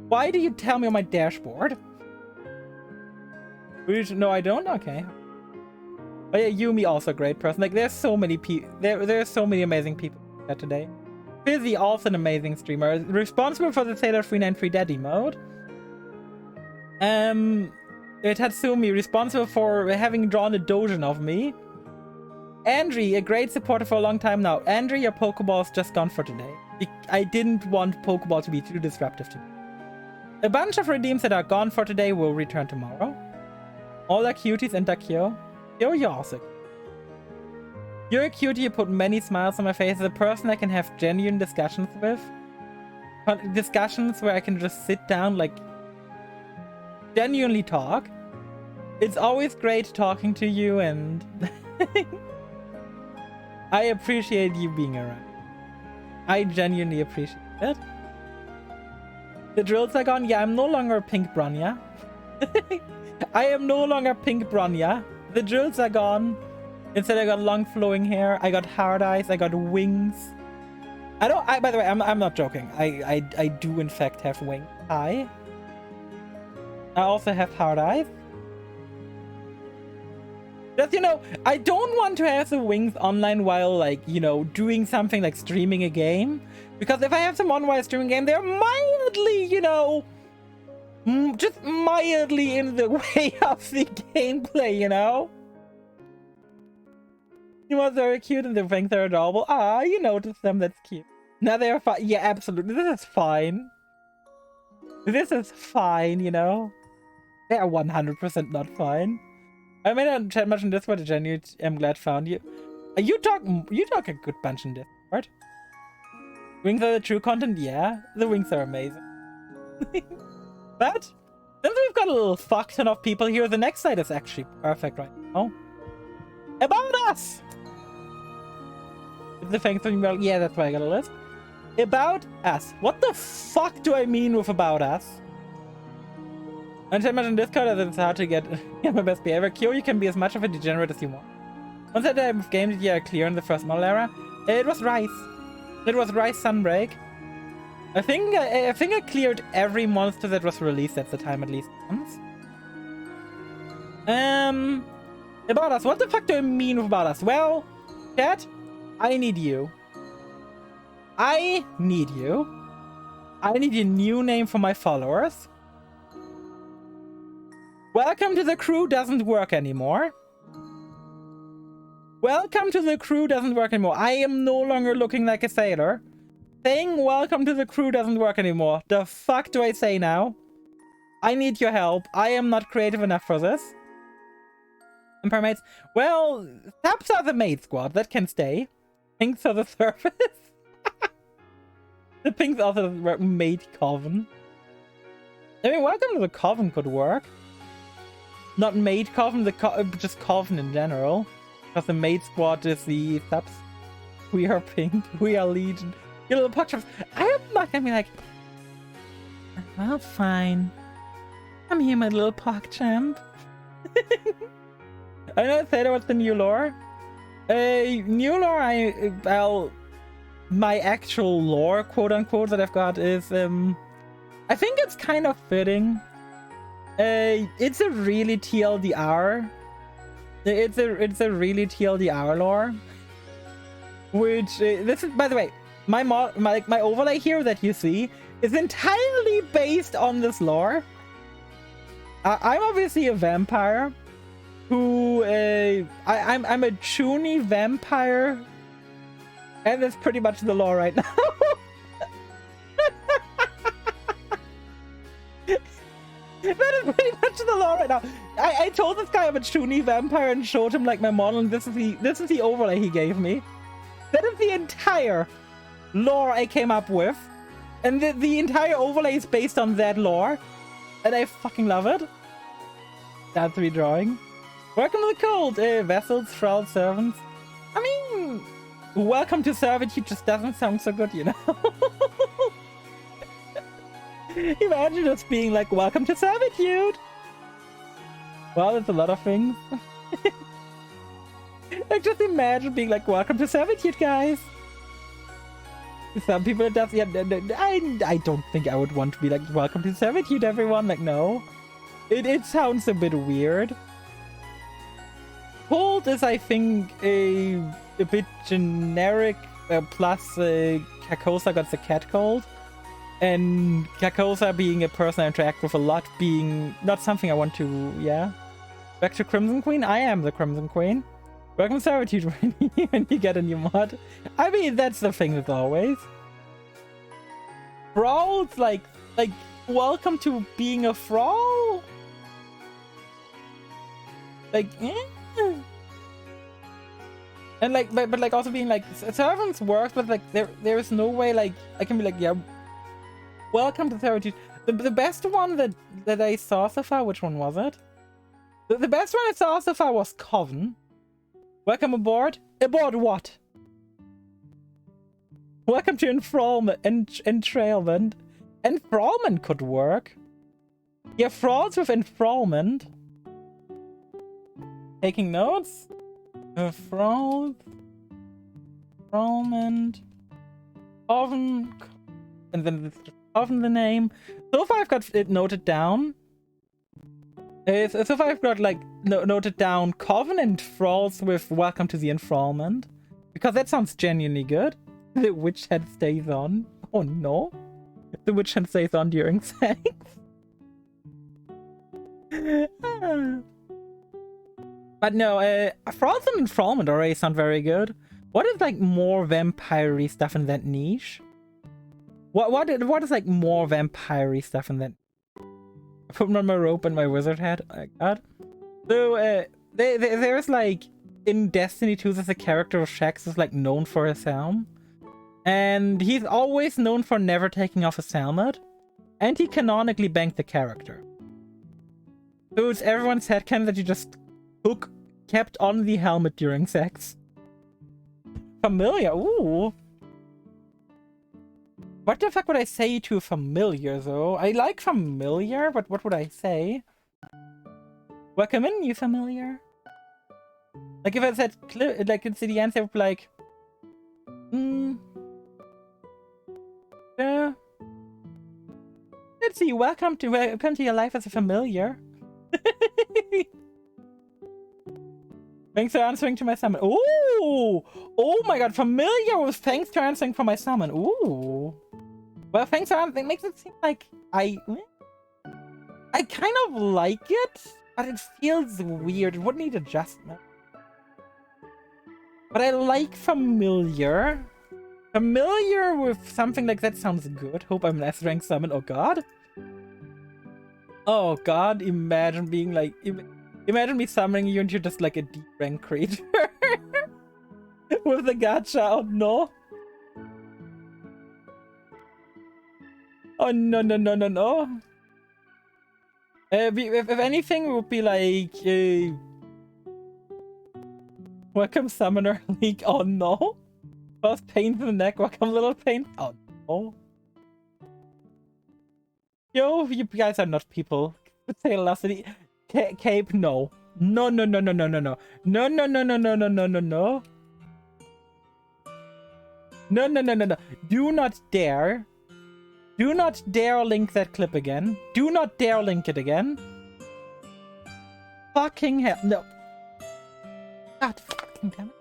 Why do you tell me on my dashboard? No, I don't. Okay. But yeah, Yumi also a great person. Like, there's so many people. There's so many amazing people here today. Fizzy also an amazing streamer, responsible for the Sailor 393 Daddy mode. Tatsumi, responsible for having drawn a doujin of me. Andri, a great supporter for a long time now. Andri, your Pokeball is just gone for today. I didn't want Pokeball to be too disruptive to me. A bunch of redeems that are gone for today will return tomorrow. All are cuties and Takyo. Yo, you're also cute. You're a cutie, you put many smiles on my face. As a person I can have genuine discussions with. Discussions where I can just sit down, like, genuinely talk. It's always great talking to you, and I appreciate you being around. I genuinely appreciate it. The drills are gone. Yeah, I'm no longer Pink Bronya. I am no longer Pink Bronya. The drills are gone. Instead, I got long flowing hair. I got hard eyes. I got wings. By the way, I'm not joking. I do in fact have wings. I also have hard eyes. Just, you know, I don't want to have the wings online while, like, you know, doing something like streaming a game. Because if I have them on while streaming a game, they're mildly, you know, just mildly in the way of the gameplay, you know? You was very cute and the wings are adorable. Ah, you noticed them, that's cute. Now they're fine. Yeah, absolutely. This is fine. This is fine, you know? They are 100% not fine. I may not chat much in Discord, Jenny. I'm glad found you. You talk a good bunch in Discord. Wings are the true content, yeah. The wings are amazing. But since we've got a little fuck ton of people here, the next slide is actually perfect right now. About us! The thing from email, yeah, that's why I got a list. About us. What the fuck do I mean with about us? I chat much in Discord as it's hard to get my best behavior. Kyo, you can be as much of a degenerate as you want. Once that type of game did you clear in the first model era? It was Rice. It was Rice Sunbreak. I think I cleared every monster that was released at the time at least once. About us. What the fuck do I mean with about us? Well, chat, I need you. I need you. I need a new name for my followers. Welcome to the crew doesn't work anymore. Welcome to the crew doesn't work anymore. I am no longer looking like a sailor. Saying welcome to the crew doesn't work anymore. The fuck do I say now? I need your help. I am not creative enough for this. And mermaids. Well, subs are the maid squad. That can stay. Pinks are the surface. The pinks are the maid coven. I mean, welcome to the coven could work. Not maid coven, just coven in general. Because the maid squad is the subs. We are pink. We are legion. Your little puck-traps. I am not gonna be like, well, fine. I'm here, my little PogChamp. I know, Theta, what's the new lore? New lore, well, my actual lore, quote-unquote, that I've got is, I think it's kind of fitting. It's a really TLDR. It's a really TLDR lore. Which, this is, by the way, my overlay here that you see is entirely based on this lore. I'm obviously a vampire who, I'm a chuny vampire, and that's pretty much the lore right now. That is pretty much the lore right now. I told this guy I'm a chuny vampire and showed him like my model, and this is the overlay he gave me. That is the entire lore I came up with, and the entire overlay is based on that lore, and I fucking love it. That's redrawing. Welcome to the cold, vessels, thrall, servants. I mean, welcome to servitude just doesn't sound so good, you know. Imagine us being like, welcome to servitude. Well, there's a lot of things. Like, just imagine being like, welcome to servitude, guys. Some people, it does, yeah, I don't think I would want to be like, welcome to servitude, everyone. Like, no. It sounds a bit weird. Cold is, I think, a bit generic, plus Carcosa got the cat cold. And Carcosa being a person I interact with a lot, being not something I want to, yeah. Back to Crimson Queen? I am the Crimson Queen. Welcome to Servitude when you get a new mod. I mean, that's the thing as always. Thralls, like, welcome to being a thrall? Like, eh. And like, but like also being like, servants works, but like, there is no way, like, I can be like, yeah, welcome to Servitude. The best one that I saw so far, which one was it? The best one I saw so far was Coven. Welcome aboard. Aboard what? Welcome to Enthrallment. Entrailment. Enthrallment could work. Yeah, frauds with Enthrallment. Taking notes? Fraud, and Oven, and then Oven the name. So far I've got it noted down. So far I've got like noted down Coven and Thralls with Welcome to the Enthrallment, because that sounds genuinely good. The witch head stays on. Oh no, the witch head stays on during sex. But no, Thralls and Enthrallment already sound very good. What is like more vampire-y stuff in that niche? What is like more vampire-y stuff in that? I put on my rope and my wizard hat. Oh my god. So there's like in Destiny 2 there's a character of Shax who's like known for his helm. And he's always known for never taking off his helmet. And he canonically banked the character. So it's everyone's headcanon that you just kept on the helmet during sex. Familiar, ooh. What the fuck would I say to familiar though? I like familiar, but what would I say? Welcome in, you familiar. Like if I said, like in the answer, I would be like, let's see, welcome to your life as a familiar. Thanks for answering to my summon. Ooh! Oh my god, familiar with thanks for answering for my summon. Ooh. Well, thanks for answering. It makes it seem like I kind of like it, but it feels weird. It would need adjustment. But I like familiar. Familiar with something like that sounds good. Hope I'm less rank summon. Oh god. Oh god, imagine being like... Imagine me summoning you and you're just like a deep rank creature. With the gacha, oh no. Oh no no no no no. If anything, it would be like... welcome Summoner League, oh no. First pain in the neck, welcome little pain. Oh no. Yo, you guys are not people. Velocity. Cape, no. No, no, no, no, no, no, no. No, no, no, no, no, no, no, no, no. No, no, no, no, no. Do not dare. Do not dare link that clip again. Do not dare link it again. Fucking hell. No. God fucking damn it.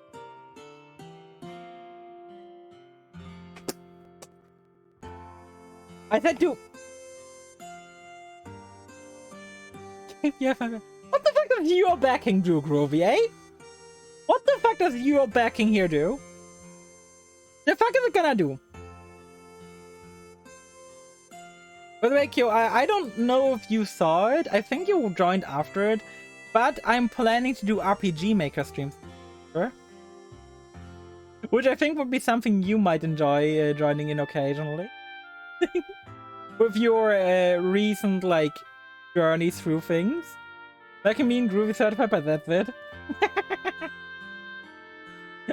I said do. Yeah, what the fuck does your backing do, Groovy, eh? What the fuck does your backing here do? The fuck is it gonna do? By the way, Kyo, I don't know if you saw it. I think you joined after it. But I'm planning to do RPG Maker streams. Sure. Which I think would be something you might enjoy joining in occasionally. With your recent, like, journey through things. Like me and Groovy certified, but that's it.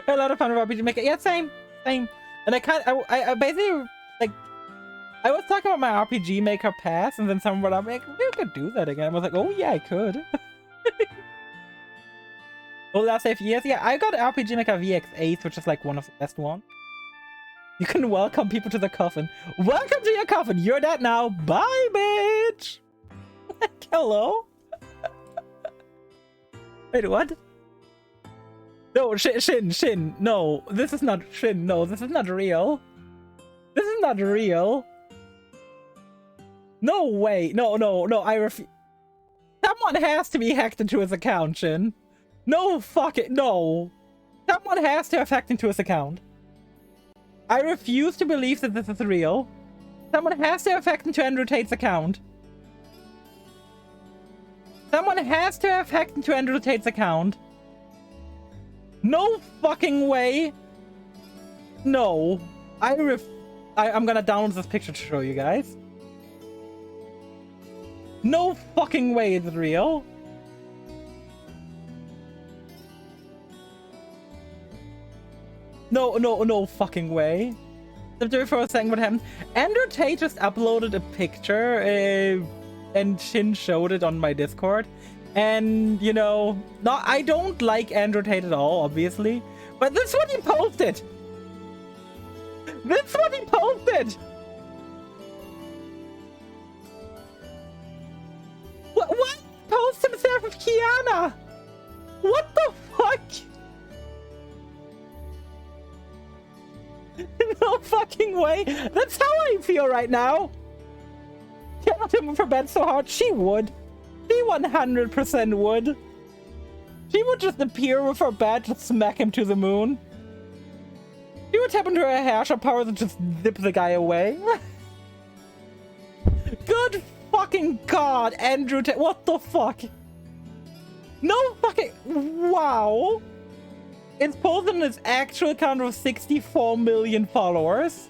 A lot of fun with RPG Maker. Yeah, same. And I basically, like, I was talking about my RPG Maker pass, and then someone brought up, like, you could do that again. I was like, oh yeah, I could. Oh, last 5 years? Yeah, I got RPG Maker VX8, which is like one of the best ones. You can welcome people to the coffin. Welcome to your coffin. You're dead now. Bye, bitch. Hello? Wait, what? No, Shin. No, this is not Shin. No, this is not real. This is not real. No way. No, I refuse. Someone has to be hacked into his account, Shin. No, fuck it. No. Someone has to have hacked into his account. I refuse to believe that this is real. Someone has to have hacked into Andrew Tate's account. Someone has to have hacked into Andrew Tate's account. No fucking way. No. I'm gonna download this picture to show you guys. No fucking way it's real. No fucking way. For a second, what happened? Andrew Tate just uploaded a picture and Shin showed it on my Discord. And, you know, not, I don't like Andrew Tate at all, obviously. But this is what he posted. This is what he posted. Why post himself with Kiana? What the fuck? No fucking way. That's how I feel right now. Killed him with her bed so hard. She would. She 100% would. She would just appear with her bat to smack him to the moon. She would tap into her hair shot powers and just zip the guy away. Good fucking god, Andrew Tate. What the fuck? No fucking... Wow. It's posted on its actual account of 64 million followers.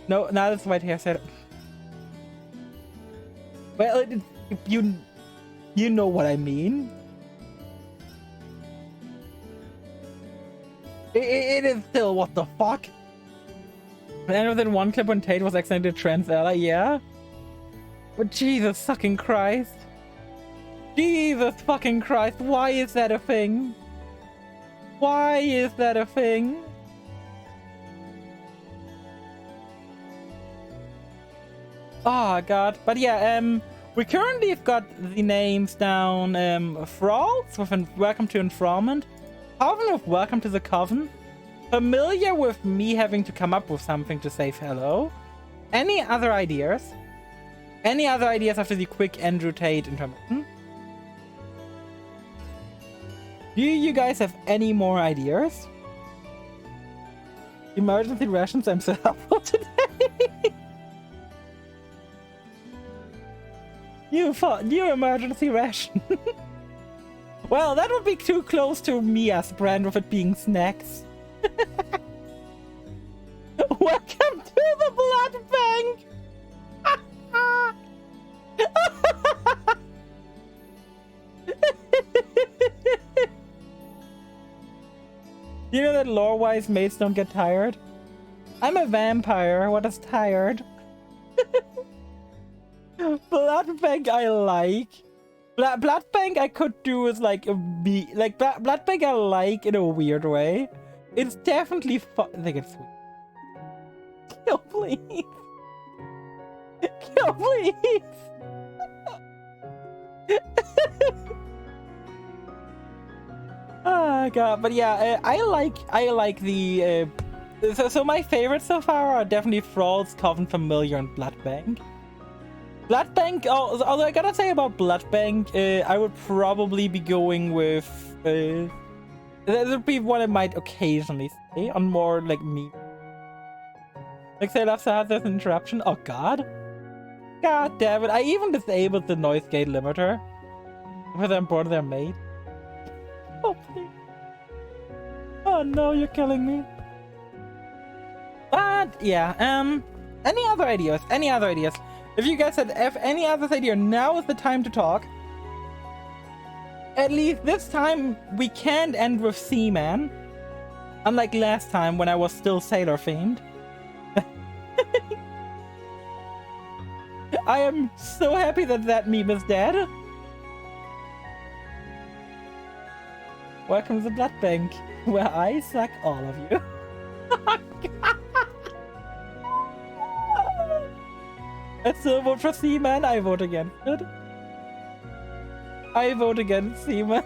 No, now that's white hair said. Well, you know what I mean. It is still what the fuck. And within one clip when Tate was accidentally trans ally, yeah. But Jesus fucking Christ. Jesus fucking Christ, why is that a thing? Why is that a thing? Oh god, but yeah, we currently have got the names down, Thralls with Welcome to Enthrallment, Coven with Welcome to the Coven, Familiar with me having to come up with something to say hello. Any other ideas? Any other ideas after the quick Andrew Tate intermission? Do you guys have any more ideas? Emergency rations, I'm so helpful today. New emergency ration. Well, that would be too close to Mia's brand of it being snacks. Welcome to the blood bank. You know that lore-wise mates don't get tired? I'm a vampire. What is tired? Blood bank I like. Blood bank I could do is like a blood bank I like in a weird way. It's definitely fun. I think it's sweet. Kill please. Kill please. Oh god, but yeah, I like the so my favorites so far are definitely Thralls, Coven, Familiar, and Blood Bank. Blood Bank, although I gotta say about Blood Bank, I would probably be going with that would be one I might occasionally say on more like me. Like say last had there's an interruption. Oh god. God damn it, I even disabled the noise gate limiter. Whether I'm bored of their mate. Oh please. Oh no, you're killing me. But yeah, any other ideas? Any other ideas? If you guys had any other idea, now is the time to talk. At least this time we can't end with Seaman. Unlike last time when I was still sailor themed. I am so happy that that meme is dead. Welcome to the Blood Bank, where I suck all of you. I still vote for Seaman. I vote against it. I vote against Seaman.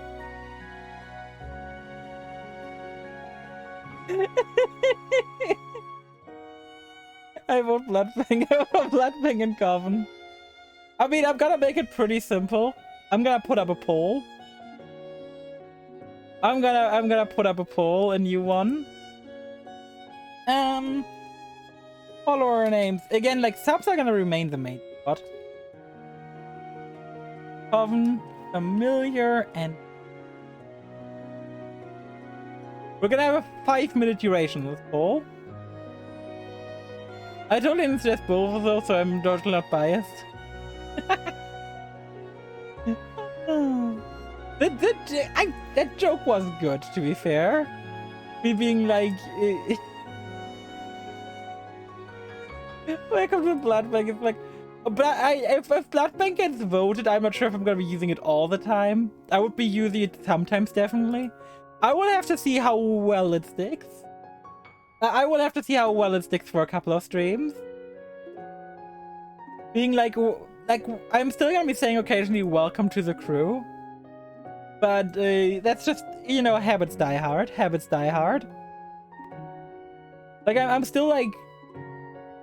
I vote Bloodfang. I vote Bloodfang and Coven. I mean, I'm gonna make it pretty simple. I'm gonna put up a poll. I'm gonna put up a poll, a new one. Follower names. Again, like, subs are gonna remain the main spot. Coven, Familiar, and... We're gonna have a 5-minute duration with poll. I totally suggest both of those, so I'm totally not biased. That joke was good, to be fair. Me being like... Welcome to Blood Bank. It's like, But if Blood Bank gets voted, I'm not sure if I'm gonna be using it all the time. I would be using it sometimes, definitely. I will have to see how well it sticks. I will have to see how well it sticks for a couple of streams. Being like I'm still gonna be saying occasionally welcome to the crew. But that's just, you know, habits die hard. Habits die hard. Like, I'm still, like,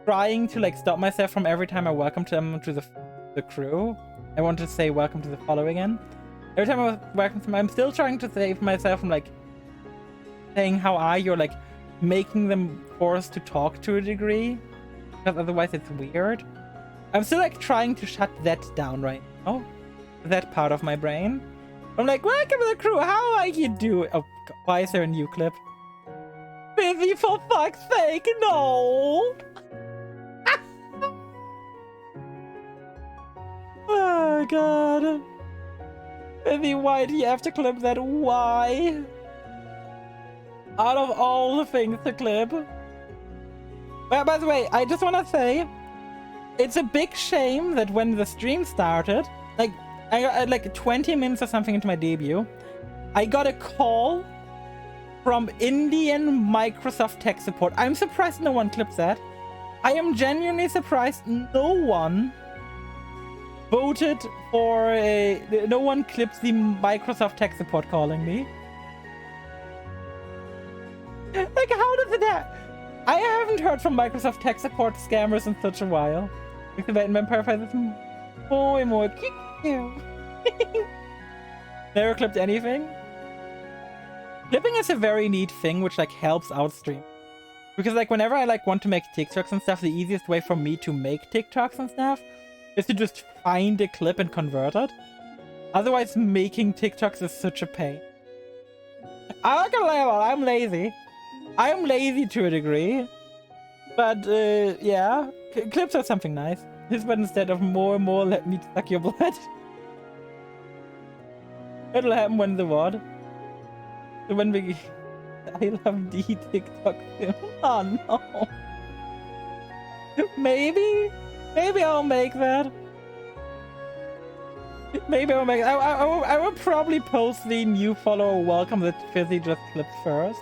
trying to, like, stop myself from every time I welcome them to the crew. I want to say welcome to the follower again. Every time I welcome them, I'm still trying to save myself from, like, saying how are you, or, like, making them forced to talk to a degree. Because otherwise it's weird. I'm still, like, trying to shut that down right now. That part of my brain. I'm like, welcome to the crew, how are you doing? Oh, why is there a new clip? Busy, for fuck's sake, no! Oh, God. Busy, why do you have to clip that? Why? Out of all the things to clip. Well, by the way, I just want to say, it's a big shame that when the stream started, like, I got like 20 minutes or something into my debut, I got a call from Indian Microsoft tech support. I'm surprised no one clips that. I am genuinely surprised no one voted for no one clips the Microsoft tech support calling me. Like, how does it happen? I haven't heard from Microsoft tech support scammers in such a while. Vampire Fight is more cute. Never clipped anything. Clipping is a very neat thing which like helps out stream. Because like whenever I like want to make TikToks and stuff, the easiest way for me to make TikToks and stuff is to just find a clip and convert it. Otherwise making TikToks is such a pain. I'm not gonna lie about it, I'm lazy. I'm lazy to a degree. But yeah, clips are something nice. This but instead of more and more let me suck your blood. It'll happen when the what? When we I love D TikTok soon. Oh no. Maybe I'll make that. Maybe I'll make I will probably post the new follower welcome that Fizzy just clipped first.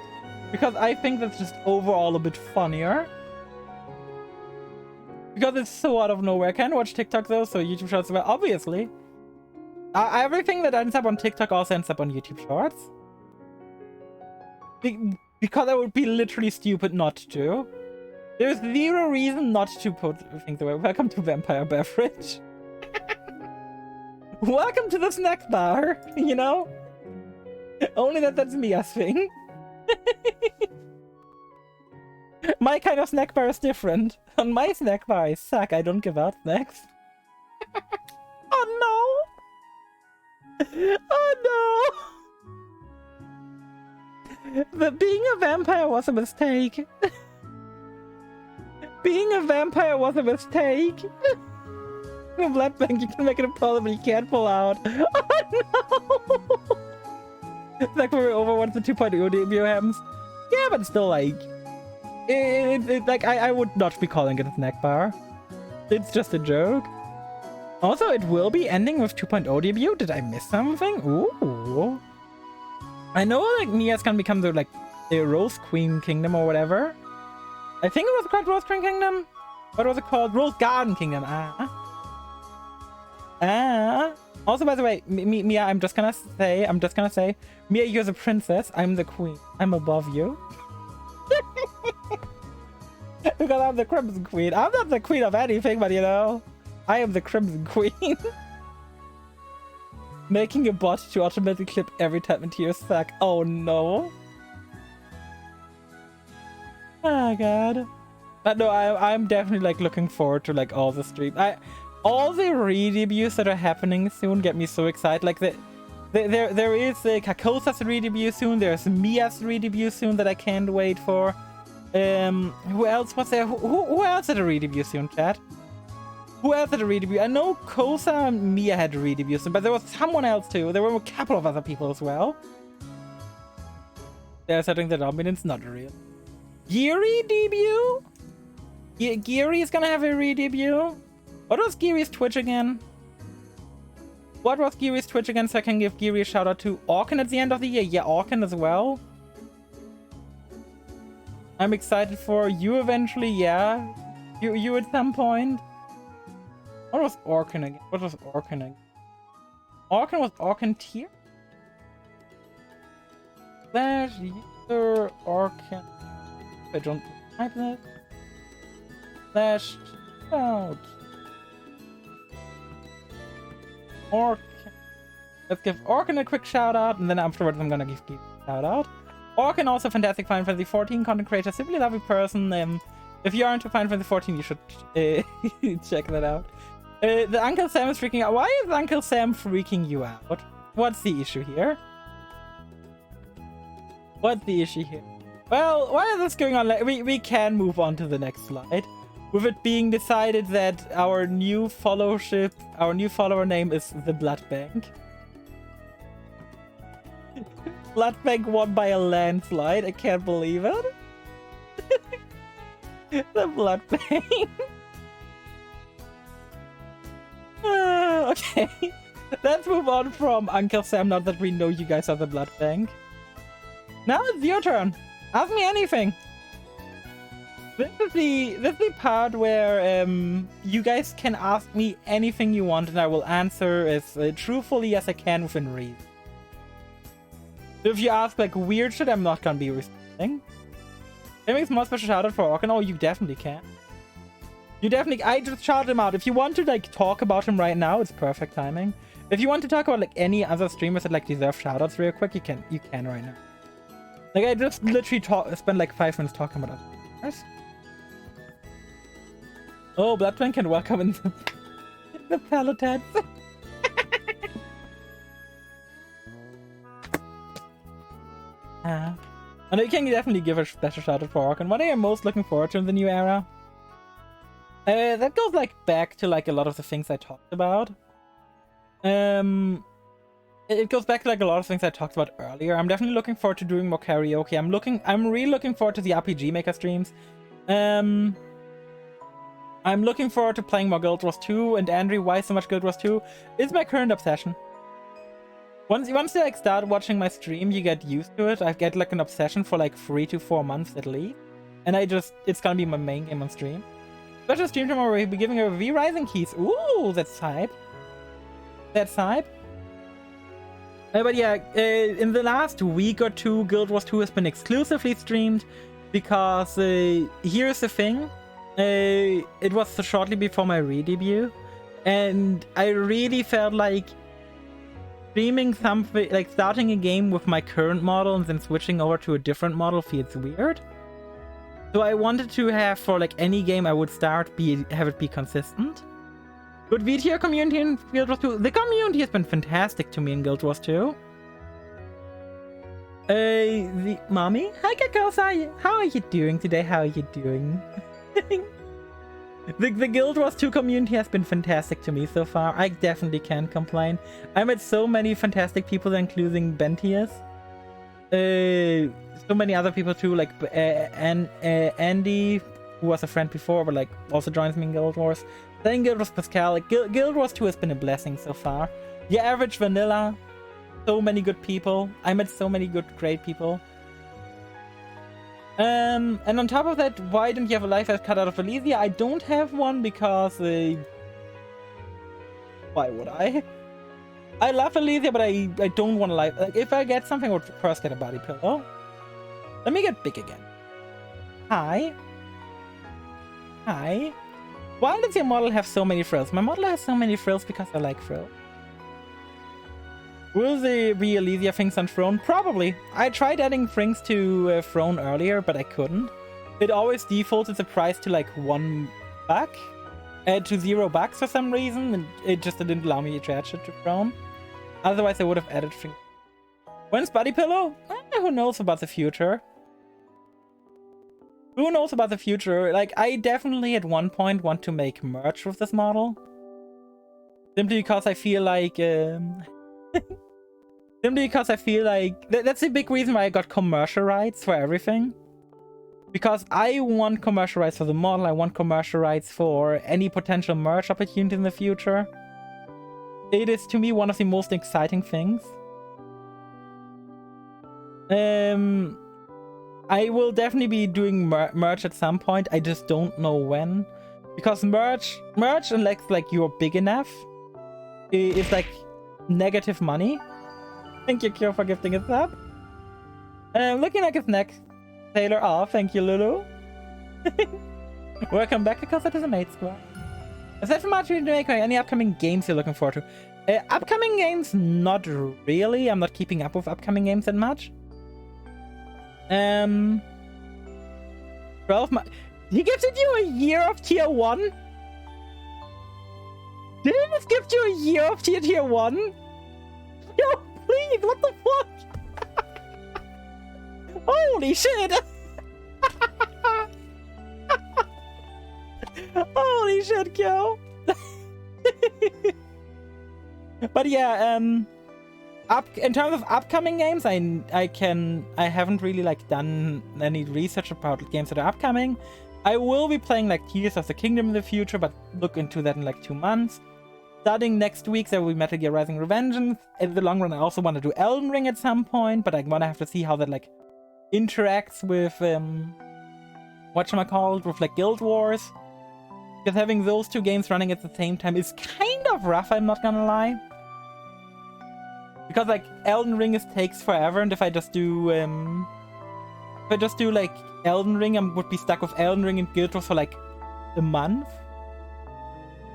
Because I think that's just overall a bit funnier. Because it's so out of nowhere. I can't watch TikTok though, so YouTube Shorts, well, obviously. Everything that ends up on TikTok also ends up on YouTube Shorts. Because I would be literally stupid not to. There's zero reason not to put things away. Welcome to Vampire Beverage. Welcome to the snack bar, you know? Only that's Mia's thing. My kind of snack bar is different. On my snack bar, I suck. I don't give out snacks. Oh no! Oh no! But being a vampire was a mistake. Being a vampire was a mistake. In Blood Bank, you can make it a pull, but you can't pull out. Oh no! It's like when we're over once the 2.0 debut happens. Yeah, but still, like, like I would not be calling it a snack bar. It's just a joke. Also, it will be ending with 2.0 debut. Did I miss something? Ooh. I know like Mia's gonna become the like the Rose Queen Kingdom or whatever. I think it was called Rose Queen Kingdom. What was it called? Rose Garden Kingdom. Also, by the way, Mia, I'm just gonna say, Mia, you're the princess. I'm the queen. I'm above you. Because I'm the Crimson Queen. I'm not the queen of anything, but you know, I am the Crimson Queen. Making a bot to automatically clip every time into your sack. Oh no. Oh god. But no, I'm definitely like looking forward to like all the streams. All the re-debuts that are happening soon get me so excited. Like there is Kakosa's re-debut soon. There's Mia's re-debut soon that I can't wait for. Who else was there? Who else had a re-debut soon, chat? Who else had a re-debut? I know Kosa and Mia had a re-debut soon, but there was someone else too. There were a couple of other people as well. They're setting the dominance, not real. Geary debut? Geary is gonna have a re-debut. What was Geary's Twitch again? What was Geary's Twitch again so I can give Geary a shout out to Orkin at the end of the year? Yeah, Orkin as well. I'm excited for you eventually, yeah. You at some point. What was Orkin again? What was Orkin again? Orkin was Orkin tier? Slash user Orkin. I don't type that. Slash out. Orkin. Let's give Orkin a quick shout out, and then afterwards I'm gonna give Geary a shout out. Orkin, also fantastic Final Fantasy 14 content creator, simply lovely person. If you are into Final Fantasy 14, you should check that out. The Uncle Sam is freaking out. Why is Uncle Sam freaking you out? What's the issue here? What's the issue here? Well, why is this going on? We can move on to the next slide. With it being decided that our new follower name is the Blood Bank. Blood Bank won by a landslide. I can't believe it. The Blood Bank. Okay. Let's move on from Uncle Sam now that we know you guys are the Blood Bank. Now it's your turn. Ask me anything. This is the part where you guys can ask me anything you want and I will answer as truthfully as I can within reason. So if you ask like weird shit, I'm not gonna be responding. Can I make a small special shout out for Orkin? Oh, you definitely can. You definitely. I just shouted him out. If you want to like talk about him right now, it's perfect timing. If you want to talk about like any other streamers that like deserve shoutouts real quick, you can right now. Like I just literally spent like 5 minutes talking about others. Oh, Bloodbank can welcome in the Paladins. And you can definitely give a special shout out for Orkin. What are you most looking forward to in the new era? That goes like back to like a lot of the things I talked about. It goes back to like a lot of things I talked about earlier. I'm definitely looking forward to doing more karaoke. I'm really looking forward to the RPG Maker streams. I'm looking forward to playing more Guild Wars 2. And Andrew, why so much Guild Wars 2? It's my current obsession. Once you like start watching my stream, you get used to it. I get like an obsession for like 3 to 4 months at least. And it's gonna be my main game on stream. Special stream tomorrow, we'll be giving her V-Rising keys. Ooh, that's hype. That's hype. But yeah, in the last week or two, Guild Wars 2 has been exclusively streamed because here's the thing. It was shortly before my re-debut, and I really felt like streaming something, like starting a game with my current model and then switching over to a different model feels weird. So I wanted to have, for like any game I would start, have it be consistent. Good VTR community in Guild Wars 2. The community has been fantastic to me in Guild Wars 2. The mommy? Hi Kakos, how are you doing today? How are you doing? The Guild Wars 2 community has been fantastic to me so far. I definitely can't complain. I met so many fantastic people, including Bentius. So many other people too, like Andy, who was a friend before, but like also joins me in Guild Wars. Then Guild Wars Pascal. Like, Guild Wars 2 has been a blessing so far. Your average vanilla. So many good people. I met so many great people. And on top of that, why didn't you have a life as cut out of Elysia? I don't have one because why would I? I love Elysia, but I don't want to life. Like, if I get something, I would first get a body pillow. Let me get big again. Hi. Hi. Why does your model have so many frills? My model has so many frills because I like frills. Will the Elysia things on Throne? Probably. I tried adding things to Throne earlier, but I couldn't. It always defaulted the price to like $1 to $0 for some reason, and it just didn't allow me to add it to Throne. Otherwise, I would have added things. When's Body Pillow? Who knows about the future? Who knows about the future? Like, I definitely at one point want to make merch with this model. Simply because I feel like... simply because I feel like... That's a big reason why I got commercial rights for everything. Because I want commercial rights for the model, I want commercial rights for any potential merge opportunity in the future. It is, to me, one of the most exciting things. I will definitely be doing merch at some point. I just don't know when, because merch unless like you're big enough, is like negative money. Thank you, Kyo, for gifting us up. Looking like it's next. Taylor, oh, thank you, Lulu. Welcome back, because it is a mate squad. Aside from March, any upcoming games you're looking forward to? Upcoming games, not really. I'm not keeping up with upcoming games that much. 12 months. He gifted you a year of tier 1? Did he just gift you a year of tier 1? Yo, please, what the fuck? Holy shit! Holy shit, Kyo! But yeah, in terms of upcoming games, I haven't really like done any research about games that are upcoming. I will be playing like Tears of the Kingdom in the future, but look into that in like 2 months. Starting next week, there will be Metal Gear Rising: Revengeance. In the long run, I also want to do Elden Ring at some point, but I want to have to see how that like interacts with whatchamacallit, with like Guild Wars. Because having those 2 games running at the same time is kind of rough, I'm not gonna lie. Because like Elden Ring takes forever, and if I just do like Elden Ring, I would be stuck with Elden Ring and Guild Wars for like a month.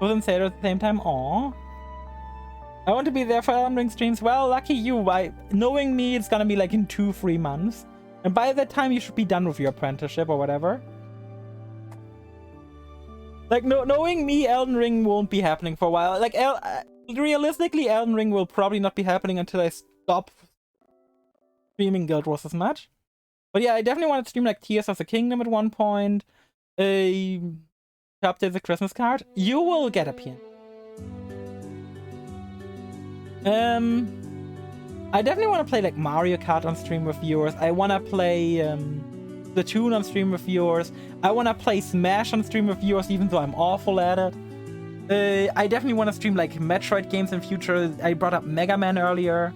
Wasn't say it at the same time. Aww. I want to be there for Elden Ring streams. Well, lucky you. Knowing me, it's gonna be like in 2-3 months. And by that time, you should be done with your apprenticeship or whatever. Like, knowing me, Elden Ring won't be happening for a while. Like, realistically, Elden Ring will probably not be happening until I stop streaming Guild Wars as much. But yeah, I definitely want to stream like Tears of the Kingdom at one point. To update the Christmas card. You will get a pin. I definitely want to play like Mario Kart on stream with viewers. I want to play Splatoon on stream with viewers. I want to play Smash on stream with viewers, even though I'm awful at it. I definitely want to stream like Metroid games in future. I brought up Mega Man earlier.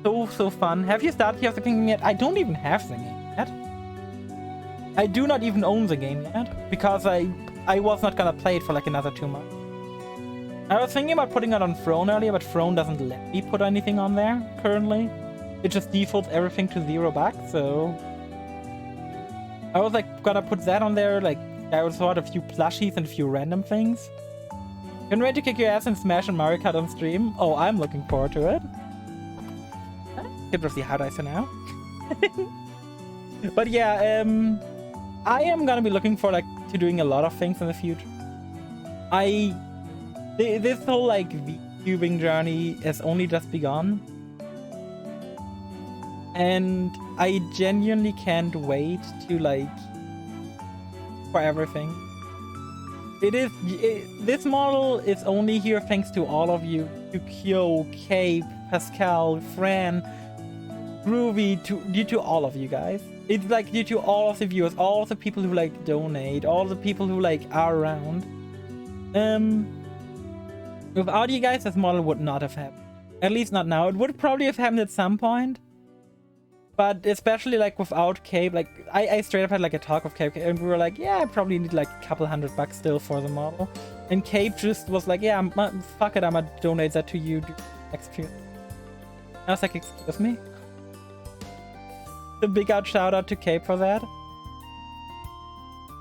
So fun. Have you started Tears of the Kingdom yet? I don't even have the game yet. I do not even own the game yet, because I was not gonna play it for like another 2 months. I was thinking about putting it on Throne earlier, but Throne doesn't let me put anything on there currently. It just defaults everything to $0, so I was like gonna put that on there. Like I was sort of a few plushies and a few random things. Getting ready to kick your ass and Smash and Mario Kart on stream. Oh, I'm looking forward to it. Skip off the hard ice for now. But yeah, I am gonna be looking for like to doing a lot of things in the future. This whole like VTubing journey has only just begun, and I genuinely can't wait to like for everything. This model is only here thanks to all of you, to Kyo, Cape, Pascal, Fran, Groovy, due to all of you guys. It's like due to all of the viewers, all of the people who like donate, all the people who like are around. Without you guys, this model would not have happened. At least not now. It would probably have happened at some point. But especially like without Cape, like I straight up had like a talk with Cape, and we were like, yeah, I probably need like a couple $100 still for the model. And Cape just was like, yeah, fuck it, I'm gonna donate that to you next year. I was like, excuse me? A big out shout out to Cape for that.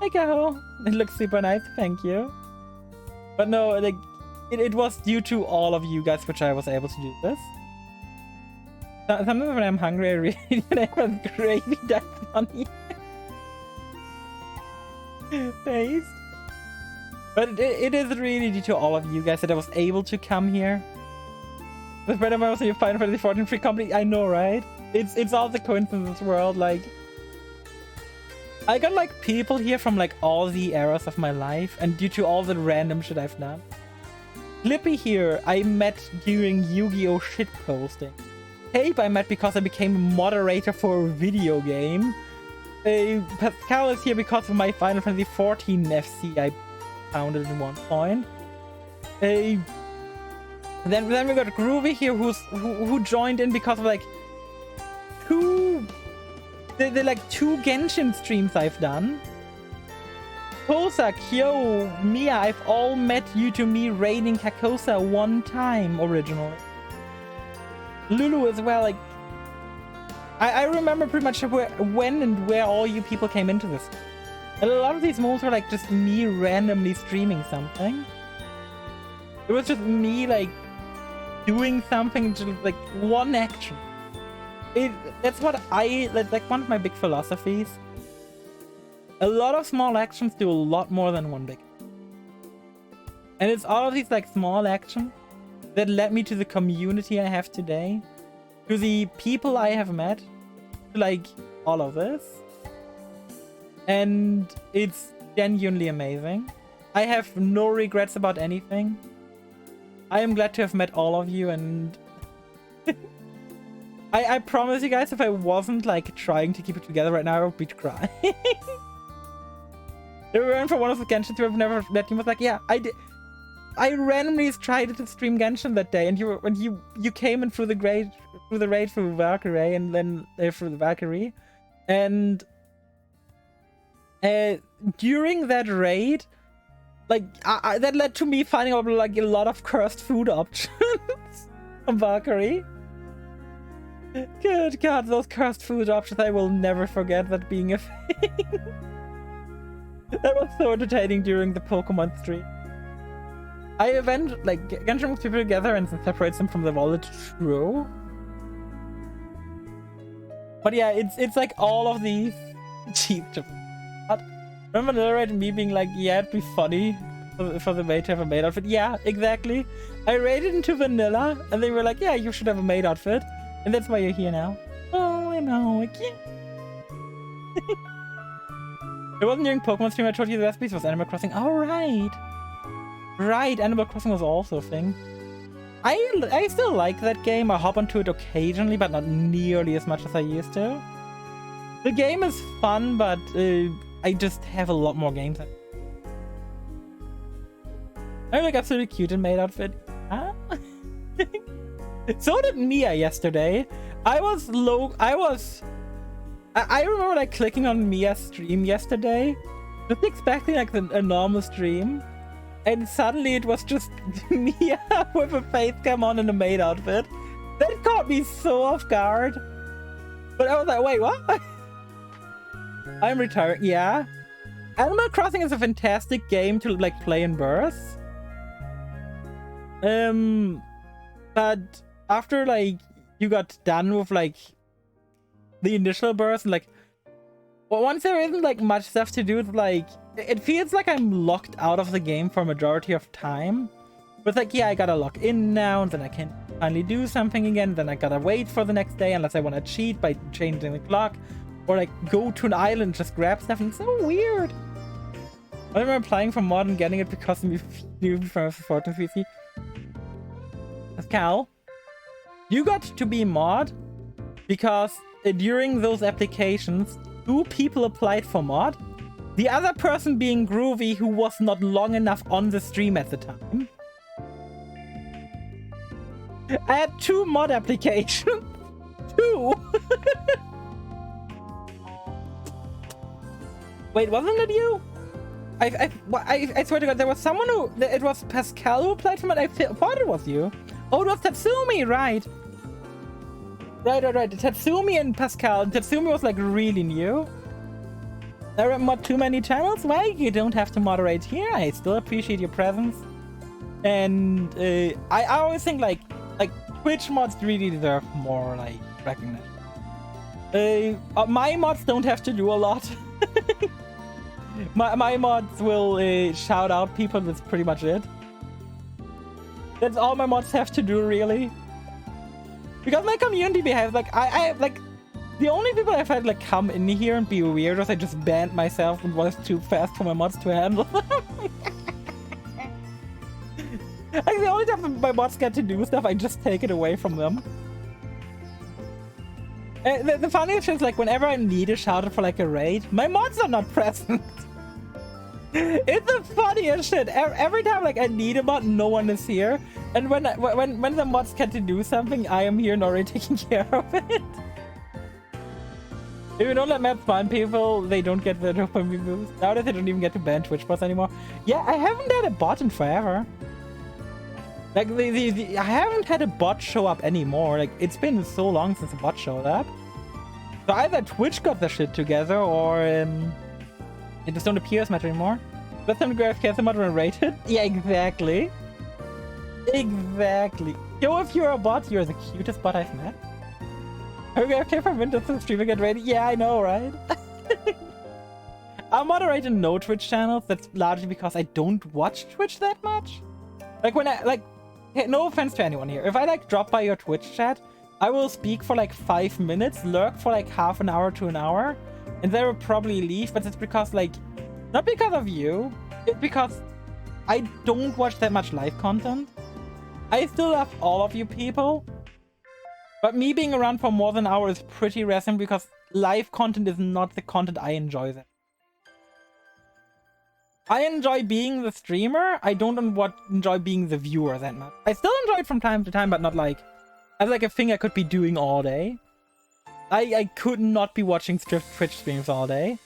Hey go! It looks super nice, thank you. But no, like it was due to all of you guys which I was able to do this. Sometimes when I'm hungry, I really have gravy that's funny. Taste. But it is really due to all of you guys that I was able to come here. With Brother Mouse and your Final Fantasy 14 free company, I know, right? It's all the coincidences world. Like, I got like people here from like all the eras of my life, and due to all the random shit I've done. Clippy here, I met during Yu-Gi-Oh! Shitposting. Cape I met because I became a moderator for a video game. Pascal is here because of my Final Fantasy 14 FC I found it at one point. Then we got Groovy here who joined in because of like two Genshin streams I've done. Kosa, Kyo, Mia, I've all met you to me raiding Kakosa one time originally. Lulu as well, like I remember pretty much when and where all you people came into this. And a lot of these moments were like just me randomly streaming something. It was just me like doing something, just like one action. That's one of my big philosophies. A lot of small actions do a lot more than one big. And it's all of these like small actions that led me to the community I have today, to the people I have met, to like all of this. And it's genuinely amazing. I have no regrets about anything. I am glad to have met all of you, and I promise you guys, if I wasn't like trying to keep it together right now, I would be crying. They were for one of the Genshins who I've never met. He was like, yeah, I did. I randomly tried to stream Genshin that day, and you came in through the raid through Valkyrie, and then through the Valkyrie, and during that raid, like that led to me finding out like a lot of cursed food options on Valkyrie. Good God, those cursed food options! I will never forget that being a thing. That was so entertaining during the Pokemon stream. I like Genshin moves people together and separates them from the wallet. True. But yeah, it's like all of these cheap. Remember narrating me being like, yeah, it'd be funny for the maid to have a maid outfit. Yeah, exactly. I raided into vanilla, and they were like, yeah, you should have a maid outfit, and that's why you're here now. Oh, I know, I can't. It wasn't during Pokemon stream I told you the recipes was Animal Crossing. Oh, right. Right, Animal Crossing was also a thing. I still like that game. I hop onto it occasionally, but not nearly as much as I used to. The game is fun, but I just have a lot more games. I look absolutely cute in maid outfit. Huh? So did Mia yesterday. I remember like clicking on Mia's stream yesterday, just expecting like a normal stream, and suddenly it was just Mia with a face cam on in a maid outfit. That caught me so off guard. But I was like, wait, what? I'm retiring. Yeah. Animal Crossing is a fantastic game to like play in bursts. But after like you got done with like the initial burst, like once there isn't like much stuff to do, it's like it feels like I'm locked out of the game for a majority of time. But like, yeah, I gotta log in now, and then I can finally do something again. Then I gotta wait for the next day unless I want to cheat by changing the clock, or like go to an island and just grab stuff. And it's so weird. I remember applying for mod and getting it because of you from 14 PC. Pascal, you got to be mod because during those applications, 2 people applied for mod. The other person being Groovy, who was not long enough on the stream at the time. I had 2 mod applications. 2. Wait, wasn't it you? I swear to God, there was someone who... It was Pascal who applied for mod. I thought it was you. Oh, it was Tatsumi, right. Right. Tatsumi and Pascal. Tatsumi was like really new. I mod too many channels. Well, you don't have to moderate here. I still appreciate your presence. And I always think like Twitch mods really deserve more like recognition. My mods don't have to do a lot. my mods will shout out people. That's pretty much it. That's all my mods have to do, really. Because my community behaves like I like the only people I've had like come in here and be weird was I just banned myself and was too fast for my mods to handle. Like the only time my mods get to do stuff, I just take it away from them. The funniest thing is, like, whenever I need a shout out for like a raid, my mods are not present. It's the funniest shit. Every time like I need a mod, no one is here. And when the mods get to do something, I am here and already taking care of it. If you don't let maps ban people, they don't get the dopamine boost. Nowadays they don't even get to ban Twitch bots anymore. Yeah, I haven't had a bot in forever. Like I haven't had a bot show up anymore. Like it's been so long since a bot showed up. So either Twitch got the shit together or it just don't appear as much anymore. Let them go AFK the mod when rated. Yeah, exactly. Exactly. Yo, if you're a bot, you're the cutest bot I've met. Are we AFK for Windows to stream and get ready? Yeah, I know, right? I moderate no Twitch channels. That's largely because I don't watch Twitch that much. Like when I hey, no offense to anyone here. If I like drop by your Twitch chat, I will speak for like 5 minutes, lurk for like half an hour to an hour, and then will probably leave. But it's because like, not because of you, it's because I don't watch that much live content. I still love all of you people, but me being around for more than an hour is pretty recent because live content is not the content I enjoy. That I enjoy being the streamer. I don't enjoy being the viewer that much. I still enjoy it from time to time, but not like as like a thing I could be doing all day. I could not be watching Twitch streams all day.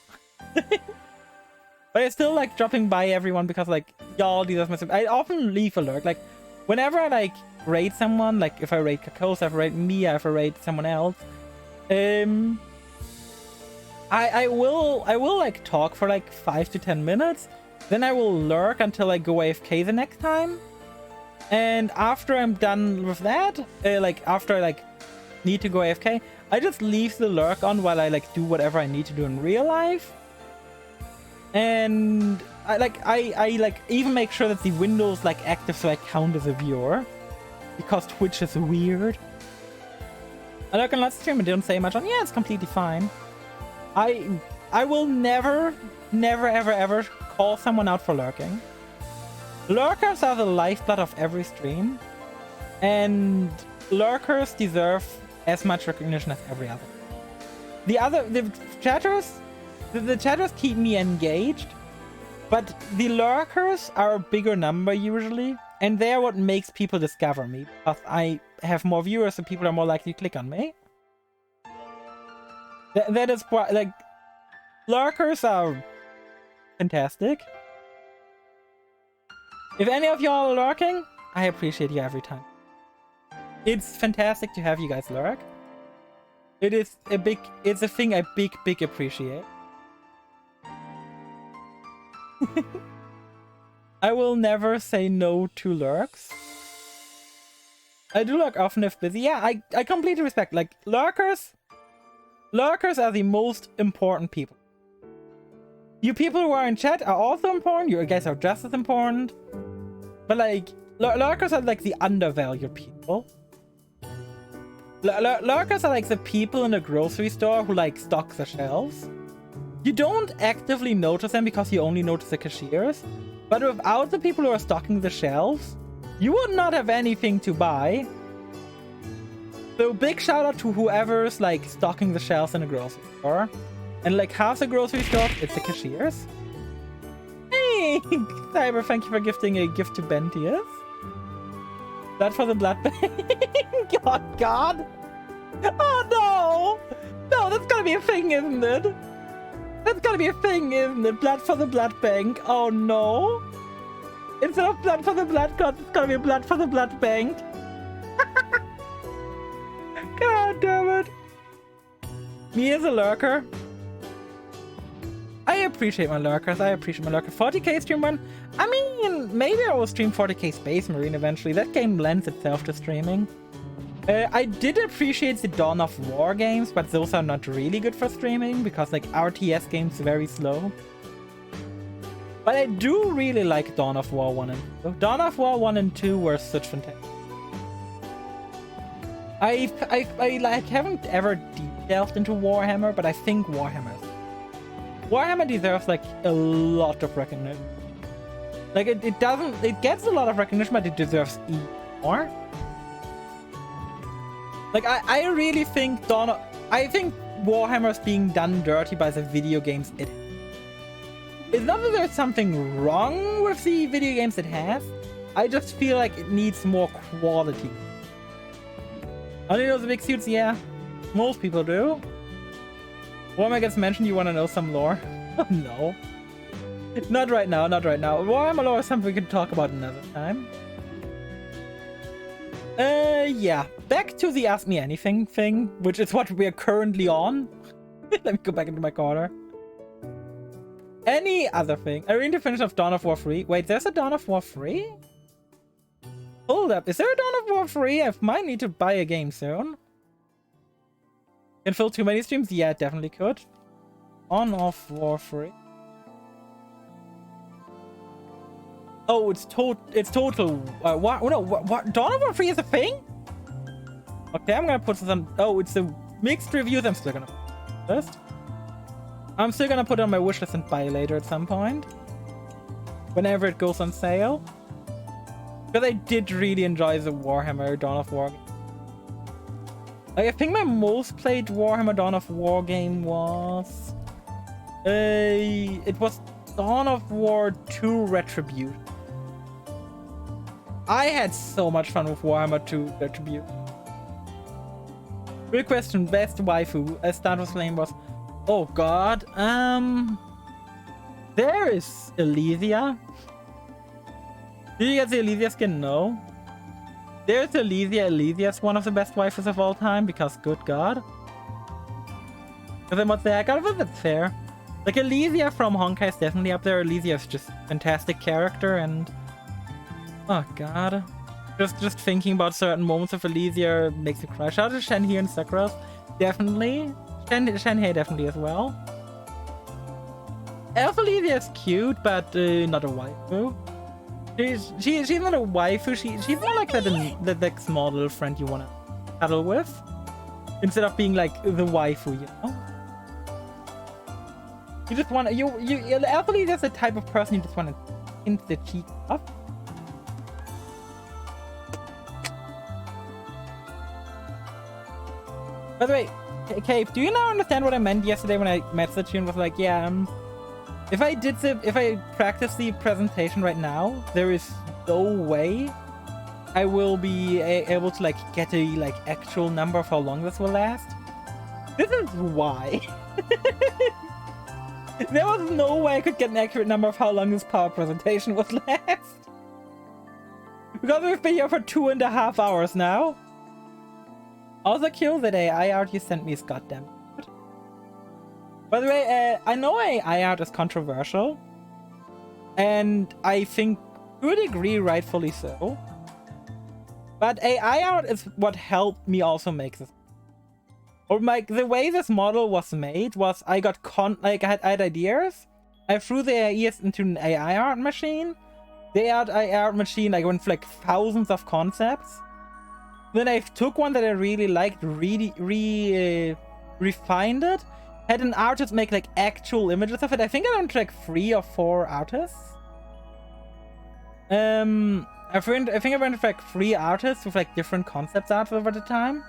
But I still like dropping by everyone because like y'all deserve my support. I often leave a lurk. Like whenever I like raid someone, like if I raid Kakos, if I raid Mia, if I raid someone else, I will like talk for like 5 to 10 minutes. Then I will lurk until I go AFK the next time. And after I'm done with that, like after I like need to go AFK, I just leave the lurk on while I like do whatever I need to do in real life. And I like even make sure that the window's like active so I count as a viewer. Because Twitch is weird. I lurk on lots of stream and don't say much on. Yeah, it's completely fine. I will never ever call someone out for lurking. Lurkers are the lifeblood of every stream, and lurkers deserve as much recognition as every other. The chatters keep me engaged, but the lurkers are a bigger number usually, and they're what makes people discover me, because I have more viewers, so people are more likely to click on me. That is quite like lurkers are fantastic. If any of y'all are lurking, I appreciate you every time. It's fantastic to have you guys lurk. It's a thing I big appreciate. I will never say no to lurks. I do lurk often if busy. Yeah, I completely respect. Like lurkers are the most important people. You people who are in chat are also important. You guys are just as important. But like, lurkers are like the undervalued people. Lurkers are like the people in a grocery store who like stock the shelves. You don't actively notice them because you only notice the cashiers. But without the people who are stocking the shelves, you would not have anything to buy. So big shout out to whoever's like stocking the shelves in a grocery store. And like half the grocery store, it's the cashiers. Hey, Cyber, thank you for gifting a gift to Bentius. Blood for the blood bank. God. Oh no. No, that's gotta be a thing, isn't it? That's gotta be a thing, isn't it? Blood for the blood bank. Oh no. Instead of blood for the blood god, it's gotta be blood for the blood bank. God damn it. Me as a lurker. I appreciate my lurkers. 40k stream run. I mean, maybe I will stream 40k Space Marine eventually. That game lends itself to streaming. I did appreciate the Dawn of War games, but those are not really good for streaming because like RTS games are very slow. But I do really like Dawn of War 1 and 2. Dawn of War 1 and 2 were such fantastic. I like haven't ever deep delved into Warhammer, but I think Warhammer deserves like a lot of recognition. Like it gets a lot of recognition, but it deserves even more. Like I really think I think Warhammer's being done dirty by the video games it has. It's not that there's something wrong with the video games it has. I just feel like it needs more quality. Only know the big suits, yeah. Most people do. Warhammer gets mentioned, you want to know some lore? No. Not right now, not right now. Warhammer lore is something we can talk about another time. Yeah. Back to the Ask Me Anything thing, which is what we're currently on. Let me go back into my corner. Any other thing? Arena to finish off Dawn of War 3. Wait, there's a Dawn of War 3? Hold up, is there a Dawn of War 3? I might need to buy a game soon. Can fill too many streams? Yeah, definitely could. Dawn of War 3. Oh, it's total. What? No, what? Dawn of War 3 is a thing? Okay, I'm gonna put some. Oh, it's the mixed reviews. I'm still gonna first. I'm still gonna put it on my wishlist and buy later at some point, whenever it goes on sale. Because I did really enjoy the Warhammer Dawn of War. Like, I think my most played Warhammer Dawn of War game was it was Dawn of War 2 Retribute. I had so much fun with Warhammer 2 Retribute. Real question, best waifu as Star Wars Flame was. Oh god, there is Elysia. Did you get the Elysia skin? No. There's Elysia. Elysia's one of the best waifus of all time because good god. Because I'm not there, I got it, that's fair. Like Elysia from Honkai is definitely up there. Elysia is just a fantastic character and oh god. Just thinking about certain moments of Elysia makes you cry. Shout out to Shenhe and Sakura. Definitely. Shenhe definitely as well. Elf Elysia is cute, but not a waifu. She's not a waifu. She's more like the small little friend you wanna cuddle with, instead of being like the waifu, you know. You just wanna Elf Elysia is the type of person you just wanna hint the cheek up. By the way, Cave, do you now understand what I meant yesterday when I messaged you and was like, yeah, if I practice the presentation right now, there is no way I will be able to like get a like actual number of how long this will last. This is why. There was no way I could get an accurate number of how long this power presentation would last. Because we've been here for 2.5 hours now. Also kill that AI art you sent me is goddamn good. By the way, I know AI art is controversial. And I think to a degree rightfully so. But AI art is what helped me also make this. Or like the way this model was made was I got I had ideas. I threw the ideas into an AI art machine. The AI art machine like went for like thousands of concepts. Then I took one that I really liked, refined it, had an artist make like actual images of it. I think I went to like 3 or 4 artists. I think I went to like 3 artists with like different concept art over the time.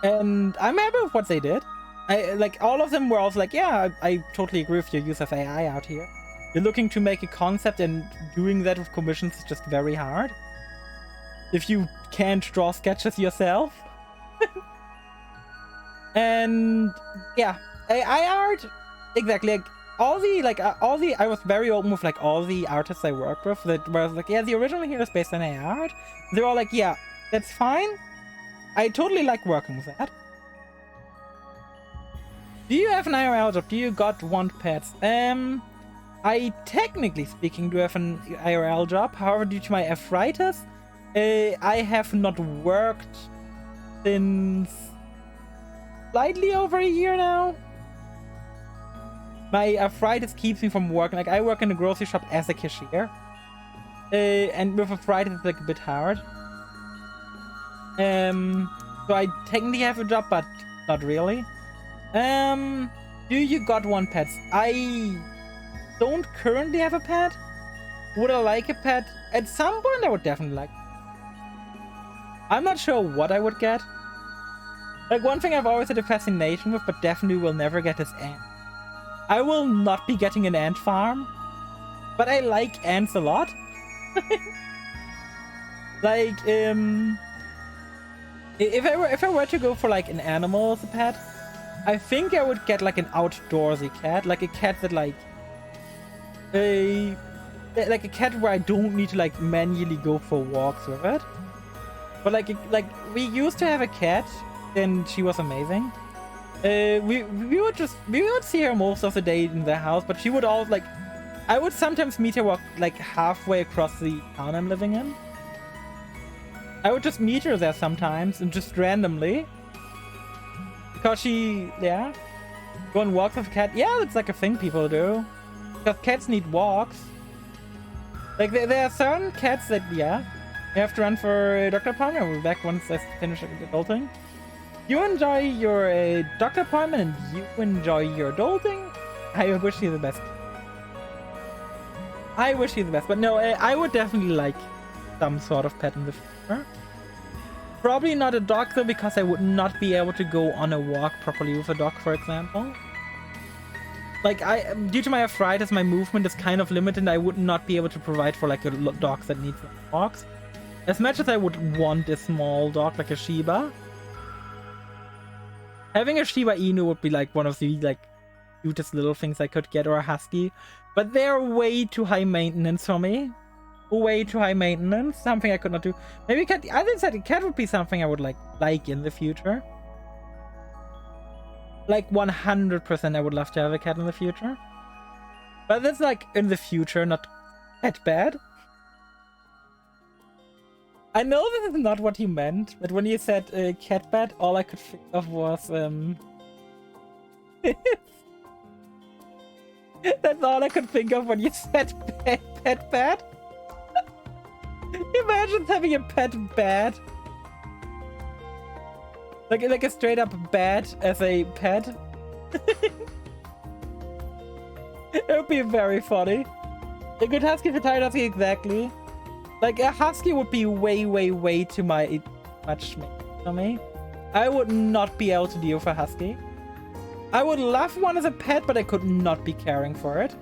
And I'm happy with what they did. I like all of them were also like, yeah, I totally agree with your use of AI out here. You're looking to make a concept and doing that with commissions is just very hard. If you can't draw sketches yourself. And yeah, AI art, exactly. Like I was very open with like all the artists I worked with that were like, yeah, the original here is based on AI art. They're all like, yeah, that's fine. I totally like working with that. Do you have an IRL job? Do you want pets? I technically speaking do have an IRL job. However, due to my arthritis, I have not worked since slightly over a year now. My arthritis keeps me from working. Like I work in a grocery shop as a cashier, and with arthritis it's like a bit hard. So I technically have a job, but not really. Do you want pets? I don't currently have a pet. Would I like a pet? At some point I would definitely like. I'm not sure what I would get. Like, one thing I've always had a fascination with, but definitely will never get, is ants. I will not be getting an ant farm, but I like ants a lot. Like, if I were to go for like an animal as a pet, I think I would get like an outdoorsy cat, like a cat that like a cat where I don't need to like manually go for walks with it. But like we used to have a cat, and she was amazing. We would see her most of the day in the house, but she would always like, I would sometimes meet her walk like halfway across the town I'm living in. I would just meet her there sometimes, and just randomly, because she, yeah, go on walks with a cat. Yeah, it's like a thing people do, because cats need walks. Like there are certain cats that, yeah, you have to run for a doctor appointment. I'll be back once I finish adulting. You enjoy your doctor appointment and you enjoy your adulting. I wish you the best. I wish you the best, but no, I would definitely like some sort of pet in the future. Probably not a dog though, because I would not be able to go on a walk properly with a dog, for example. Like, due to my arthritis, my movement is kind of limited, and I would not be able to provide for like a dog that needs walks. As much as I would want a small dog like a Shiba. Having a Shiba Inu would be like one of the like cutest little things I could get, or a Husky. But they're way too high maintenance for me. Way too high maintenance. Something I could not do. Maybe cat. I think that a cat would be something I would like in the future. Like 100% I would love to have a cat in the future. But that's like in the future, not that bad. I know this is not what you meant, but when you said cat bed, all I could think of was that's all I could think of when you said pet bed. Imagine having a pet bed. Like a straight up bed as a pet. It would be very funny. A good husky for tired husky, exactly. Like a husky would be way too much for me. I would not be able to deal with a husky. I would love one as a pet, but I could not be caring for it.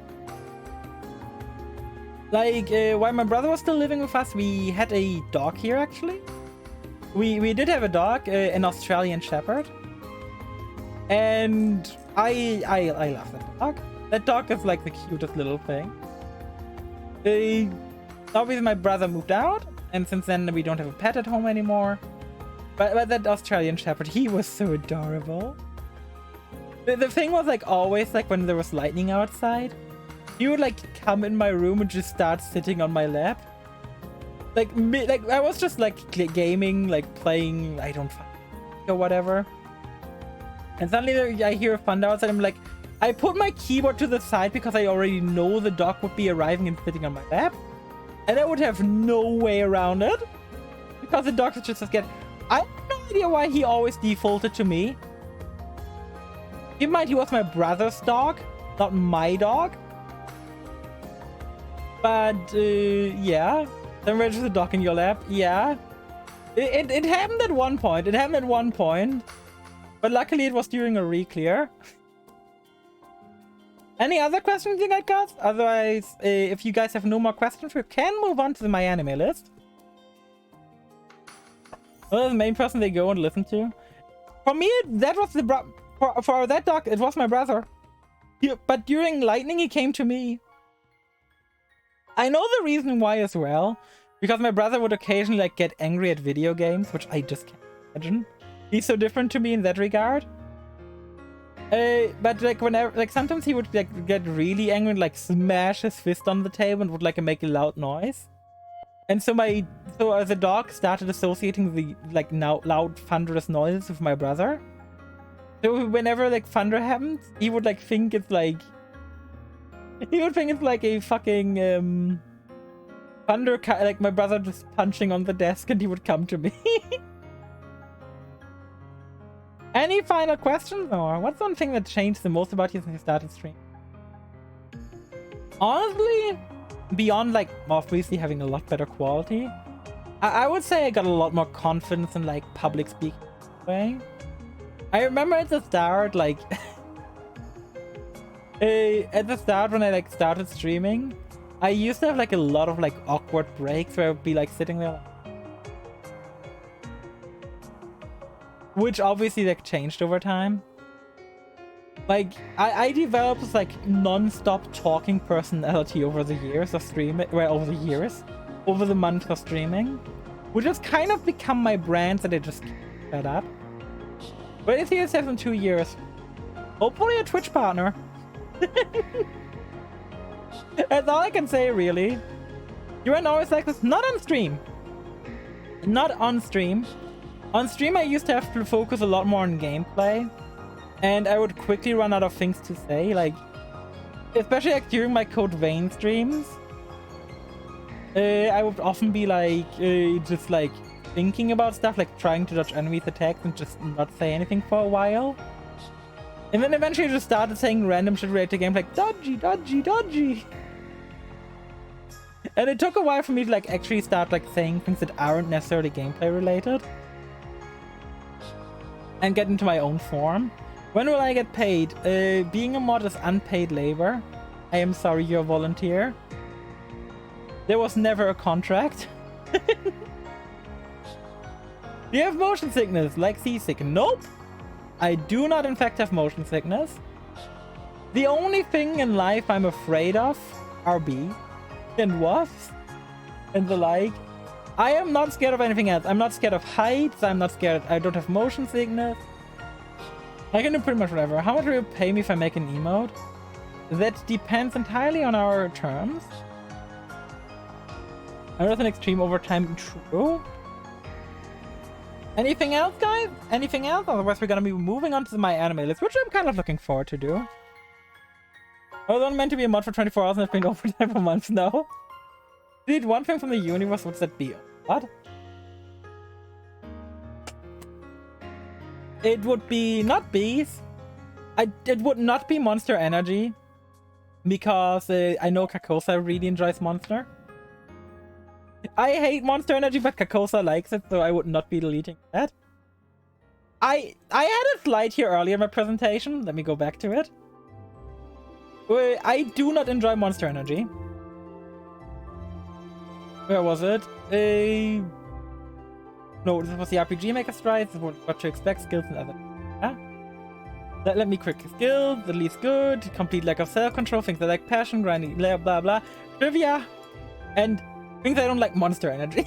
Like, while my brother was still living with us, we had a dog here, actually. We did have a dog, an Australian Shepherd. And I love that dog. That dog is like the cutest little thing. Obviously, my brother moved out, and since then we don't have a pet at home anymore. But that Australian Shepherd, he was so adorable. The thing was like always like when there was lightning outside, he would like come in my room and just start sitting on my lap. Like I was just like gaming, like playing, I don't know, or whatever. And suddenly I hear thunder outside. I'm like, I put my keyboard to the side because I already know the dog would be arriving and sitting on my lap. And I would have no way around it. Because the dog is just scared. I have no idea why he always defaulted to me. Keep in mind, he was my brother's dog, not my dog. But, yeah. Then register the dog in your lap. Yeah. It happened at one point. But luckily it was during a re-clear. Any other questions you guys got? Otherwise, if you guys have no more questions, we can move on to my anime list. Well, the main person they go and listen to. For me, that was the for that dog, it was my brother. But during lightning, he came to me. I know the reason why as well. Because my brother would occasionally like get angry at video games, which I just can't imagine. He's so different to me in that regard. But like whenever, like sometimes he would like get really angry and like smash his fist on the table and would like make a loud noise. And so the dog started associating the like now loud thunderous noises with my brother. So whenever like thunder happens, he would like think it's like a fucking thunder, like my brother just punching on the desk, and he would come to me. Any final questions, or what's one thing that changed the most about you since you started streaming? Honestly, beyond like obviously having a lot better quality, I would say I got a lot more confidence in like public speaking way. I remember at the start, like, at the start when I like started streaming, I used to have like a lot of like awkward breaks where I would be like sitting there, which obviously like changed over time. Like I developed this like non-stop talking personality over the years of streaming, well, over the months of streaming, which has kind of become my brand that I just shut up. But it's here in 2 years. Hopefully a Twitch partner. That's all I can say, really. You are always like this. Not on stream. Not on stream. On stream, I used to have to focus a lot more on gameplay. And I would quickly run out of things to say. Like, especially like during my Code Vein streams. I would often be like, just like thinking about stuff, like trying to dodge enemies' attacks and just not say anything for a while. And then eventually I just started saying random shit related to games like dodgy, dodgy, dodgy. And it took a while for me to like actually start like saying things that aren't necessarily gameplay related. And get into my own form. When will I get paid? Being a mod is unpaid labor. I am sorry, you're a volunteer. There was never a contract. Do you have motion sickness like seasick? Nope. I do not in fact have motion sickness. The only thing in life I'm afraid of are bees and wasps and the like. I am not scared of anything else. I'm not scared of heights. I'm not scared. I don't have motion sickness. I can do pretty much whatever. How much will you pay me if I make an emote? That depends entirely on our terms. I was an extreme overtime. True. Anything else, guys? Anything else? Otherwise, we're gonna be moving on to my anime list, which I'm kind of looking forward to do. I was only meant to be a mod for 24 hours and I've been overtime for months now. Did one thing from the universe, what's that be? What? It would be not bees. It would not be Monster Energy. Because I know Kakosa really enjoys Monster. I hate Monster Energy, but Kakosa likes it, so I would not be deleting that. I had a slide here earlier in my presentation. Let me go back to it. I do not enjoy Monster Energy. Where was it? No, this was the RPG Maker Stride. This is what to expect, skills and other. Yeah? Let me quick skills, the least good, complete lack of self-control, things I like passion, grinding, blah blah blah, trivia, and things I don't like, Monster Energy.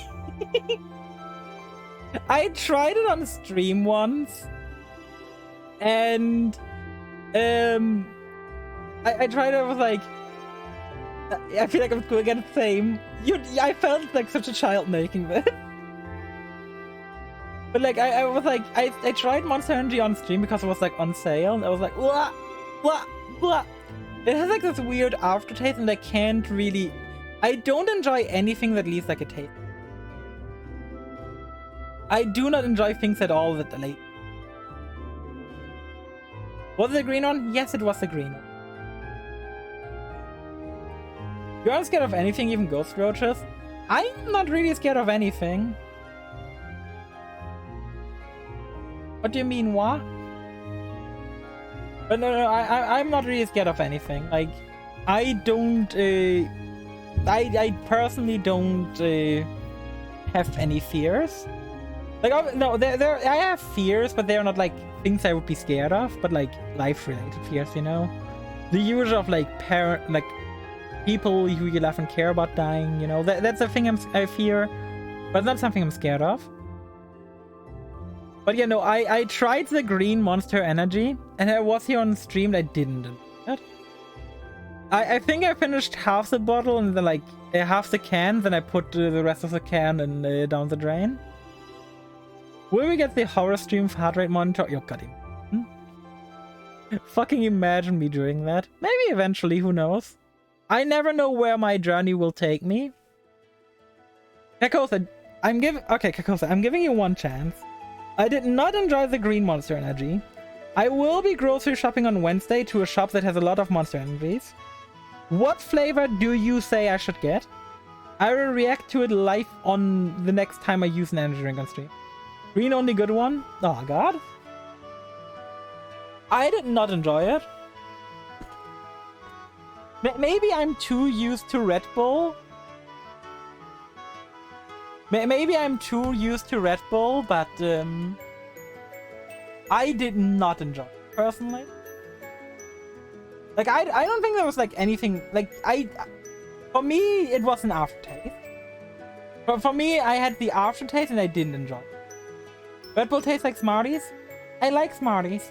I tried it on stream once, and I tried it. I was like, I feel like I'm going against the same. I felt like such a child making this. But like I was like I tried Monster Energy on stream because it was like on sale, and I was like, blah, blah, blah. It has like this weird aftertaste, and I can't really. I don't enjoy anything that leaves like a taste. I do not enjoy things at all that like. Was it the green one? Yes, it was the green one. You aren't scared of anything, even ghost roaches? I'm not really scared of anything. What do you mean, what? But no, I'm not really scared of anything. Like, I don't, I personally don't have any fears. Like, no, I have fears, but they're not like things I would be scared of, but like life-related fears, you know? The usual of like people who you love and care about dying, you know? That's a thing I fear, but not something I'm scared of. But yeah, no, I tried the green Monster Energy, and I was here on stream. I didn't enjoy it. I think I finished half the bottle and then like half the can, then I put the rest of the can and down the drain. Will we get the horror stream heart rate monitor? You're cutting. Fucking imagine me doing that. Maybe eventually, who knows? I never know where my journey will take me. Kakosa, Kakosa, I'm giving you one chance. I did not enjoy the green Monster Energy. I will be grocery shopping on Wednesday to a shop that has a lot of Monster Energies. What flavor do you say I should get? I will react to it live on the next time I use an energy drink on stream. Green only good one? Oh god. I did not enjoy it. Maybe I'm too used to Red Bull. Maybe I'm too used to Red Bull, but I did not enjoy it, personally. Like, I don't think there was, like, anything... Like, for me, it was an aftertaste. For me, I had the aftertaste and I didn't enjoy it. Red Bull tastes like Smarties. I like Smarties.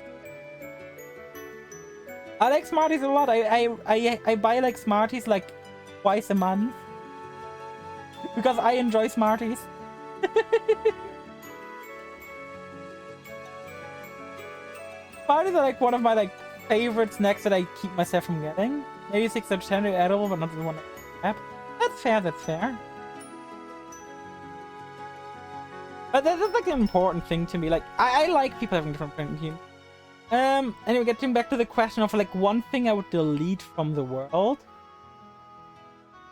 I like Smarties a lot. I buy, like, Smarties, like, twice a month. Because I enjoy Smarties. Smarties are, like, one of my, like, favorite snacks that I keep myself from getting. Maybe 6 or 10 are edible, but not the one I have. That's fair, that's fair. But that's like an important thing to me. Like, I like people having different point of view. Anyway, getting back to the question of like one thing I would delete from the world.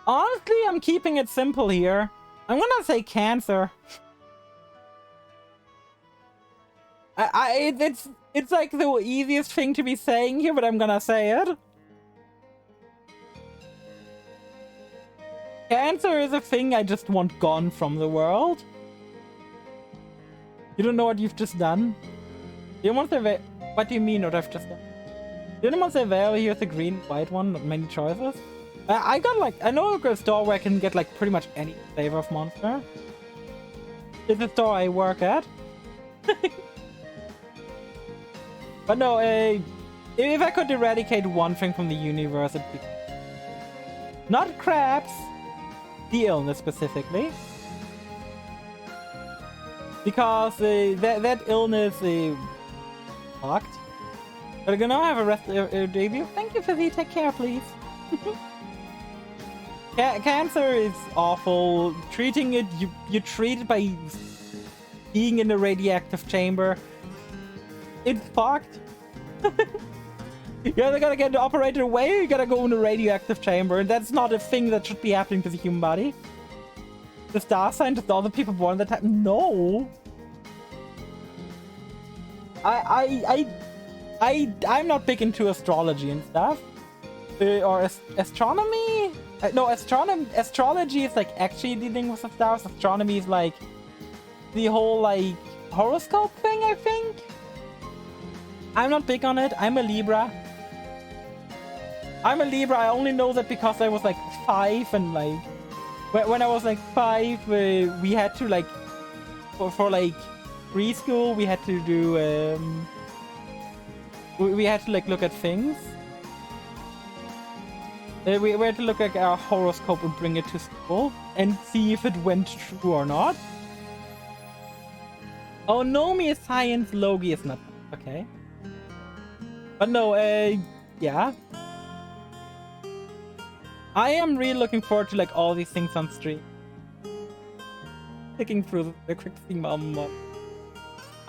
Honestly, I'm keeping it simple here. I'm gonna say cancer. It's like the easiest thing to be saying here, but I'm gonna say it. Cancer is a thing I just want gone from the world. You don't know what you've just done? You don't want to... What do you mean what I've just done? You don't want to say, here's the green, white one, not many choices? I got like... I know a store where I can get like pretty much any flavor of Monster. It's a store I work at. But no, if I could eradicate one thing from the universe, it'd be... Not crabs. The illness specifically. Because that illness fucked. But I'm gonna have a rest debut. Thank you, Fizzy. Take care, please. Cancer is awful. Treating it, you treat it by being in the radioactive chamber. It's fucked. You're either gonna get operated away or you gotta go in the radioactive chamber, and that's not a thing that should be happening to the human body. The star sign, just all the people born at that time. No. I'm not big into astrology and stuff. Or astronomy? No, astrology is like actually dealing with the stars. Astronomy is like the whole like horoscope thing, I think. I'm not big on it. I'm a Libra. I only know that because I was like 5 and like when I was like 5, we had to like for like preschool we had to do we had to like look at things. We had to look at our horoscope and bring it to school and see if it went true or not. Oh, Nomi is science, Logi is not. Okay. But no, yeah. I am really looking forward to like all these things on stream. Clicking through the quick thing, mom.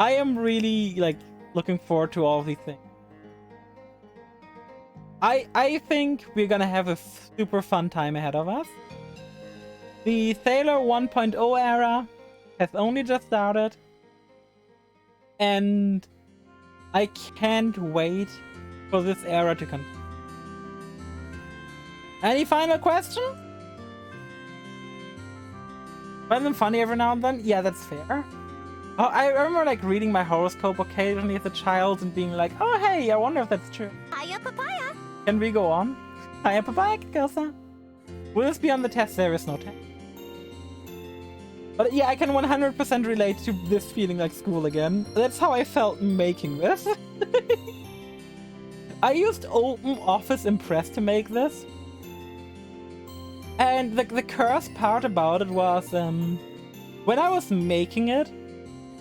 I am really like looking forward to all these things. I think we're gonna have a super fun time ahead of us. The Sailor 1.0 era has only just started. And I can't wait for this era to continue. Any final question? Find them funny every now and then? Yeah, that's fair. Oh, I remember like reading my horoscope occasionally as a child and being like, oh hey, I wonder if that's true. Hiya, papaya. Can we go on? Hiya, papaya, Kikosa. Will this be on the test? There is no test. But yeah, I can 100% relate to this feeling like school again. That's how I felt making this. I used Open Office Impress to make this. And the cursed part about it was, when I was making it,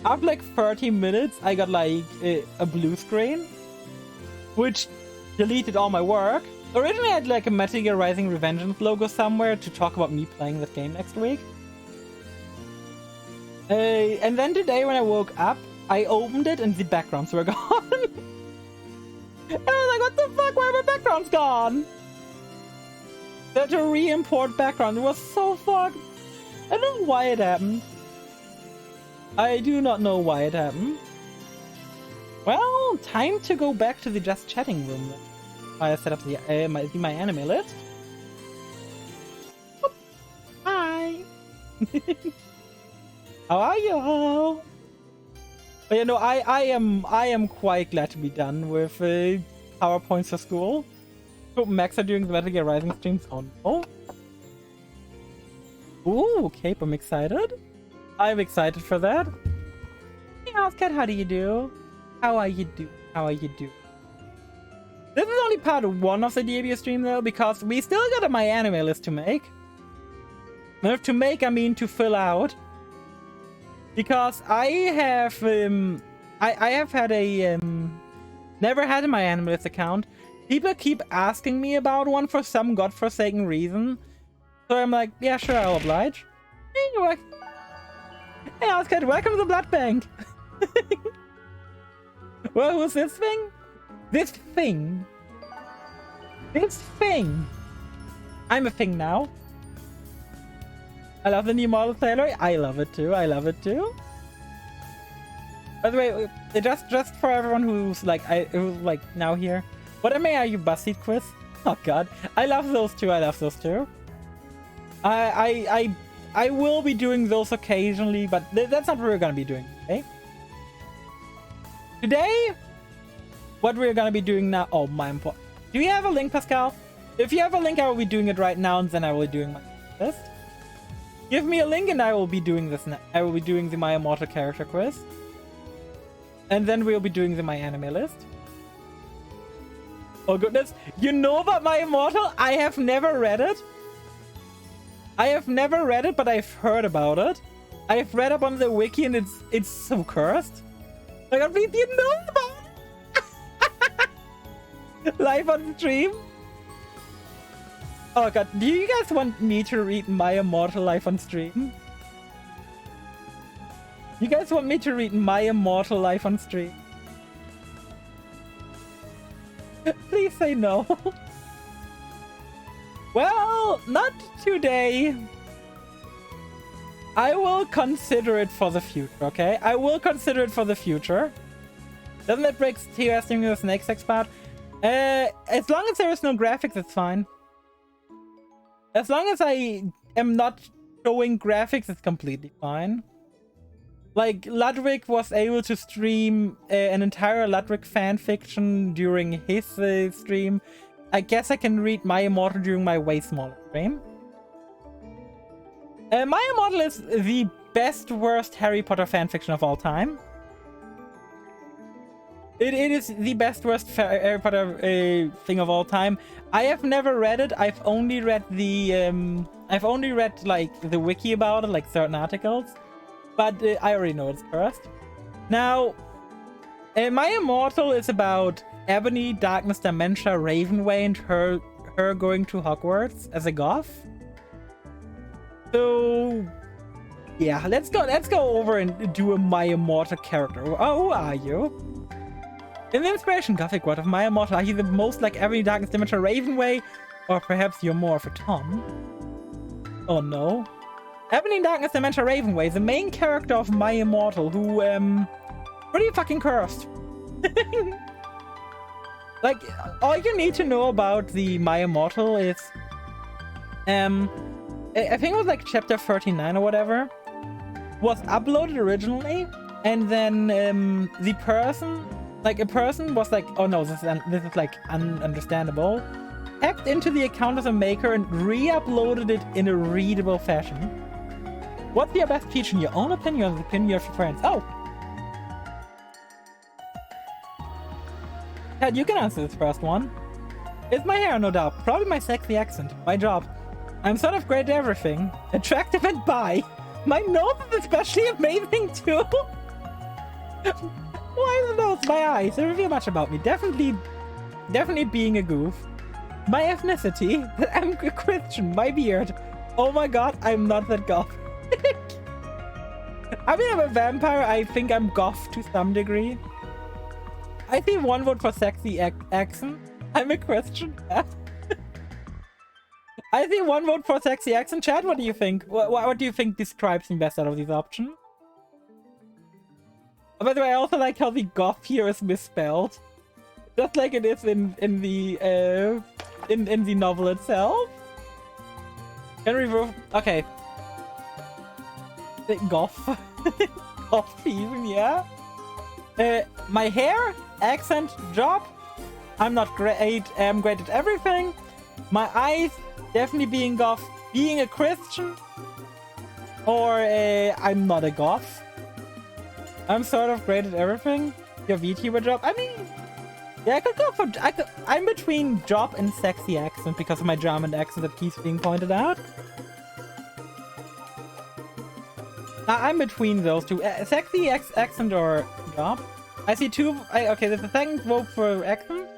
after like 30 minutes, I got like a blue screen, which deleted all my work. Originally, I had like a Metal Gear Rising Revengeance logo somewhere to talk about me playing that game next week. And then today when I woke up, I opened it and the backgrounds were gone. And I was like, what the fuck, why are my backgrounds gone? They had to re-import background. It was so fucked. I don't know why it happened. I do not know why it happened. Well, time to go back to the just chatting room. I set up the my anime list. Oop. Hi. How are you all? But you know, I am quite glad to be done with PowerPoints for school. Hope Max are doing the Metal Gear Rising streams. Oh no. Ooh, Cape, I'm excited. I'm excited for that. Hey, Ozcat, how do you do? How are you do? How are you do? This is only part 1 of the DAB stream though, because we still got a my anime list to make. And if to make, I mean to fill out. Because I have I have had a never had a my anime list account. People keep asking me about one for some godforsaken reason. So I'm like, yeah, sure, I'll oblige. Anyway. Hey, Ozcat, welcome to the Blood Bank. Well, who's this thing? This thing. This thing. I'm a thing now. I love the new model trailer. I love it too. I love it too. By the way, just for everyone who's like now here. What am I? Are you BuzzFeed quiz? Oh god, I love those too. I love those too. I will be doing those occasionally, but that's not what we're gonna be doing. Okay. Today, what we're gonna be doing now. Oh my important. Do you have a link, Pascal? If you have a link, I will be doing it right now, and then I will be doing my list. Give me a link, and I will be doing this. I will be doing the My Immortal character quiz, and then we'll be doing the My Anime list. Oh goodness, you know about My Immortal? I have never read it. I have never read it, but I've heard about it. I've read up on the wiki, and it's so cursed. Like, I mean, you know about it? Live on stream. Oh god, do you guys want me to read My Immortal live on stream? You guys want me to read My Immortal live on stream? Please say no. Well, not today. I will consider it for the future, okay? I will consider it for the future. Doesn't that break TOS doing the Snake Sex part? As long as there is no graphics, it's fine. As long as I am not showing graphics, it's completely fine. Like, Ludwig was able to stream an entire Ludwig fanfiction during his stream. I guess I can read My Immortal during my way smaller stream. My Immortal is the best worst Harry Potter fanfiction of all time. It is the best worst Harry Potter thing of all time. I have never read it. I've only read the like the wiki about it, like certain articles. But I already know it's cursed. Now, My Immortal is about Ebony, Darkness, Dementia, Ravenway, and her going to Hogwarts as a goth. So yeah, let's go over and do a My Immortal character. Oh, who are you? In the inspiration gothic world of My Immortal, are you the most like Ebony, Darkness, Dementia, Ravenway? Or perhaps you're more of a Tom? Oh no. Ebony, Darkness, Dementia, Ravenway, the main character of My Immortal, who, pretty fucking cursed. Like, all you need to know about the My Immortal is, I think it was like chapter 39 or whatever, was uploaded originally, and then, the person, like, a person was like, oh no, this is like ununderstandable, hacked into the account of the maker and re-uploaded it in a readable fashion. What's your best feature in your own opinion or the opinion of your friends? Oh! Ted, you can answer this first one. It's my hair, no doubt. Probably my sexy accent. My job. I'm sort of great at everything. Attractive and bi. My nose is especially amazing too. Why the nose? My eyes. They reveal much about me. Definitely being a goof. My ethnicity. I'm a Christian. My beard. Oh my god, I'm not that goth. I mean, I'm a vampire. I think I'm goth to some degree. I see one vote for sexy accent. I'm a Christian. I see one vote for sexy accent. Chad, what do you think? What do you think describes me best out of these options? Oh, by the way, I also like how the goth here is misspelled. Just like it is in the novel itself. Can remove. Okay. Goth. Goth even, yeah. My hair, accent, job. I'm not great. I'm great at everything. My eyes, definitely being goth. Being a Christian, or I'm not a goth. I'm sort of great at everything. Your VTuber job. I mean, yeah, I could go for. I'm between job and sexy accent because of my German accent that keeps being pointed out. I'm between those two. Sexy accent or job. I see two. Okay, there's a second vote for accent.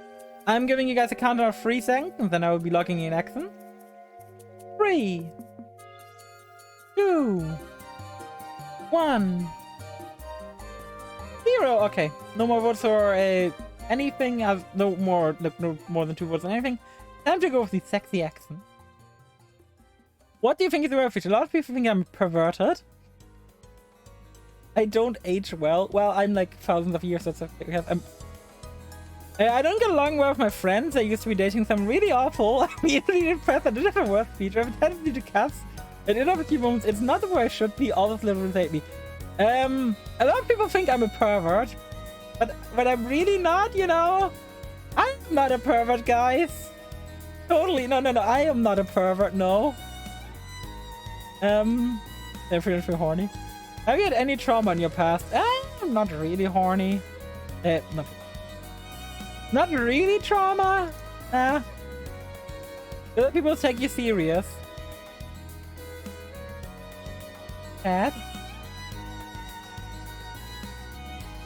I'm giving you guys a countdown of 3 seconds, and then I will be logging in accent. 3, 2, 1, 0. Okay, no more votes for anything. No more than 2 votes on anything. Time to go with the sexy accent. What do you think is the real feature? A lot of people think I'm perverted. I don't age well. Well, I'm like thousands of years. That's okay. I don't get along well with my friends. I used to be dating some really awful. I'm easily impressed at a different word feature. I have a tendency to cuss. At inopportune moments, it's not the way I should be. All this literally hate me. A lot of people think I'm a pervert, but I'm really not. You know, I'm not a pervert, guys. Totally, no. I am not a pervert. No. They're feeling horny. Have you had any trauma in your past? I'm not really horny. Not really trauma. Other people take you serious. Cat.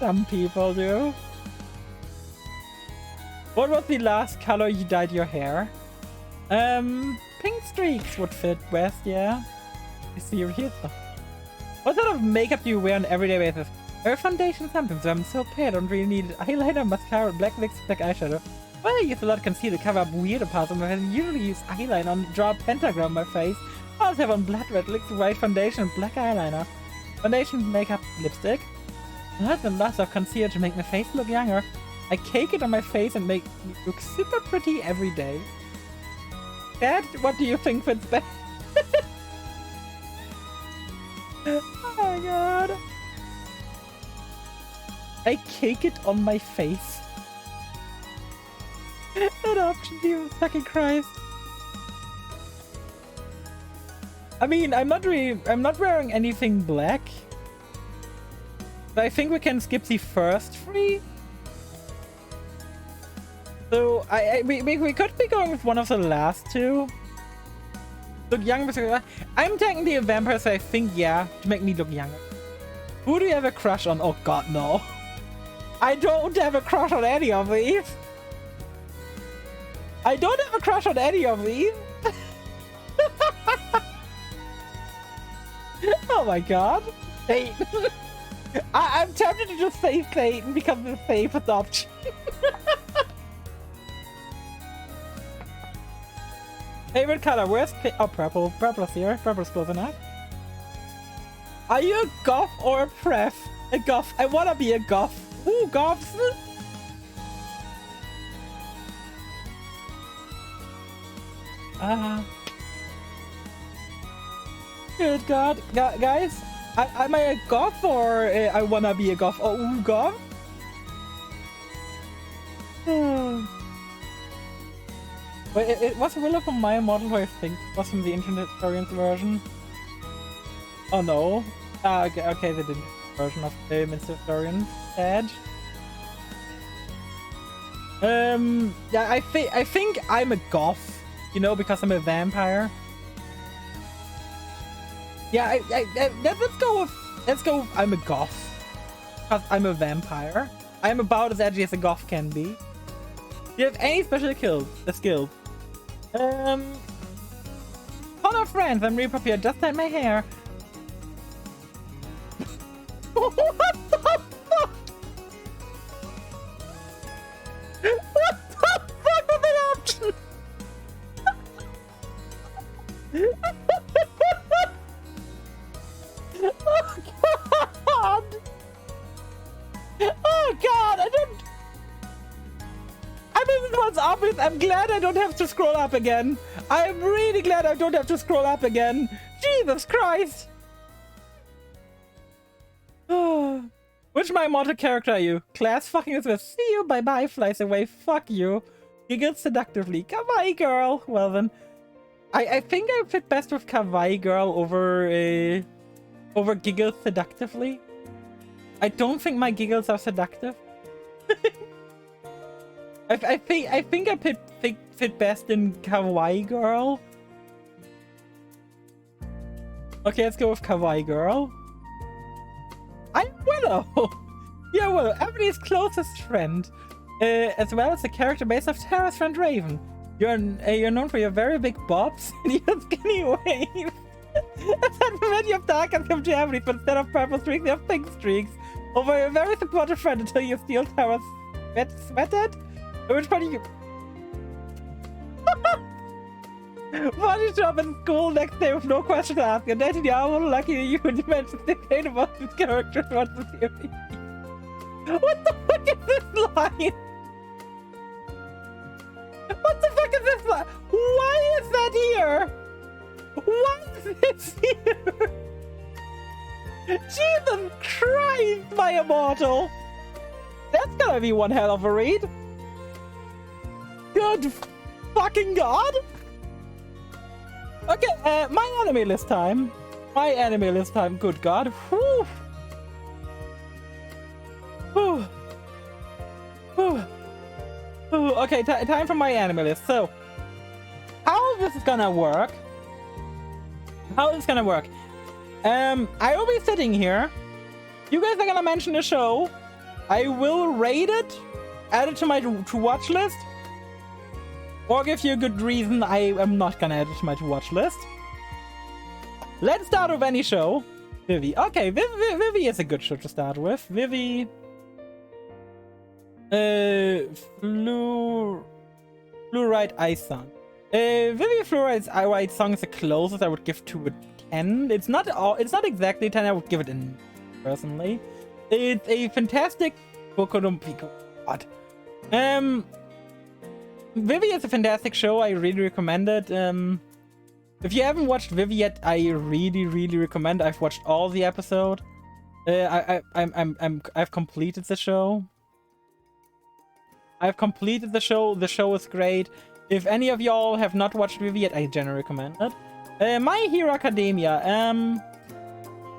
Some people do. What was the last color you dyed your hair? Pink streaks would fit best, yeah. Serious. What sort of makeup do you wear on an everyday basis? I wear foundation sometimes, so I'm so pale, I don't really need highlighter, mascara, black lips, black eyeshadow. Well, I use a lot of concealer to cover up weirder parts of my face. I usually use eyeliner and draw a pentagram on my face. I also have on blood red lips, white foundation, and black eyeliner. Foundation, makeup, lipstick. Lots and lots of concealer to make my face look younger. I cake it on my face and make me look super pretty every day. Dad, what do you think fits best? Oh my god. I cake it on my face. That option, Jesus fucking Christ. I mean, I'm not wearing anything black. But I think we can skip the first 3. So we could be going with one of the last 2. Look young, I'm technically a vampire, so I think yeah, to make me look younger. Who do you have a crush on? Oh god, no. I don't have a crush on any of these. I don't have a crush on any of these. Oh my god. Satan. I'm tempted to just say Satan because it's the safest option. Favorite color? Where's purple? Purple's here. Purple's close enough. Are you a goth or a pref? A goth. I wanna be a goth. Ooh, goths. Good god. Guys, am I a goth or I wanna be a goth? Oh, ooh, goth? Wait, it was Willow from my model who I think was from the Internet Historians version. Oh no. Okay, they didn't version of the Minster Historian. Sad. Yeah, I think I'm a goth, you know, because I'm a vampire. Yeah, let's go. I'm a goth because I'm a vampire. I'm about as edgy as a goth can be. Do you have any special skills? Ton of friends. I'm really popular. Just dyed my hair. What the fuck? What the fuck was that option? Oh god! I'm glad I don't have to scroll up again. I'm really glad I don't have to scroll up again. Jesus Christ. Which my immortal character are you? Class fucking is with. See you, bye bye, flies away, fuck you. Giggles seductively. Kawaii girl. Well then. I think I fit best with Kawaii girl over giggles seductively. I don't think my giggles are seductive. I think I fit best in Kawaii girl. Okay, let's go with Kawaii girl. I'm Willow. Yeah, Willow, Ebony's closest friend, as well as the character base of Tara's friend Raven. You're known for your very big bobs and your skinny waves. I've had many of dark and some Germany, but instead of purple streaks, you have pink streaks. Over your very supportive friend until you steal Tara's sweated. At which point you... Body job in school next day with no question to ask. And then you are lucky you would mention the thing about this character throughout the series. What the fuck is this line? What the fuck is this line? Why is that here? Why is this here? Jesus Christ, my immortal! That's gonna be one hell of a read. Good fucking god! Okay, my anime list time. My anime list time, good god. Whew. Whew. Whew. Whew. Okay, time for my anime list. So, how this is gonna work? How is this gonna work? I will be sitting here. You guys are gonna mention the show. I will rate it, add it to my to-watch list, or give you a good reason I am not gonna add it to my to-watch list. Let's start with any show. Vivi. Okay, Vivi is a good show to start with. Vivi. Fluoride Ice Song. Vivi Fluoride's Ice Song is the closest I would give to a 10. It's not exactly 10. I would give it a 9, personally. It's a fantastic Bokodompico. God. Vivi is a fantastic show. I really recommend it. If you haven't watched Vivi yet, I really recommend. I've watched all the episode. I've completed the show. I've completed the show. The show is great. If any of y'all have not watched Vivi yet, I generally recommend it. My Hero Academia.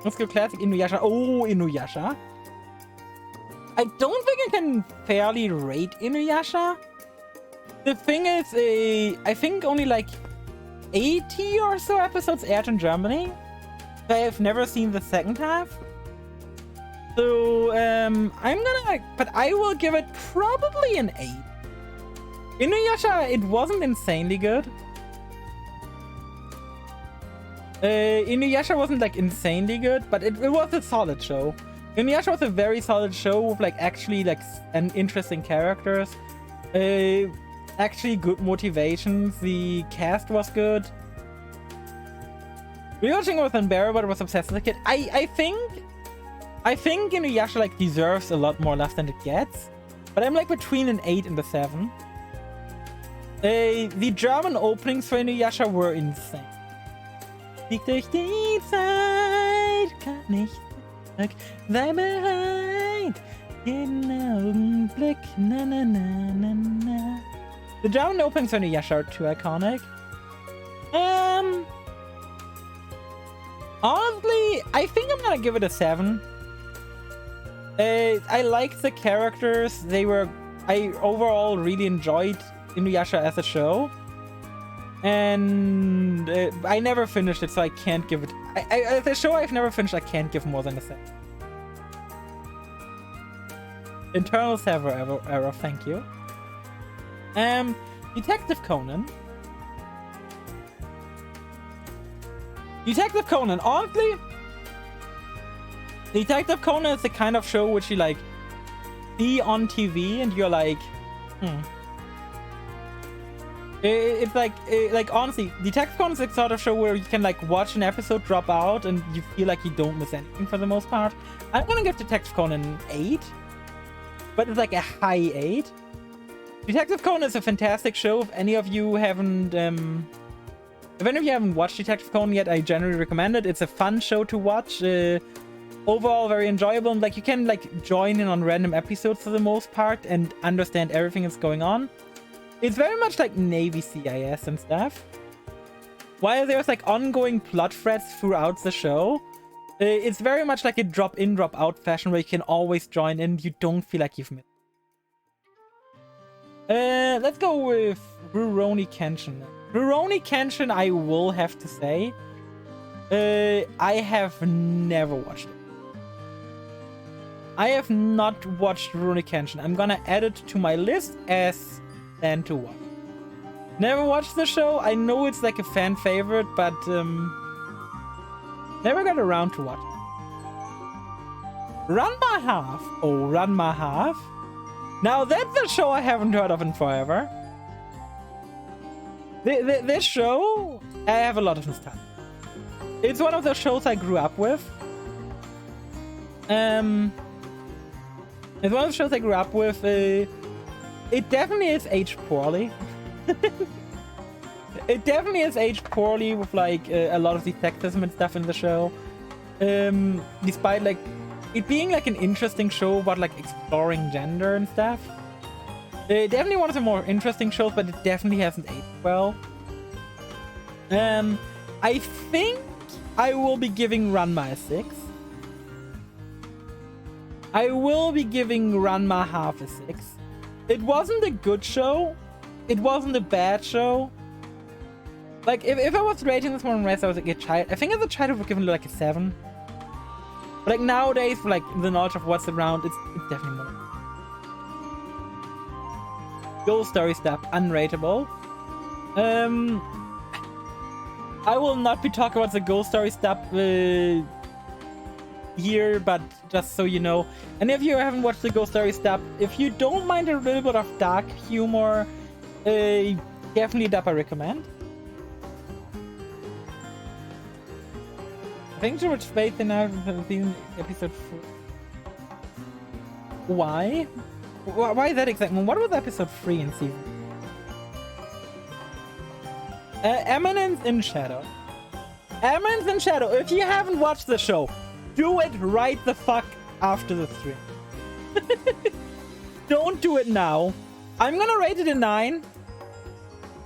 Let's go classic Inuyasha. Oh, Inuyasha. I don't think I can fairly rate Inuyasha. The thing is, I think only like 80 or so episodes aired in Germany. I have never seen the second half. So, but I will give it probably an 8. Inuyasha, it wasn't insanely good. Inuyasha wasn't like insanely good, but it was a solid show. Inuyasha was a very solid show with like actually like interesting characters. Actually good motivations. The cast was good. Rewatching it was unbearable, but I was obsessed with the kid. I think Inuyasha like deserves a lot more love than it gets. But I'm like between an 8 and a 7. The German openings for Inuyasha were insane. Sieg durch die Zeit, kann nicht zurück, sei bereit, jeden Augenblick, na na na na na. The German openings for Inuyasha are too iconic. Honestly, I think I'm gonna give it a 7. I liked the characters. I overall really enjoyed Inuyasha as a show. And I never finished it, so I can't give it... As a show I've never finished, I can't give more than a 7. Internal server error, thank you. Detective Conan. Detective Conan, honestly... Detective Conan is the kind of show which you like see on TV and you're like, It's like honestly, Detective Conan is the sort of show where you can like watch an episode, drop out, and you feel like you don't miss anything for the most part. I'm gonna give Detective Conan an 8, but it's like a high 8. Detective Conan is a fantastic show. If any of you haven't watched Detective Conan yet, I generally recommend it. It's a fun show to watch. Overall, very enjoyable. And like you can like join in on random episodes for the most part and understand everything that's going on. It's very much like Navy CIS and stuff. While there's like ongoing plot threads throughout the show, it's very much like a drop-in, drop-out fashion where you can always join in. You don't feel like you've missed. Let's go with Rurouni Kenshin. Rurouni Kenshin, I will have to say, I have never watched it. I have not watched Rurouni Kenshin. I'm gonna add it to my list as plan to watch. Never watched the show. I know it's like a fan favorite, but never got around to watch it. Ranma Half. Oh, Ranma Half. Now that's a show I haven't heard of in forever. This show, I have a lot of nostalgia. It's one of the shows I grew up with. It's one of the shows I grew up with. It definitely is aged poorly. It definitely is aged poorly with like a lot of the sexism and stuff in the show. Despite like it being like an interesting show about like exploring gender and stuff. Definitely one of the more interesting shows, but it definitely hasn't aged well. I think I will be giving Ranma a 6. I will be giving Ranma Half a 6. It wasn't a good show. It wasn't a bad show. Like, if I was rating this one as I was like a child, I think as a child I would give it like a 7. But like nowadays, for like the knowledge of what's around, it's definitely more. Ghost Story stuff, unrateable. I will not be talking about the Ghost Story stuff here, but just so you know, and if you haven't watched the Ghost Story stuff, if you don't mind a little bit of dark humor, definitely that I recommend. I think George Spade and I have seen episode 4. Why? Why that exactly? What was episode 3 in season? Eminence in Shadow. Eminence in Shadow. If you haven't watched the show, do it right the fuck after the stream. Don't do it now. I'm gonna rate it a 9.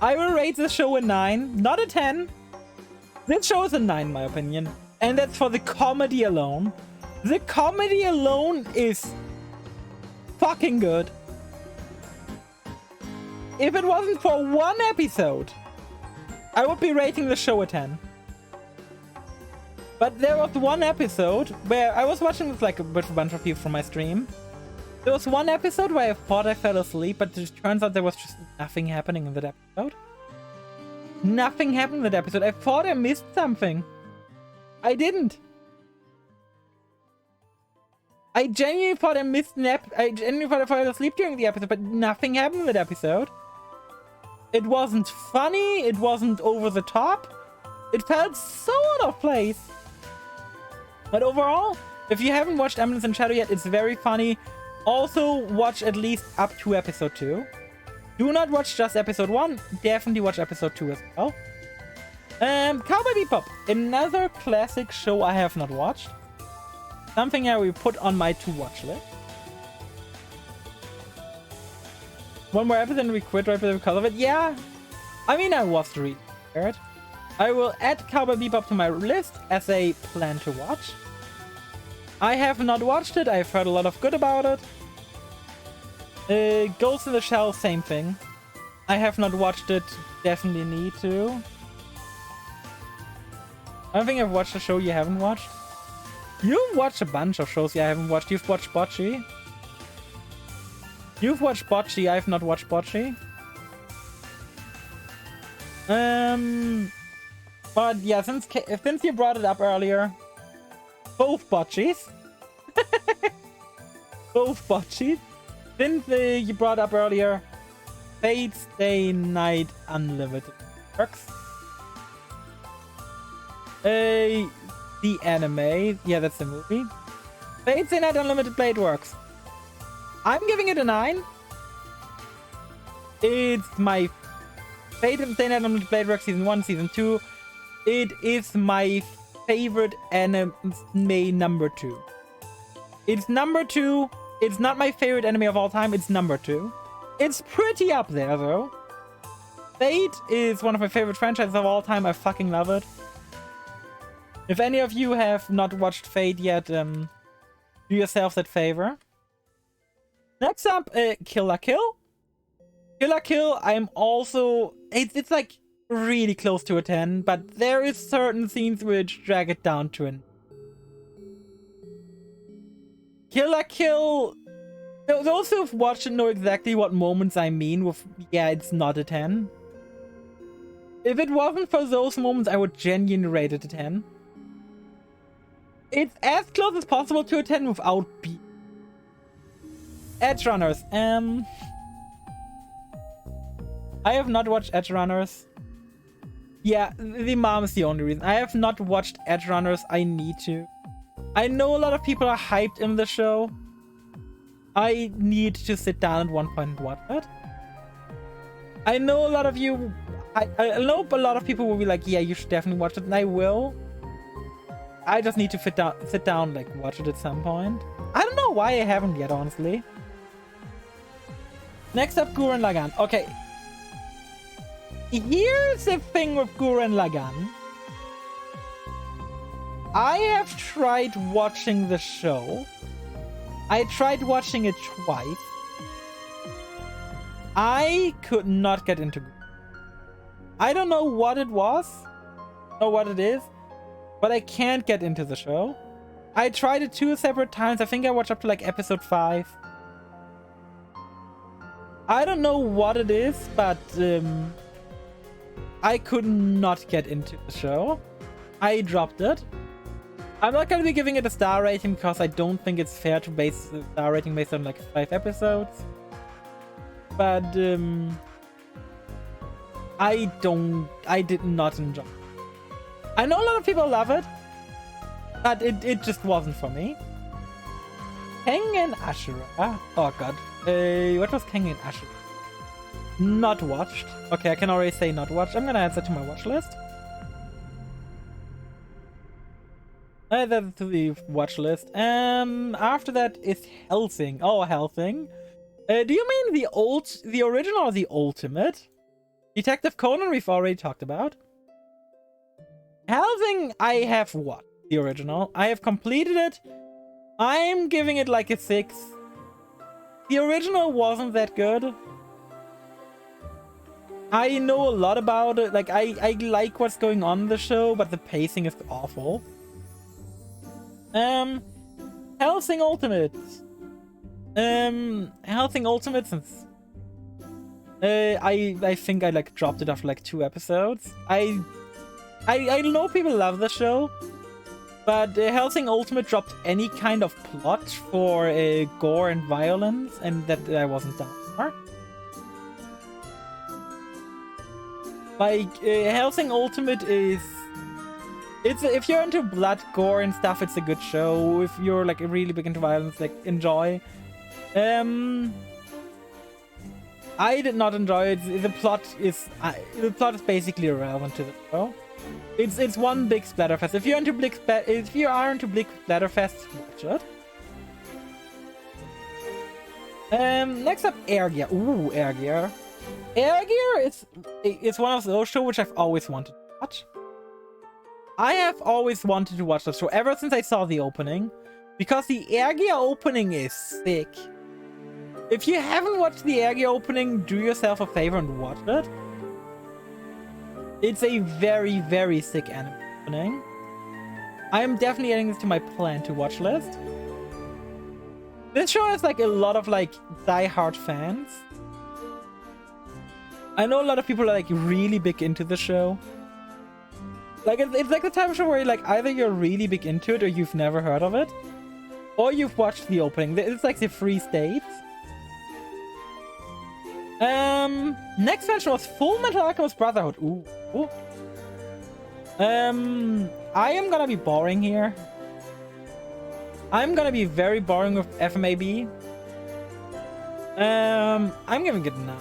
I will rate the show a 9, not a 10. This show is a 9 in my opinion. And that's for the comedy alone. The comedy alone is fucking good. If it wasn't for one episode, I would be rating the show a 10. But there was one episode where I was watching with like with a bunch of people from my stream. There was one episode where I thought I fell asleep, but it turns out there was just nothing happening in that episode. Nothing happened in that episode. I thought I missed something. I didn't. I genuinely thought I missed an I genuinely thought I fell asleep during the episode, but nothing happened in that episode. It wasn't funny. It wasn't over the top. It felt so out of place. But overall, if you haven't watched Eminence in Shadow yet, it's very funny. Also, watch at least up to episode 2. Do not watch just episode 1. Definitely watch episode 2 as well. Cowboy Bebop. Another classic show I have not watched. Something I will put on my to-watch list. One more episode and we quit right because of it. Yeah. I mean, I was really scared. I will add Cowboy Bebop to my list as a plan to watch. I have not watched it. I've heard a lot of good about it. Ghost in the Shell, same thing. I have not watched it. Definitely need to. I don't think I've watched a show you haven't watched. You've watched a bunch of shows you haven't watched. You've watched Bocce. You've watched Bocce. I've not watched Bocce. But yeah, since you brought it up earlier, both Bocces. Both Bocces. Since you brought up earlier, Fate's Day Night Unlimited works. The anime. Yeah, that's the movie. Fate's Day Night Unlimited Blade works. I'm giving it a 9. It's my Fate and Stay Night Unlimited Blade Work Season 1, Season 2. It is my favorite anime number 2. It's number 2. It's not my favorite anime of all time. It's number 2. It's pretty up there, though. Fate is one of my favorite franchises of all time. I fucking love it. If any of you have not watched Fate yet, do yourself that favor. Next up, Kill la Kill. Kill la Kill, I'm also... It's like really close to a 10, but there is certain scenes which drag it down to an... Kill la Kill... Those who've watched it know exactly what moments I mean with, yeah, it's not a 10. If it wasn't for those moments, I would genuinely rate it a 10. It's as close as possible to a 10 without being. Edge Runners. I have not watched Edge Runners. Yeah, the mom is the only reason. I have not watched Edge Runners. I need to. I know a lot of people are hyped in the show. I need to sit down at one point and watch it. I know a lot of you... I know a lot of people will be like, yeah, you should definitely watch it, and I will. I just need to sit down, like, watch it at some point. I don't know why I haven't yet, honestly. Next up, Gurren Lagann. Okay. Here's the thing with Gurren Lagann. I have tried watching the show. I tried watching it twice. I could not get into it. I don't know what it was or what it is, but I can't get into the show. I tried it 2 separate times. I think I watched up to like episode 5. I don't know what it is, but I could not get into the show. I dropped it. I'm not going to be giving it a star rating because I don't think it's fair to base the star rating based on like 5 episodes. But I did not enjoy it. I know a lot of people love it, but it just wasn't for me. Kengen Ashura. Oh god. What was Kengen Ashura? Not watched. Okay, I can already say not watched. I'm gonna add that to my watch list. Add that to the watch list. After that is Hellsing. Oh, Hellsing. Do you mean the original or the ultimate? Detective Conan we've already talked about. Hellsing I have watched the original. I have completed it. I'm giving it like a 6. The original wasn't that good. I know a lot about it. Like I like what's going on in the show, but the pacing is awful. Hellsing Ultimate. Hellsing Ultimate since I think I like dropped it after like 2 episodes. I know people love the show, but Hellsing Ultimate dropped any kind of plot for gore and violence, and that I wasn't down for. Like Hellsing Ultimate is, if you're into blood, gore, and stuff, it's a good show. If you're like really big into violence, like enjoy. I did not enjoy it. The plot is basically irrelevant to the show. It's one big splatterfest. If you are into big splatterfest, watch it. Next up, Air Gear. Ooh, Air Gear. Air Gear is one of those shows which I've always wanted to watch. I have always wanted to watch the show ever since I saw the opening, because the Air Gear opening is sick. If you haven't watched the Air Gear opening, do yourself a favor and watch it. It's a very, very sick anime opening. I am definitely adding this to my plan to watch list. This show has like a lot of like die-hard fans. I know a lot of people are like really big into the show. Like it's like the type of show where like either you're really big into it or you've never heard of it, or you've watched the opening. It's like the 3 states. Next mention was Full Metal Alchemist Brotherhood. Ooh. I am gonna be boring here. I'm gonna be very boring with FMAB. I'm giving it a 9.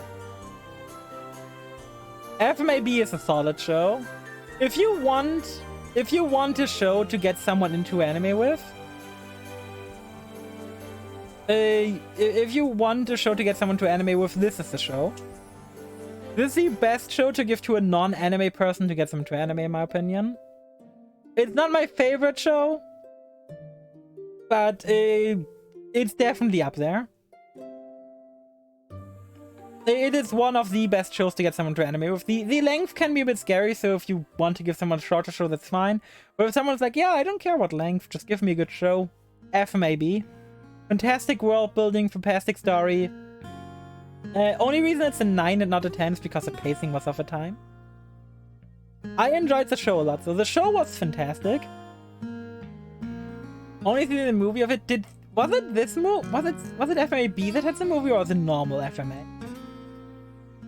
FMAB is a solid show. If you want a show to get someone into anime with, if you want a show to get someone to anime with, this is the show. This is the best show to give to a non-anime person to get them to anime, in my opinion. It's not my favorite show, but it's definitely up there. It is one of the best shows to get someone to anime with. The length can be a bit scary, so if you want to give someone a shorter show, that's fine. But if someone's like, yeah, I don't care what length, just give me a good show, FMAB. Fantastic world building, fantastic story. Only reason it's a 9 and not a 10 is because the pacing was of a time. I enjoyed the show a lot, so the show was fantastic. Only thing in the movie of it was it this movie? Was it FMAB that had the movie, or was it normal FMA?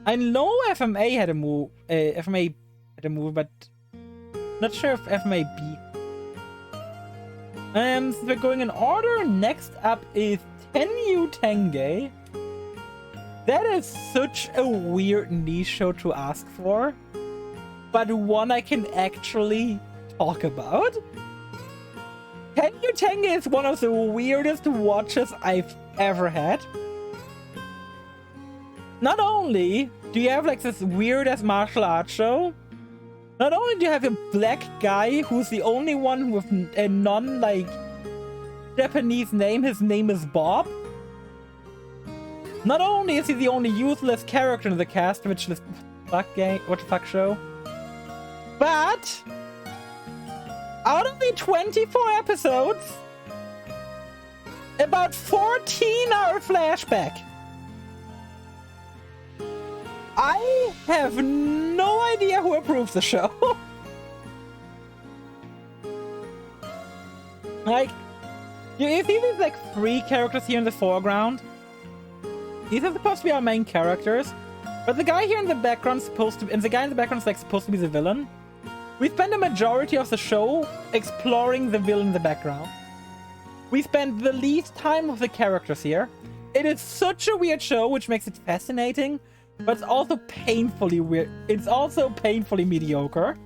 I know FMA had a movie, but not sure if FMAB. So we're going in order. Next up is Tenyu Tenge. That is such a weird niche show to ask for, but one I can actually talk about. Tenyu Tenge is one of the weirdest watches I've ever had. Not only do you have like this weird-ass martial arts show, not only do you have a black guy who's the only one with a non-like Japanese name, his name is Bob. Not only is he the only useless character in the cast, which is what the fuck show, but out of the 24 episodes, about 14 are a flashback. I have no idea who approves the show. Like, you see these like 3 characters here in the foreground? These are supposed to be our main characters, but the guy here in the background is supposed to be, and the guy in the background is like supposed to be the villain. We spend the majority of the show exploring the villain in the background. We spend the least time with the characters here. It is such a weird show, which makes it fascinating, but it's also painfully weird. It's also painfully mediocre.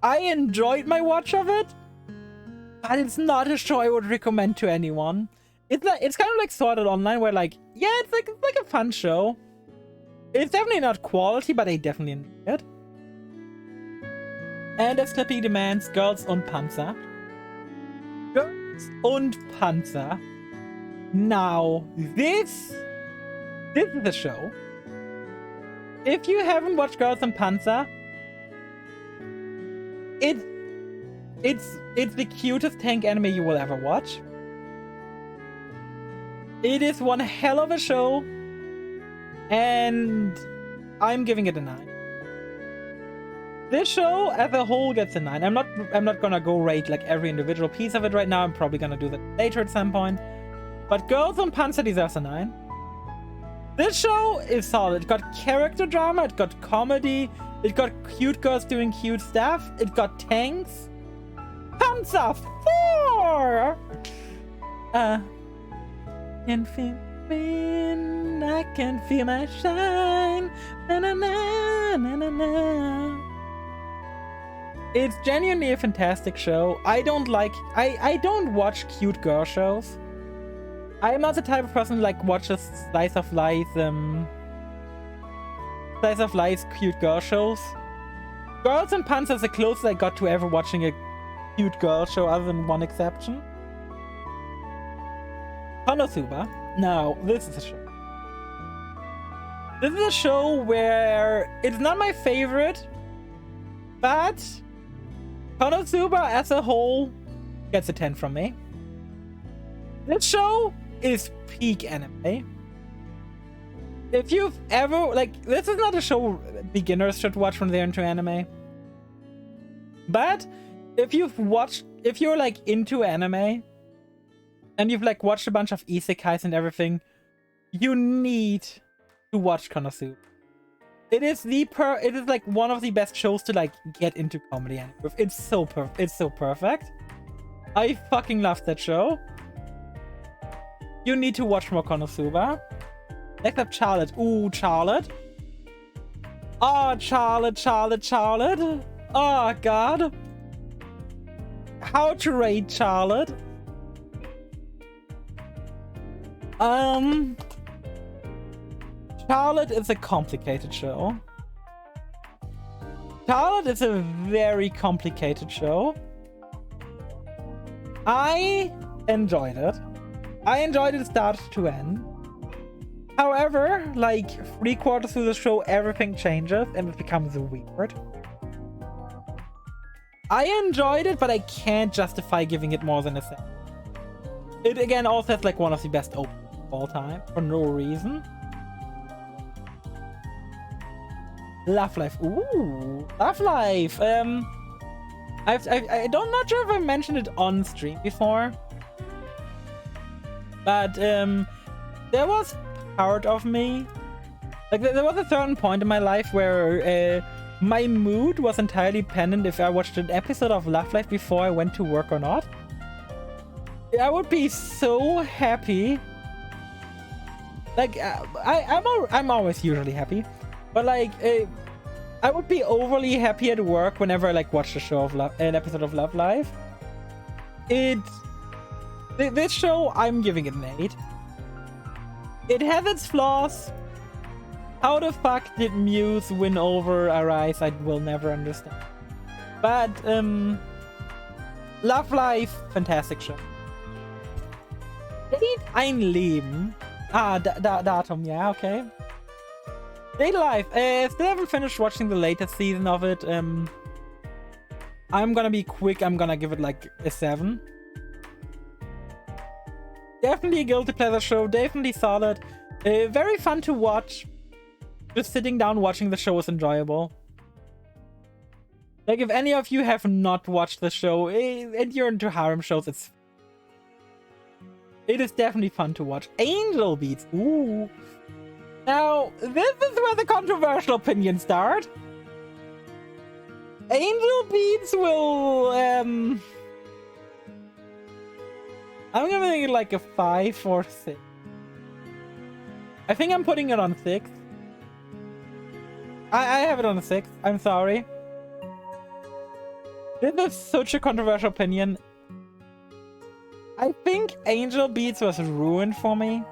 I enjoyed my watch of it, but it's not a show I would recommend to anyone. It's kind of like Sword Art Online, where like, yeah, it's like a fun show. It's definitely not quality, but I definitely enjoy it. And as Clippy demands, Girls und Panzer. Girls und Panzer. Now, this is the show. If you haven't watched Girls und Panzer, it's the cutest tank anime you will ever watch. It is one hell of a show, and I'm giving it a 9. This show as a whole gets a 9. I'm not gonna go rate like every individual piece of it right now. I'm probably gonna do that later at some point. But Girls und Panzer deserves a 9. This show is solid. It got character drama, it got comedy, it got cute girls doing cute stuff, it got tanks. Panzer 4! Can feel wind, I can feel my shine. Na, na, na, na, na, na. It's genuinely a fantastic show. I don't watch cute girl shows. I'm not the type of person who like watches slice of life cute girl shows. Girls and Panzer is the closest I got to ever watching a cute girl show, other than one exception. Konosuba. Now, this is a show. This is a show where it's not my favorite, but Konosuba as a whole gets a 10 from me. This show is peak anime. If you've ever, like, this is not a show beginners should watch when they're into anime. But if you're like into anime, and you've like watched a bunch of isekais and everything, you need to watch Konosuba. It is like one of the best shows to like get into comedy anime with. It's so perfect. I fucking love that show. You need to watch more Konosuba. Next up, Charlotte. Ooh, Charlotte. Oh, Charlotte, Charlotte, Charlotte. Oh, God. How to rate Charlotte? Charlotte is a complicated show. Charlotte is a very complicated show. I enjoyed it. I enjoyed it start to end. However, like 3/4 through the show, everything changes and it becomes weird. I enjoyed it, but I can't justify giving it more than a 7. It again also has like one of the best openings of all time for no reason. Love Life. Ooh, Love Life. I'm not sure if I mentioned it on stream before, but there was part of me, like there was a certain point in my life where my mood was entirely dependent if I watched an episode of Love Life before I went to work or not. I would be so happy. Like I'm always usually happy, but like I would be overly happy at work whenever I like watch the show of an episode of Love Life. This show, I'm giving it an 8. It has its flaws. How the fuck did Muse win over Arise? I will never understand. But Love Life, fantastic show. Date ein Leben. Datum, yeah, okay. Date Life. Still haven't finished watching the latest season of it. I'm gonna be quick. I'm gonna give it like a 7. Definitely a guilty pleasure show. Definitely solid. Very fun to watch. Just sitting down watching the show is enjoyable. Like if any of you have not watched the show and you're into harem shows, it is definitely fun to watch. Angel Beats. Ooh. Now, this is where the controversial opinions start. Angel Beats will, I'm gonna make it like a 5 or 6. I think I'm putting it on 6. I have it on a 6. I'm sorry. This is such a controversial opinion. I think Angel Beats was ruined for me.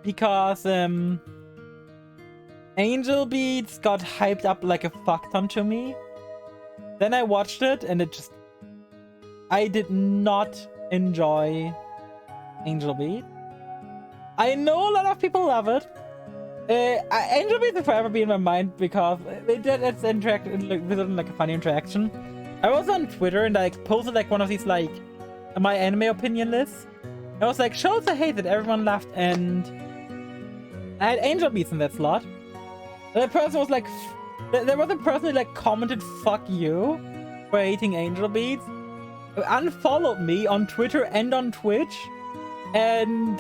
Because Angel Beats got hyped up like a fuck ton to me. Then I watched it and I did not enjoy Angel Beats. I know a lot of people love it. Angel Beats will forever be in my mind because it's like a funny interaction. I was on Twitter and I posted like one of these like my anime opinion lists. I was like, shows I hate that everyone laughed, and I had Angel Beats in that slot. And the person was like, there was a person who like commented "fuck you" for hating Angel Beats, unfollowed me on Twitter and on Twitch, and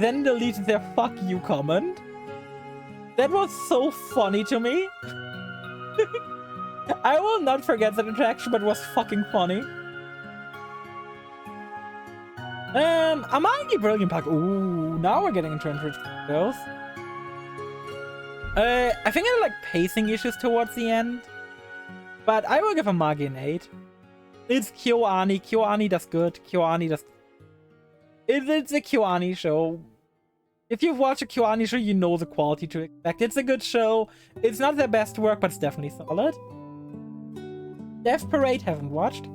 then deleted their "fuck you" comment. That was so funny to me. I will not forget that interaction, but it was fucking funny. Amagi Brilliant Pack. Ooh, now we're getting into interesting girls. I think I had like pacing issues towards the end, but I will give Amagi an 8. It's KyoAni. KyoAni does good. KyoAni does. It's a KyoAni show. If you've watched a KyoAni show, you know the quality to expect. It's a good show. It's not their best work, but it's definitely solid. Death Parade, haven't watched.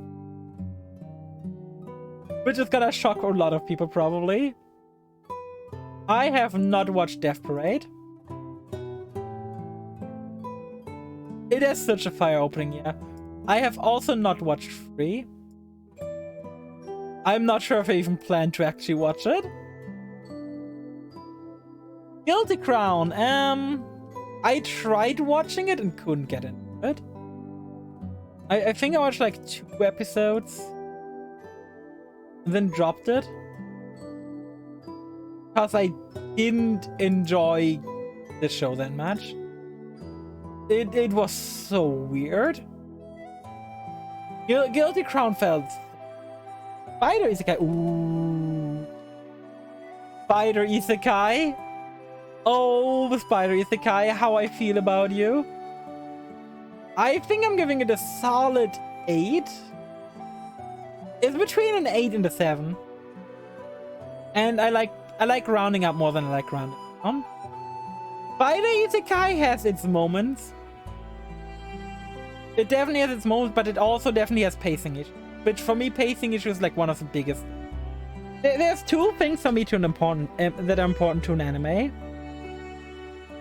Which is gonna shock a lot of people, probably. I have not watched Death Parade. It has such a fire opening, yeah. I have also not watched Free. I'm not sure if I even plan to actually watch it. Guilty Crown. I tried watching it and couldn't get into it. I think I watched like 2 episodes. And then dropped it. Because I didn't enjoy the show that much. It was so weird. Guilty Crown felt... Spider Isekai. Ooh. Spider Isekai. Oh, the Spider Isekai, how I feel about you. I think I'm giving it a solid 8. It's between an 8 and a 7. And I like rounding up more than I like rounding down. Spider Isekai has its moments. It definitely has its moments, but it also definitely has pacing issues. Which for me, pacing issues is like one of the biggest. There's two things for me that are important to an anime.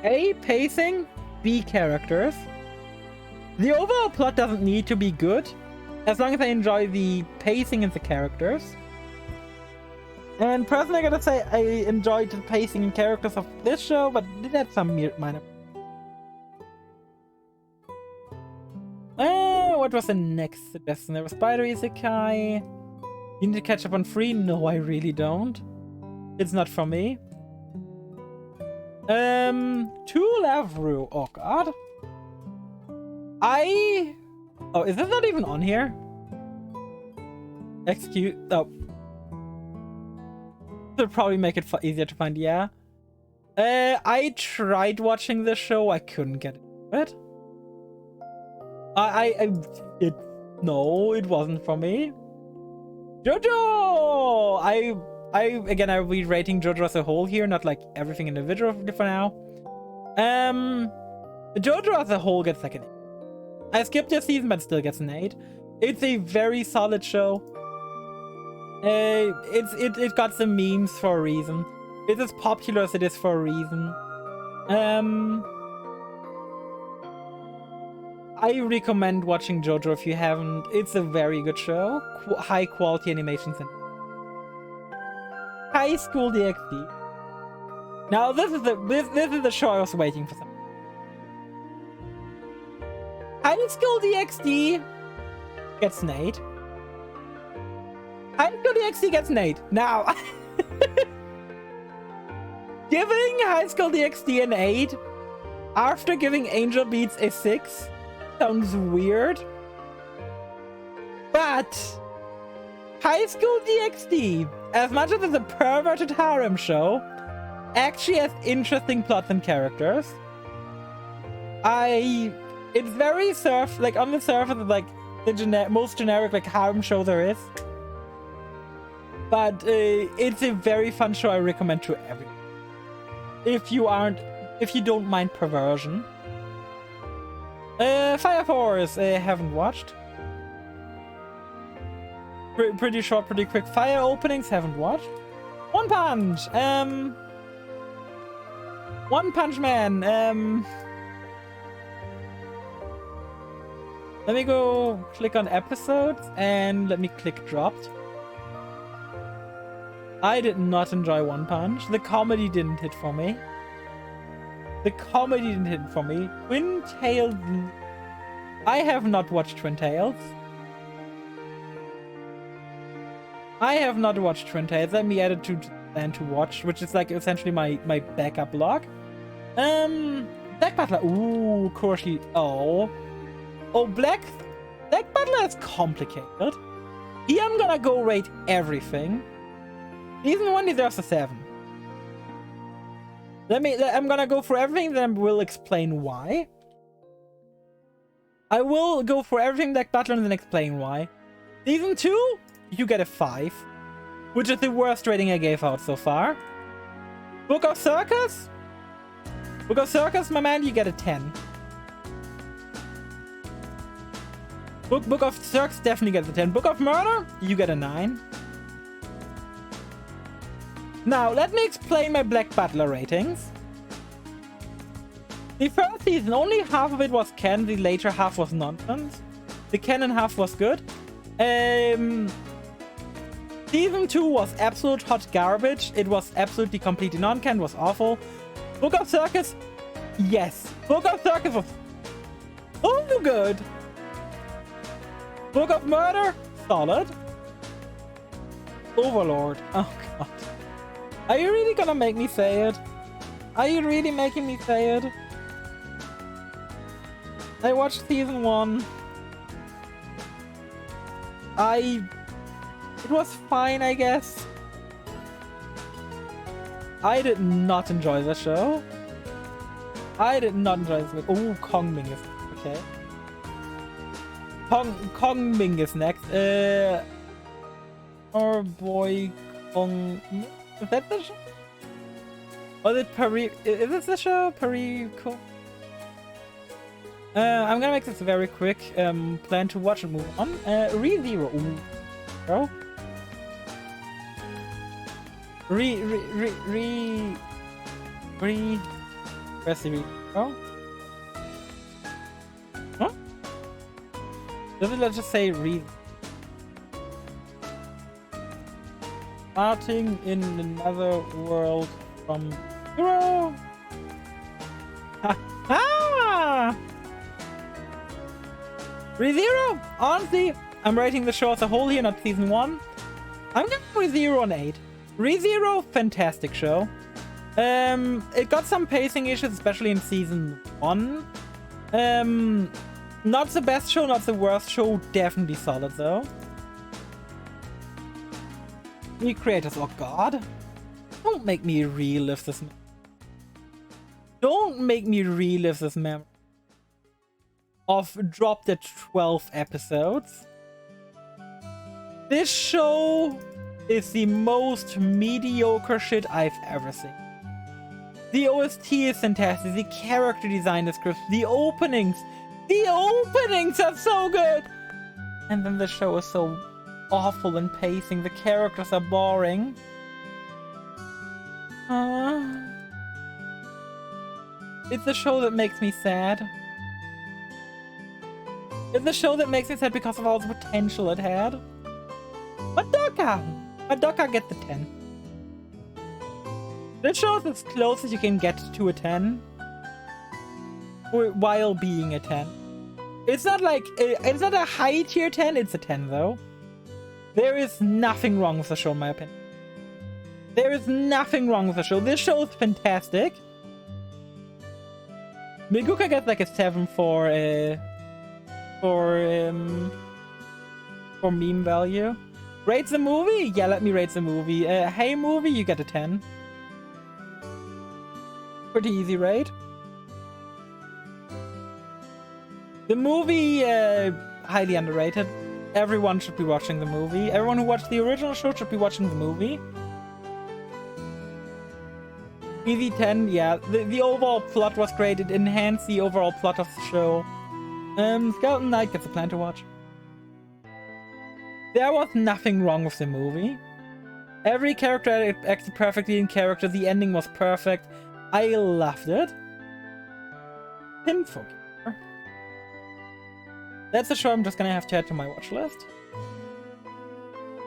A, pacing. B, characters. The overall plot doesn't need to be good, as long as I enjoy the pacing and the characters. And personally, I gotta say, I enjoyed the pacing and characters of this show, but it had some minor. What was the next suggestion? There was Spider Isekai. You need to catch up on Free? No, I really don't. It's not for me. To Lavru. Oh god. Oh, is this not even on here? Excuse. Oh. This would probably make it easier to find. Yeah. I tried watching this show. I couldn't get it. No, it wasn't for me. JoJo! I'll be rating JoJo as a whole here, not like everything individually for now. JoJo as a whole gets like an 8. I skipped this season, but still gets an 8. It's a very solid show. It got some memes for a reason. It's as popular as it is for a reason. I recommend watching JoJo if you haven't. It's a very good show. High quality animations and High School DxD. Now this is the show I was waiting for. High School DxD gets an 8. High School DxD gets an 8. Now, giving High School DxD an 8 after giving Angel Beats a 6 sounds weird. But High School DxD, as much as it's a perverted harem show, actually has interesting plots and characters. It's very like on the surface, it's like the most generic like harem show there is. But it's a very fun show. I recommend to everyone. If you don't mind perversion. Fire Force, I haven't watched. Pretty short, pretty quick. Fire openings, haven't watched. One Punch, One Punch Man, let me go click on episodes and let me click dropped. I did not enjoy One Punch. The comedy didn't hit for me. Twin Tails. I have not watched Twin Tails. Let me add it to plan to watch, which is like essentially my backup log. Black Butler. Ooh, Kurshi. Oh, Black Butler is complicated. Here I'm gonna go rate everything. Season 1 deserves a 7. I'm gonna go for everything, then I will explain why. I will go for everything Black Butler and then explain why. Season 2, you get a 5, which is the worst rating I gave out so far. Book of Circus, my man, you get a 10. Book of Circus definitely gets a 10. Book of Murder, you get a 9. Now, let me explain my Black Butler ratings. The first season, only half of it was canon, the later half was nonsense. The canon half was good. Season 2 was absolute hot garbage. It was absolutely completely non-canon, was awful. Book of Circus, yes. Book of Circus was also good. Book of Murder, solid. Overlord, oh god. Are you really gonna make me say it? Are you really making me say it? I watched season 1. It was fine, I guess. I did not enjoy the show. I did not enjoy this. Oh, Kong Ming is okay. Kong Ming is next. Our boy Kong. Is that the show? Was it Paris? Is this the show? Paris? I'm gonna make this very quick. Plan to watch and move on. ReZero. Ooh, bro. Press the bro. Huh? Let's just say read. Starting in another world from zero. Ha ha! ReZero! Honestly, I'm rating the show as a whole here, not season 1. I'm gonna go ReZero an 8. ReZero, fantastic show. It got some pacing issues, especially in season 1. Not the best show, not the worst show, definitely solid though. New creators, oh god. Don't make me relive this. Don't make me relive this memory of dropped at 12 episodes. This show is the most mediocre shit I've ever seen. The OST is fantastic, the character design is crisp, the openings are so good! And then the show is so awful in pacing, the characters are boring. It's a show that makes me sad. It's a show that makes me sad because of all the potential it had. Madoka get the 10. This show is as close as you can get to a 10. While being a 10. It's not like, it's not a high tier 10, it's a 10 though. There is nothing wrong with the show in my opinion. There is nothing wrong with the show. This show is fantastic. Miguka gets like a 7 for meme value. Rate the movie? Yeah, let me rate the movie. Hey movie, you get a 10. Pretty easy rate. The movie, highly underrated. Everyone should be watching the movie. Everyone who watched the original show should be watching the movie. Easy 10, yeah. The overall plot was great. It enhanced the overall plot of the show. Skeleton Knight gets a plan to watch. There was nothing wrong with the movie. Every character acted perfectly in character. The ending was perfect. I loved it. Pinfo. That's a show I'm just gonna have to add to my watch list.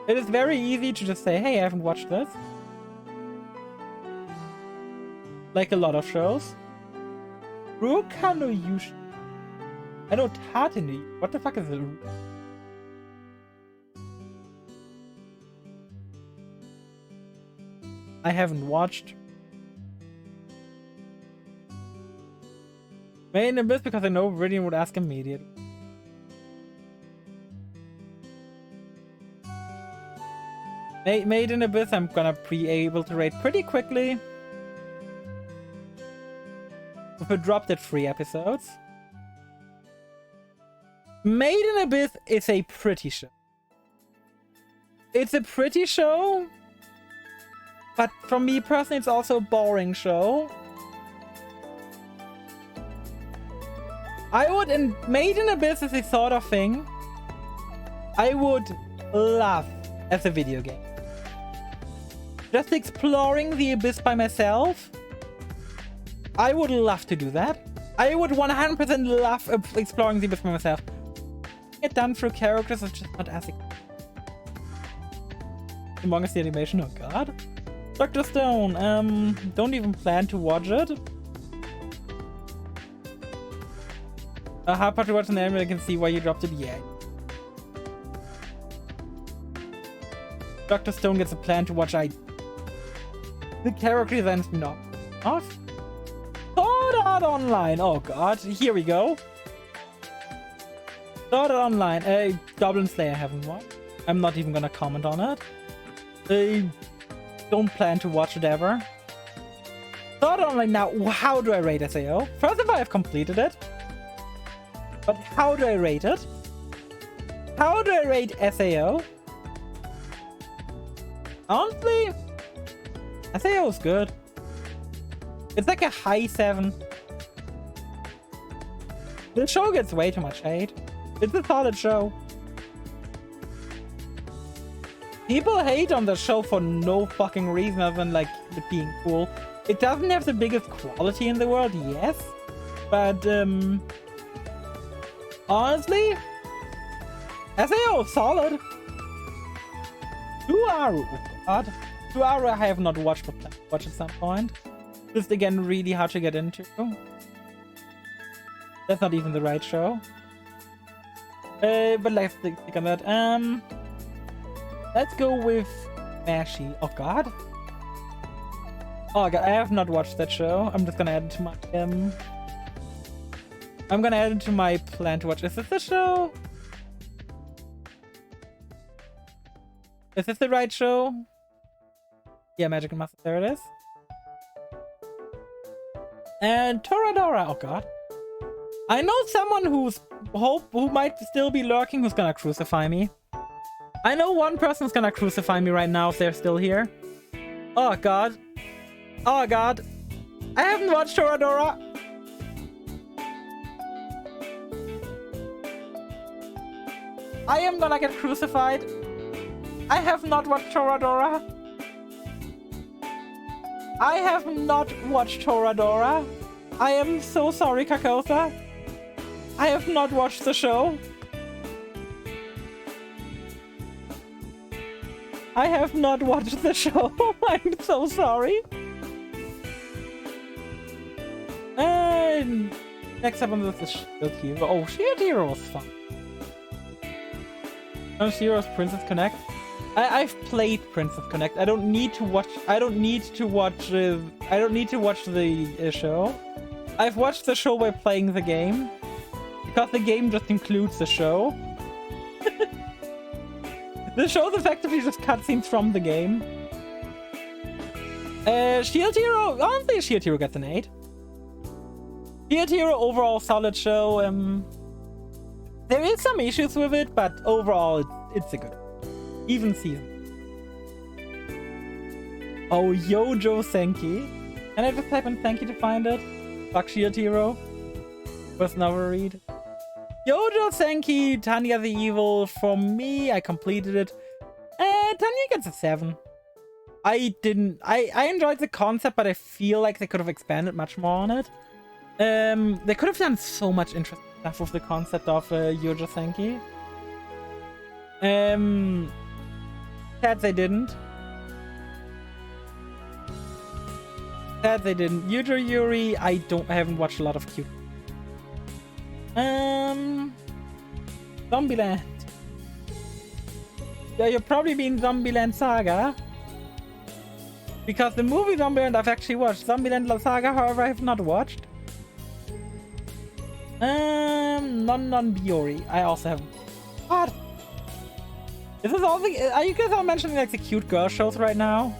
It is very easy to just say, hey, I haven't watched this. Like a lot of shows. Ruka no Yushi. I know Tatini. What the fuck is it? I haven't watched. Made in Abyss because I know Viridian would ask immediately. Made in Abyss I'm gonna be able to rate pretty quickly. If it dropped at 3 episodes. Made in Abyss is a pretty show. It's a pretty show. But for me personally, it's also a boring show. I would, and Made in Abyss is a sort of thing I would love as a video game. Just exploring the abyss by myself. I would love to do that. I would 100% love exploring the abyss by myself. Get done through characters is just not as Among Us the animation, oh god. Dr. Stone, don't even plan to watch it. How about you watch an anime? I can see why you dropped it. Yeah. Dr. Stone gets a plan to watch. The character design me not off. Sword Art Online. Oh god, here we go. Sword Art Online. Goblin Slayer I haven't watched. I'm not even gonna comment on it. I don't plan to watch it ever. Not only now, how do I rate SAO? First of all, I've completed it. But how do I rate it? How do I rate SAO? Honestly, SAO is good. It's like a high 7. The show gets way too much hate. It's a solid show. People hate on the show for no fucking reason other than like it being cool. It doesn't have the biggest quality in the world, yes. But honestly, SAO is solid. Tuaru, oh god. Tuaru I have not watched, but plan to watch at some point. Just again really hard to get into. That's not even the right show. But let's stick on that. Let's go with Mashi. Oh god. Oh god, I have not watched that show. I'm just gonna add it to my I'm gonna add it to my plan to watch. Is this the show? Is this the right show? Yeah, Magic and Master. There it is. And Toradora. Oh god. I know someone who might still be lurking who's gonna crucify me. I know one person's gonna crucify me right now if they're still here. Oh god. Oh god. I haven't watched Toradora. I am gonna get crucified. I have not watched Toradora. I have not watched Toradora. I am so sorry, Kakotha. I have not watched the show. I have not watched the show. I'm so sorry. And next up on the list is Shield Hero. Oh, Shield Hero was fun. Oh, Heroes Princess Connect. I've played Princess Connect. I don't need to watch. I don't need to watch the show. I've watched the show by playing the game because the game just includes the show. The show is effectively just cutscenes from the game. Shield Hero. Honestly, Shield Hero gets an 8. Shield Hero overall solid show. There is some issues with it, but overall it's a good, even season. Oh, Yojo Senki. Can I just type in Senki to find it? Fuck Shield Hero. First novel read. Yojo Senki, Tanya the Evil. For me, I completed it. Tanya gets a 7. I enjoyed the concept, but I feel like they could have expanded much more on it. They could have done so much interesting stuff with the concept of Yojo Senki. Sad they didn't. Sad they didn't. Yujo Yuri, I haven't watched a lot of cute. Zombieland. Yeah, you've probably been Zombieland Saga. Because the movie Zombieland I've actually watched. Zombieland Saga, however, I have not watched. Non Biori. I also haven't. What? Is this all the... Are you guys all mentioning like the cute girl shows right now?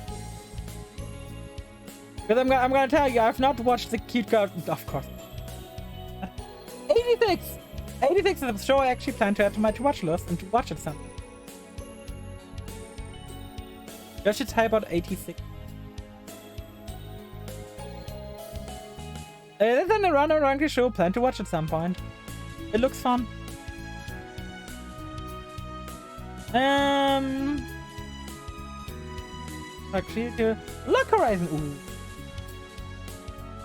Because I'm gonna tell you, I've not watched the cute girl... Of course. 86! 86 is a show I actually plan to add to my to-watch list and to watch it sometime. You should type out 86. There's an around show, plan to watch at some point. It looks fun. Actually, Lock Horizon. Ooh.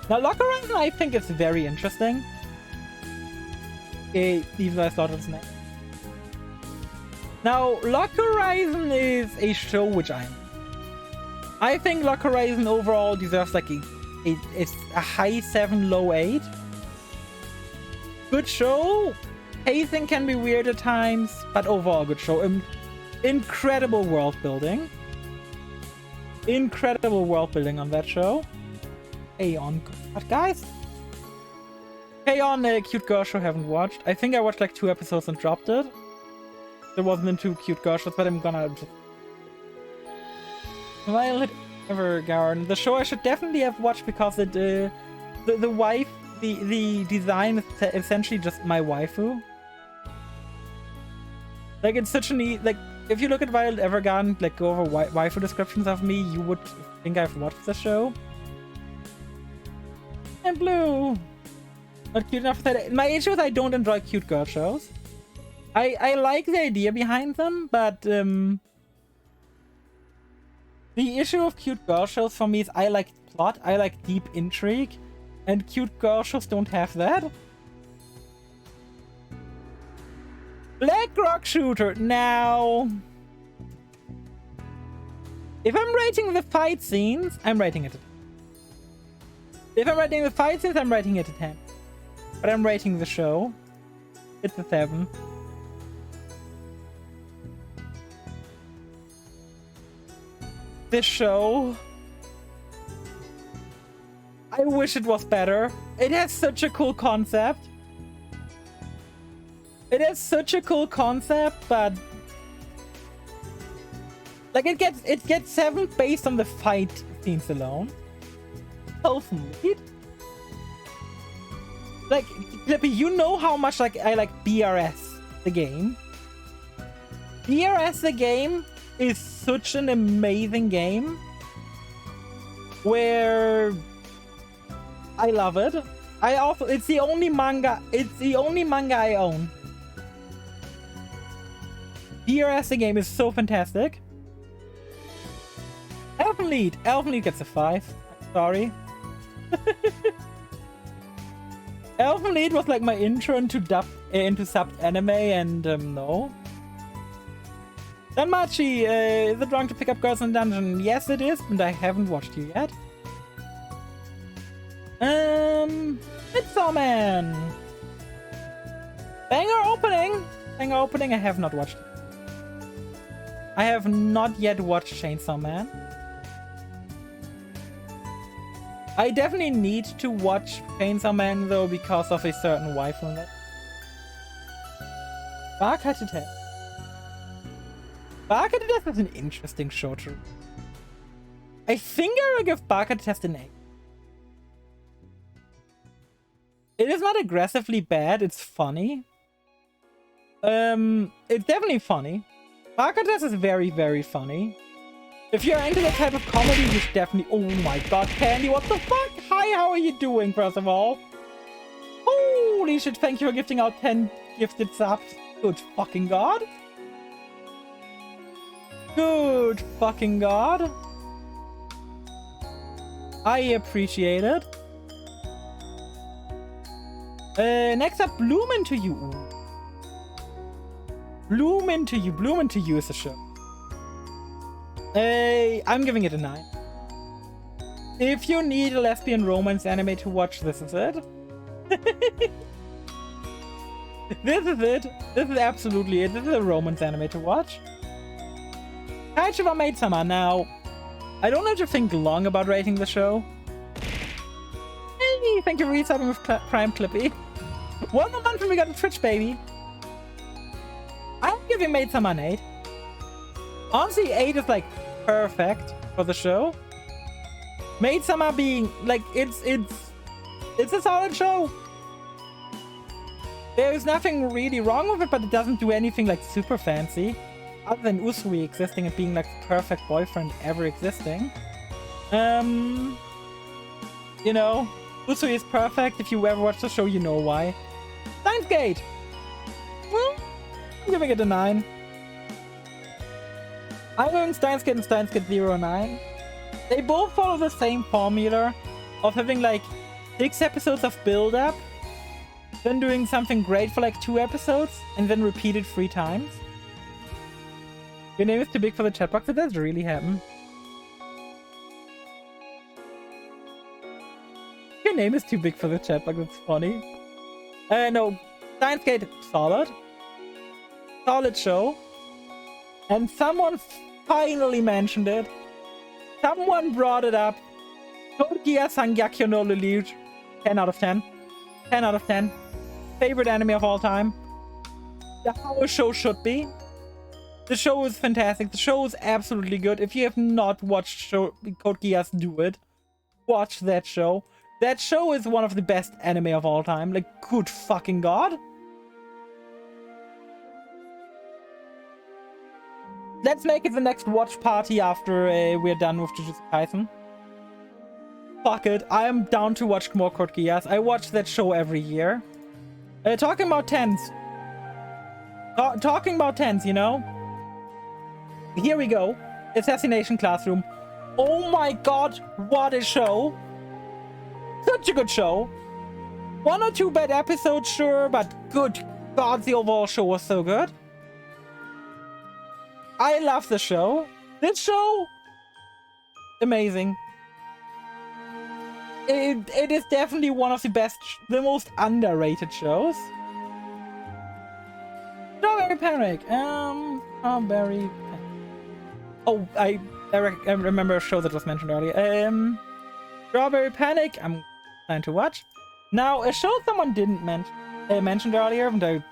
Now, Lock Horizon, I think is very interesting. Even though I thought it was next. Now, Lock Horizon is a show which I think Lock Horizon overall deserves like a high 7, low 8. Good show. Pacing can be weird at times, but overall good show. Incredible world building. Incredible world building on that show. Aeon, what guys? Aeon, a cute girl show, haven't watched. I think I watched like 2 episodes and dropped it. There wasn't into cute girl shows, but I'm gonna just... Violet Evergarden. The show I should definitely have watched because it, the wife, the design is essentially just my waifu. Like, it's such a neat, like, if you look at Violet Evergarden, like, go over waifu descriptions of me, you would think I've watched the show. And blue. Not cute enough for that. My issue is I don't enjoy cute girl shows. I like the idea behind them, but the issue of cute girl shows for me is I like plot, I like deep intrigue, and cute girl shows don't have that. Black Rock Shooter. Now, if I'm rating the fight scenes, I'm rating it a 10. If I'm rating the fight scenes, I'm rating it a 10. But I'm rating the show. It's a 7. This show, I wish it was better. It has such a cool concept. It has such a cool concept, but like it gets 7 based on the fight scenes alone. Self-made. Like, Clippy, you know how much like I like BRS the game. BRS the game is such an amazing game where I love it. It's the only manga I own. BRS the game is so fantastic. Elfen Lied gets a 5. Sorry. Elfen Lied was like my intro into subbed anime, and no. Danmachi, is it wrong to pick up girls in dungeon? Yes, it is, and I haven't watched you yet. Midsommar Man. Banger opening. I have not watched it. I have not yet watched Chainsaw Man. I definitely need to watch Chainsaw Man though because of a certain waifu in it. Bakatite. Bakatite is an interesting show to read. I think I will give Bakatite an 8. It is not aggressively bad, it's funny. It's definitely funny. Bakatite is very, very funny. If you're into that type of comedy, you should definitely... Oh my god, Candy, what the fuck? Hi, how are you doing, first of all? Holy shit, thank you for gifting out 10 gifted subs. Good fucking god. Good fucking god. I appreciate it. Next up, Bloom Into You. Bloom Into You is a show. I'm giving it a 9. If you need a lesbian romance anime to watch, this is it. This is it. This is absolutely it. This is a romance anime to watch. Kaichiwa Maid-sama. Now, I don't have to think long about rating the show. Hey, thank you for resubbing with Prime Clippy. 1 more month and we got a Twitch, baby. I'm giving Maid-sama an 8. Honestly, 8 is like perfect for the show. Maid-sama being like it's a solid show. There's nothing really wrong with it, but it doesn't do anything like super fancy. Other than Usui existing and being like the perfect boyfriend ever existing. You know, Usui is perfect. If you ever watch the show, you know why. Steins Gate. Well, I'm giving it a 9. I'm going Steins Gate and Steins Gate 09. They both follow the same formula of having like 6 episodes of build-up, then doing something great for like 2 episodes, and then repeat it 3 times. Your name is too big for the chat box. It does really happen. Your name is too big for the chat box. That's funny. No. Steins Gate, solid. Solid show. And someone finally mentioned it. Someone brought it up. Tokiya Sangyakyo no Lelouch. 10 out of 10. 10 out of 10. Favorite anime of all time. The how a show should be. The show is fantastic. The show is absolutely good. If you have not watched Code Geass, do it. Watch that show. That show is one of the best anime of all time. Like, good fucking god. Let's make it the next watch party after we're done with Jujutsu Kaisen. Fuck it. I am down to watch more Code Geass. I watch that show every year. Talking about tens. Talking about tens, you know? Here we go. Assassination Classroom. Oh my god, what a show. Such a good show. 1 or 2 bad episodes, sure, but good god, the overall show was so good. I love the show. This show, amazing. It is definitely one of the best, the most underrated shows. Strawberry Panic. Strawberry Panic. Oh, I remember a show that was mentioned earlier. Strawberry Panic. I'm trying to watch. Now, a show someone didn't mentioned earlier, and I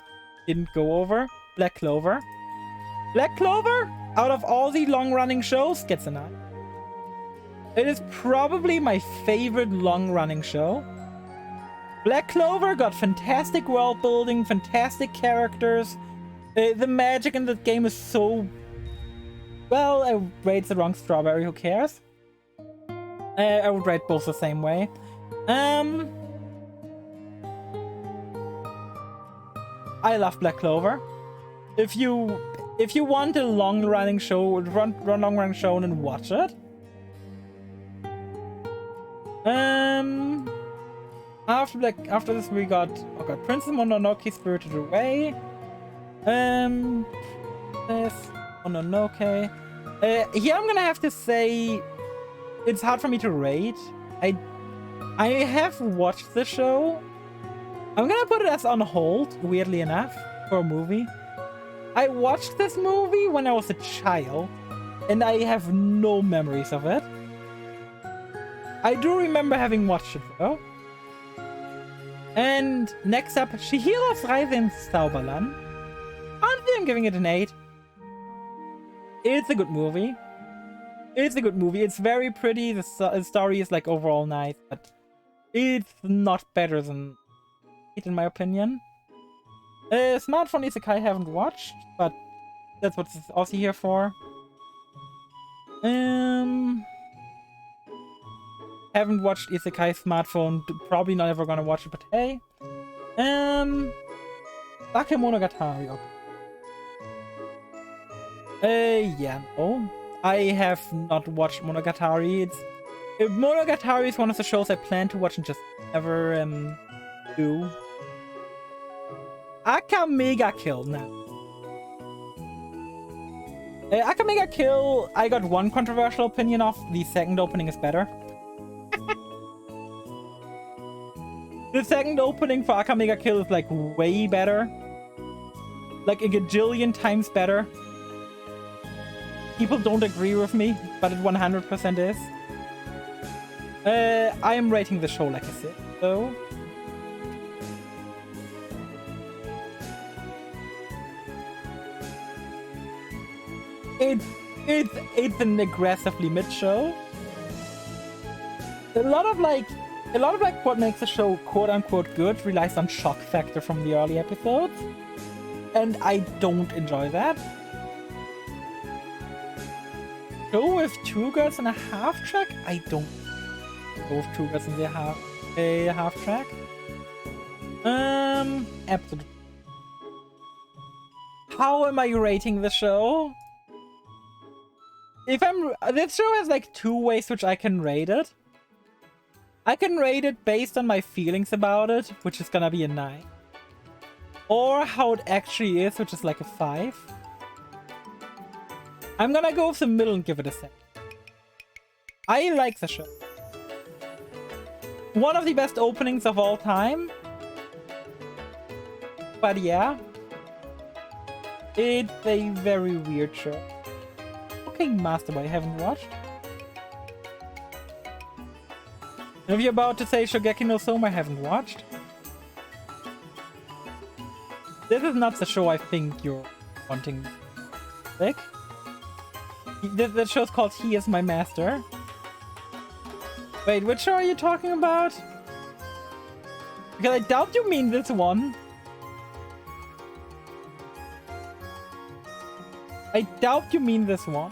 didn't go over. Black Clover. Black Clover, out of all the long-running shows, gets a 9. It is probably my favorite long-running show. Black Clover got fantastic world building, fantastic characters. The magic in the game is so... Well, I would rate the wrong strawberry, who cares? I would rate both the same way. I love Black Clover. If you want a long-running show, long-running show, then watch it. After this we got Princess Mononoke Spirited Away. This Mononoke. Here I'm gonna have to say it's hard for me to rate. I have watched the show. I'm gonna put it as on hold, weirdly enough, for a movie. I watched this movie when I was a child, and I have no memories of it. I do remember having watched it though. And next up, Chihiros Reise ins Zauberland. Honestly, I'm giving it an 8. It's a good movie. It's a good movie. It's very pretty. The story is like overall nice, but it's not better than 8 in my opinion. Smartphone Isekai I haven't watched, but that's what it's also here for. Haven't watched Isekai Smartphone, probably not ever gonna watch it, but hey. Bakemonogatari, okay. Yeah, no. I have not watched Monogatari. Monogatari is one of the shows I plan to watch and just never do. Aka Mega Kill now. Aka Mega Kill, I got one controversial opinion of. The second opening is better. The second opening for Aka Mega Kill is like way better. Like a gajillion times better. People don't agree with me, but it 100% is. I am rating the show like I said, though. It's an aggressively mid show. A lot of what makes a show quote unquote good relies on shock factor from the early episodes. And I don't enjoy that. Show with 2 girls and a half track? I don't go with 2 girls and a half track. Absolutely. How am I rating the show? This show has like 2 ways which I can rate it. I can rate it based on my feelings about it, which is gonna be a 9. Or how it actually is, which is like a 5. I'm gonna go with the middle and give it a 7. I like the show. One of the best openings of all time. But yeah. It's a very weird show. Okay, Master Boy, I haven't watched. And if you're about to say Shogeki no Soma, I haven't watched. This is not the show I think you're wanting. Like, that show's called He Is My Master. Wait, which show are you talking about? Because I doubt you mean this one. I doubt you mean this one.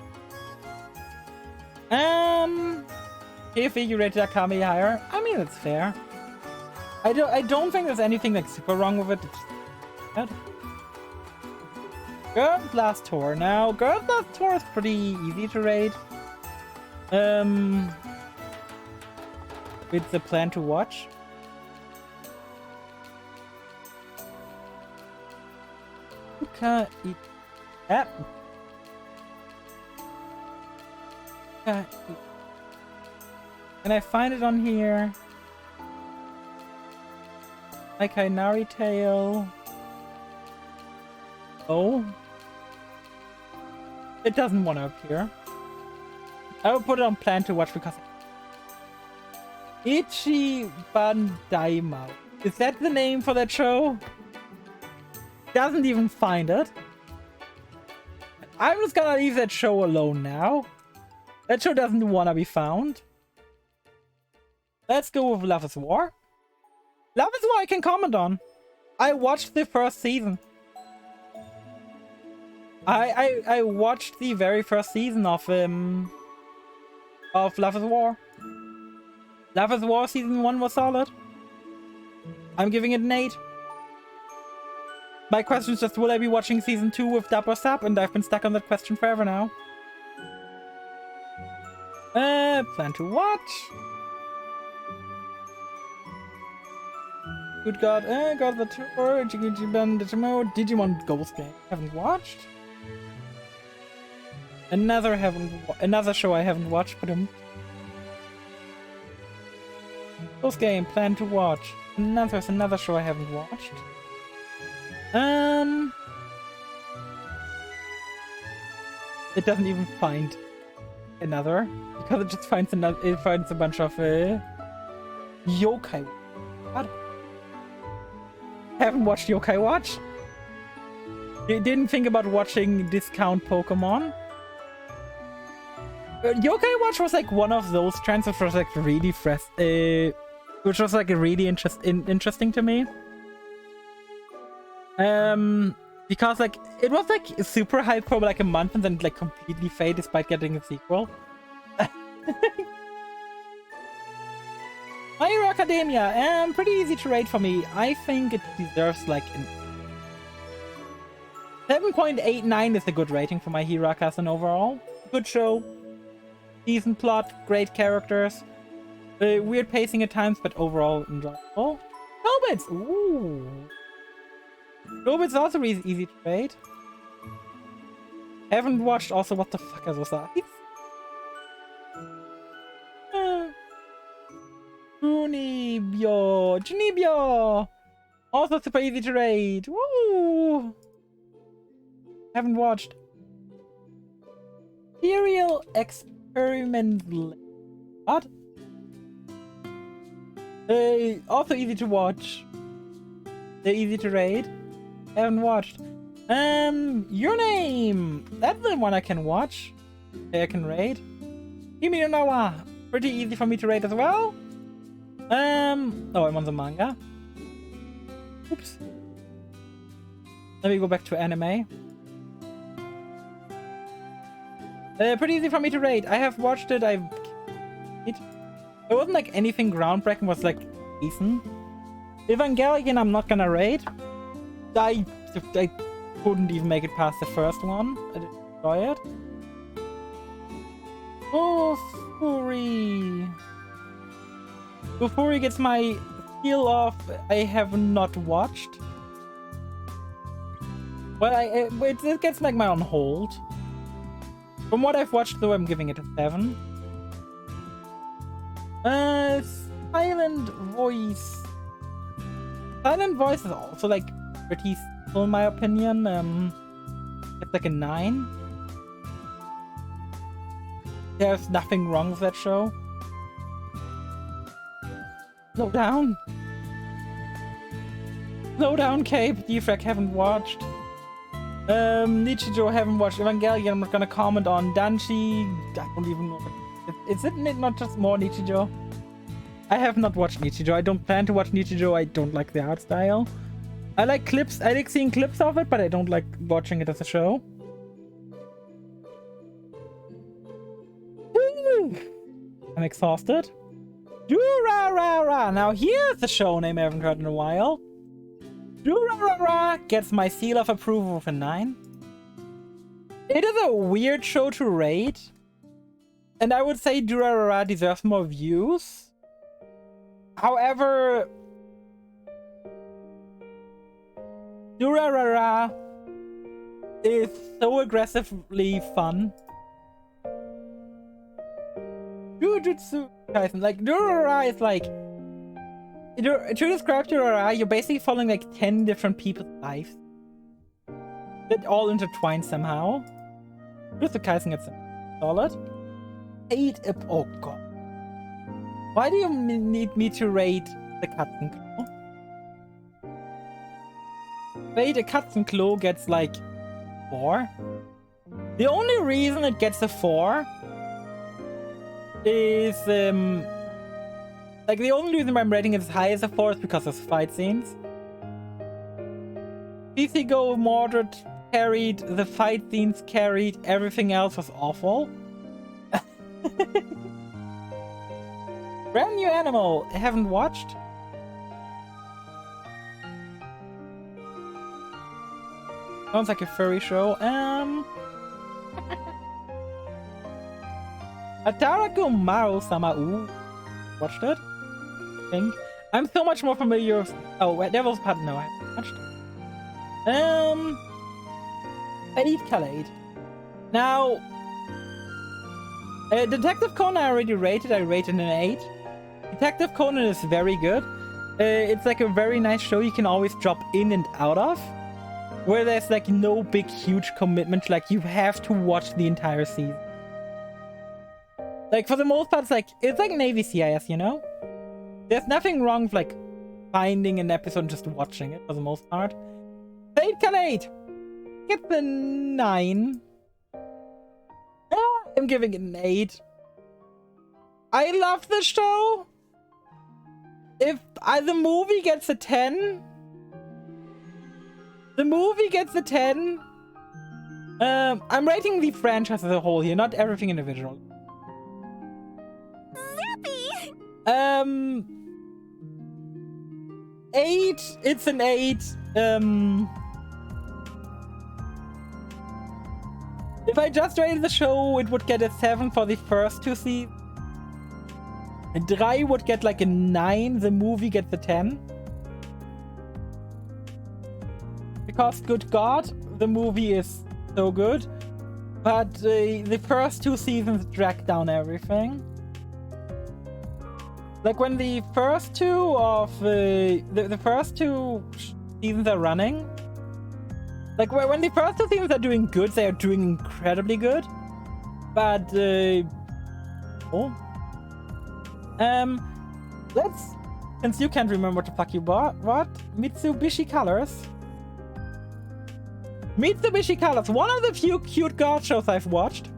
If you rated Akame higher, I mean it's fair. I don't think there's anything like super wrong with it. It's bad. Girls Last Tour. Now, Girls Last Tour is pretty easy to rate. It's a plan to watch. Okay, eat that. Okay. Can I find it on here? Like Kainari Tale. Oh. It doesn't want to appear. I will put it on plan to watch because Ichi Bandaima. Is that the name for that show? Doesn't even find it. I'm just gonna leave that show alone now. That show doesn't wanna be found. Let's go with Love is War. Love is War I can comment on. I watched the first season. I watched the very first season of Love is War. Love is War season 1 was solid. I'm giving it an 8. My question is just, will I be watching season 2 with Dap or Sap? And I've been stuck on that question forever now. Plan to watch. Good God, got the tour, Digimon Ghost Game. Haven't watched. Another show I haven't watched, but Ghost Game, plan to watch. Another show I haven't watched. It doesn't even find another because it just finds another. It finds a bunch of yokai. What? Haven't watched Yokai Watch. You didn't think about watching Discount Pokemon. Yokai Watch was like one of those trends which was like really fresh, which was like really interesting to me. Because like it was like super hyped for like a month and then like completely fade despite getting a sequel. My Hero Academia, pretty easy to rate for me. I think it deserves like an 7.89 is a good rating for My Hero Academia overall. Good show, decent plot, great characters, weird pacing at times, but overall enjoyable. Gobits, ooh. Gobits is also really easy to rate. Haven't watched also what the fuck is that? Junibyo! Also super easy to rate. Woo! Haven't watched. Serial Experiment. What? Also easy to watch. They're easy to rate. Haven't watched. Your Name! That's the one I can watch. I can rate. Kimi no Nawa. Pretty easy for me to rate as well. Oh, I'm on the manga. Oops. Let me go back to anime. Pretty easy for me to rate. I have watched it. It wasn't like anything groundbreaking. It was like decent. Evangelion, I'm not gonna rate. I couldn't even make it past the first one. I didn't enjoy it. Oh, Furi. Before he gets my heel off, I have not watched. Well, it gets like my on hold. From what I've watched, though, I'm giving it a 7. Silent Voice. Silent Voice is also like pretty still, in my opinion. It's like a 9. There's nothing wrong with that show. Slow down. Slow down, Cape. Defrag haven't watched. Nichijou, haven't watched Evangelion. I'm not gonna comment on Danshi. I don't even know. Is it not just more Nichijou? I have not watched Nichijou. I don't plan to watch Nichijou. I don't like the art style. I like clips. I like seeing clips of it, but I don't like watching it as a show. Woo! I'm exhausted. Durarara! Now here's a show name I haven't heard in a while. Durarara gets my seal of approval of a 9. It is a weird show to rate. And I would say Durarara deserves more views. However, Durarara is so aggressively fun. Jujutsu Kaisen, like Durarara is like, to describe Durarara, you're basically following like 10 different people's lives that all intertwine somehow. Jujutsu Kaisen gets solid. 8 oh god. Why do you need me to rate the Katzen Claw? Wait, a Katzen Claw gets like 4. The only reason it gets a 4 is like the only reason I'm rating it as high as a 4 is because of fight scenes. PC Go moderate carried, the fight scenes carried, everything else was awful. Brand new animal, I haven't watched. Sounds like a furry show. Ataraku Maru-sama. Ooh. Watched it? I think. I'm so much more familiar with... Oh, Devil's Part. No, I haven't watched. Fate Khalid. Now... Detective Conan I already rated. I rated an 8. Detective Conan is very good. It's like a very nice show you can always drop in and out of. Where there's like no big huge commitment, like you have to watch the entire season. Like for the most part it's like Navy CIS, you know? There's nothing wrong with like finding an episode and just watching it for the most part. Fate Khalid! Get the 9. I'm giving it an 8. I love the show. If the movie gets a 10... The movie gets a 10. I'm rating the franchise as a whole here, not everything individual. Zippy! 8. It's an 8. If I just rated the show, it would get a 7 for the first 2 seasons. A Dry would get like a 9. The movie gets a 10. Because, good god, the movie is so good. But the first 2 seasons drag down everything. Like when the first 2 of the first 2 seasons are running. Like when the first 2 seasons are doing good, they are doing incredibly good. But let's, since you can't remember what the fuck you bought, what? Mitsubishi Colors. Mitsubishi Colors, one of the few cute girl shows I've watched.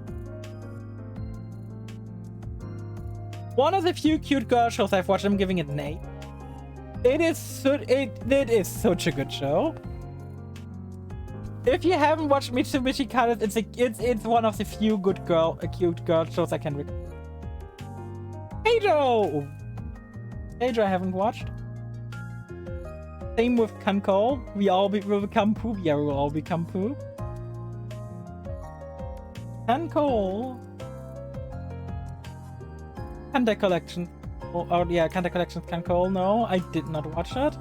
One of the few cute girl shows I've watched. I'm giving it an 8. It is such a good show. If you haven't watched Mitsubishi Colors, it's one of the few cute girl shows I can recommend. Keijo! Keijo I haven't watched. Same with Kanko. Will become poop. Yeah, we will all become poop. Kanko. Kanda Collection. Oh yeah, Kanda Collection's Kanko. No, I did not watch that.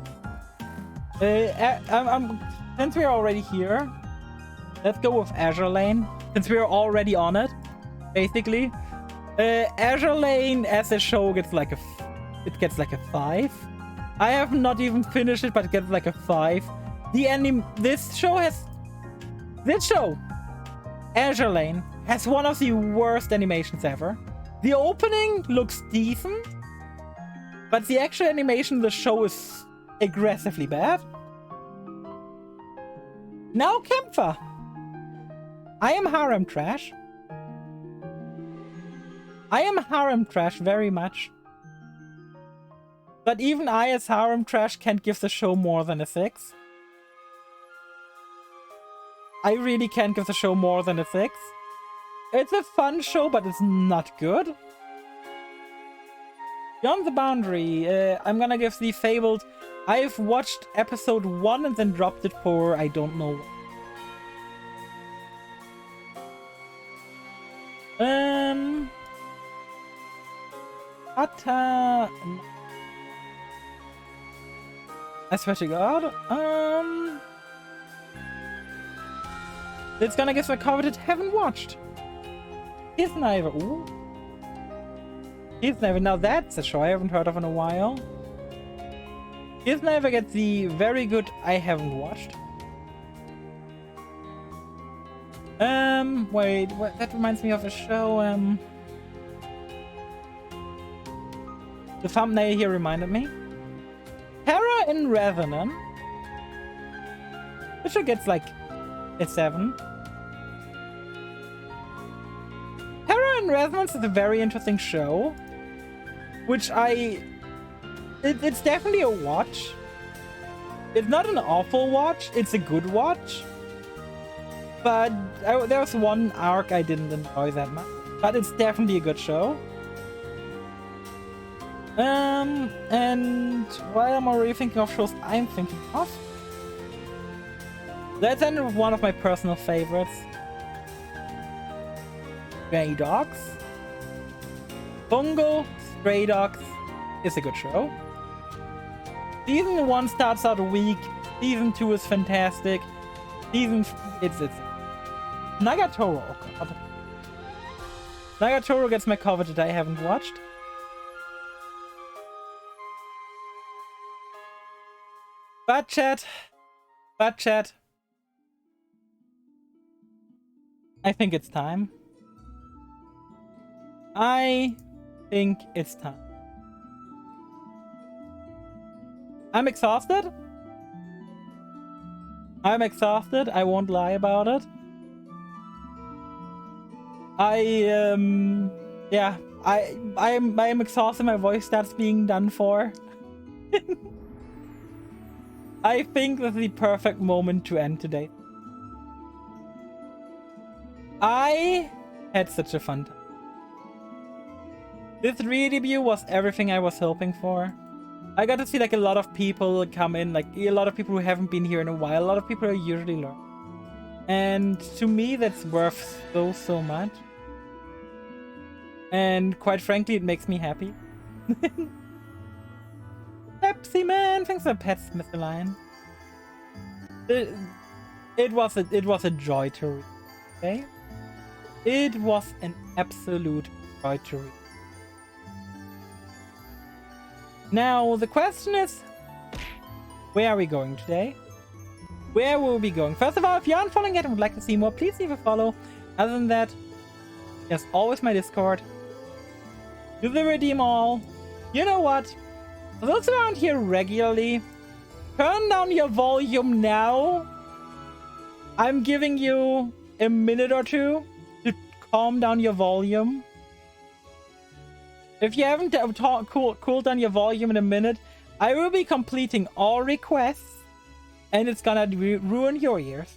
Since we're already here, let's go with Azure Lane. Since we're already on it, basically. Azure Lane as a show gets like a 5. I have not even finished it, but it gets like a 5. This show, Azure Lane, has one of the worst animations ever. The opening looks decent, but the actual animation of the show is aggressively bad. Now Kämpfer. I am harem trash. I am harem trash very much. But even I as harem trash can't give the show more than a 6. I really can't give the show more than a 6. It's a fun show, but it's not good. Beyond the Boundary, I'm gonna give the Fabled. I've watched episode 1 and then dropped it for I don't know. Atta. I swear to God. It's gonna give a coveted haven't watched. His Neighbor. Ooh. His Neighbor. Now that's a show I haven't heard of in a while. His Neighbor gets the very good I haven't watched. Wait, that reminds me of a show, the thumbnail here reminded me. Terror in Resonance. Which show gets like a 7. Terror in Resonance is a very interesting show. Which it's definitely a watch. It's not an awful watch, it's a good watch. But there was one arc I didn't enjoy that much. But it's definitely a good show. And why am I already thinking of shows I'm thinking of? Let's end with one of my personal favorites. Stray Dogs. Bungo Stray Dogs is a good show. Season 1 starts out weak. Season 2 is fantastic. It's Nagatoro. Oh God. Nagatoro gets my coveted I haven't watched. But chat. I think it's time. I'm exhausted. I won't lie about it. I am exhausted. My voice starts being done for. I think this is the perfect moment to end today. I had such a fun time. This re-debut was everything I was hoping for. I got to see like a lot of people come in, like a lot of people who haven't been here in a while. A lot of people are usually learning. And to me, that's worth so much. And quite frankly, it makes me happy. Pepsi Man, thanks for pets, Mr. Lion. It was a joy to read. Okay, it was an absolute joy to read. Now the question is, where are we going today? Where will we be going? First of all, if you aren't following yet and would like to see more, please leave a follow. Other than that, there's always my Discord. Do the redeem all. You know what? For those around here regularly, turn down your volume now. I'm giving you a minute or two to calm down your volume. If you haven't cooled down your volume in a minute, I will be completing all requests and it's gonna ruin your ears.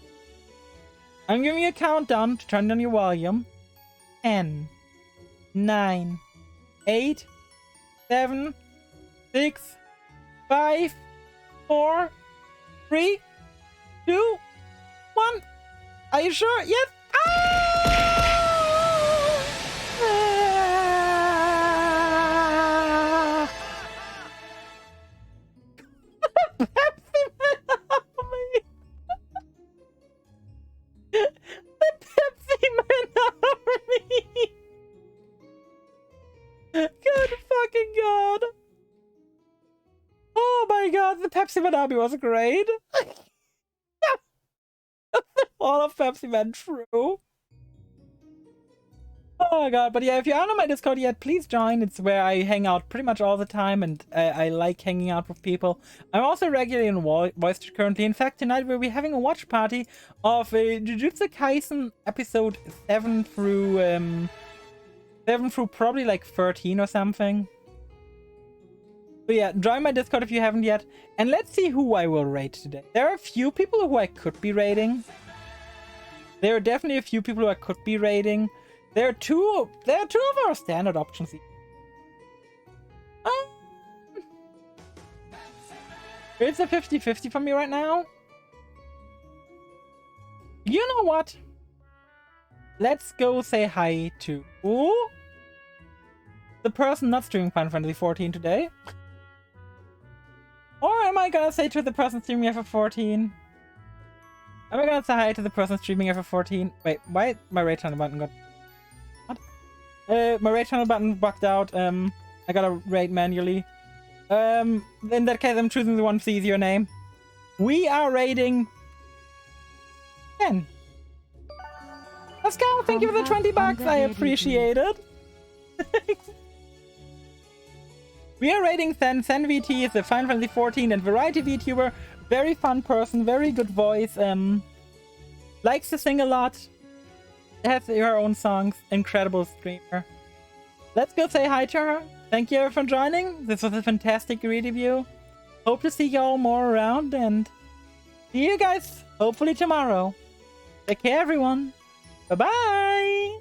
I'm giving you a countdown to turn down your volume. 10, 9, 8, 7, 6, 5, 4, 3, 2, 1. Are you sure? Yes. Pepsi Man Army. The Pepsi Man Army. Good fucking God. Oh my God, the Pepsi Man Army was great. All of Pepsi Man true. Oh Oh god, but yeah, if you aren't on my Discord yet, please join. It's where I hang out pretty much all the time, and I like hanging out with people. I'm also regularly in voice chat currently. In fact, tonight we'll be having a watch party of Jujutsu Kaisen episode 7 through probably like 13 or something. So yeah, join my Discord if you haven't yet, and let's see who I will rate today. There are a few people who I could be rating. There are definitely a few people who I could be rating. There are two of our standard options. It's a 50-50 for me right now. You know what? Let's go say hi to the person not streaming Final Fantasy 14 today. Or am I gonna say to the person streaming FF14? Am I gonna say hi to the person streaming FF14? Wait, why my right channel button got... What? My right channel button bugged out. I gotta rate manually. In that case, I'm choosing the one with the easier name. We are rating 10. Let's go. Thank you for the 20 bucks. I appreciate it. We are rating 10. Sen VT is a Final Fantasy 14 and variety VTuber. Very fun person, very good voice. Likes to sing a lot. Has her own songs. Incredible streamer. Let's go say hi to her. Thank you for joining. This was a fantastic review. Hope to see y'all more around, and see you guys hopefully tomorrow. Take care, everyone. Bye-bye.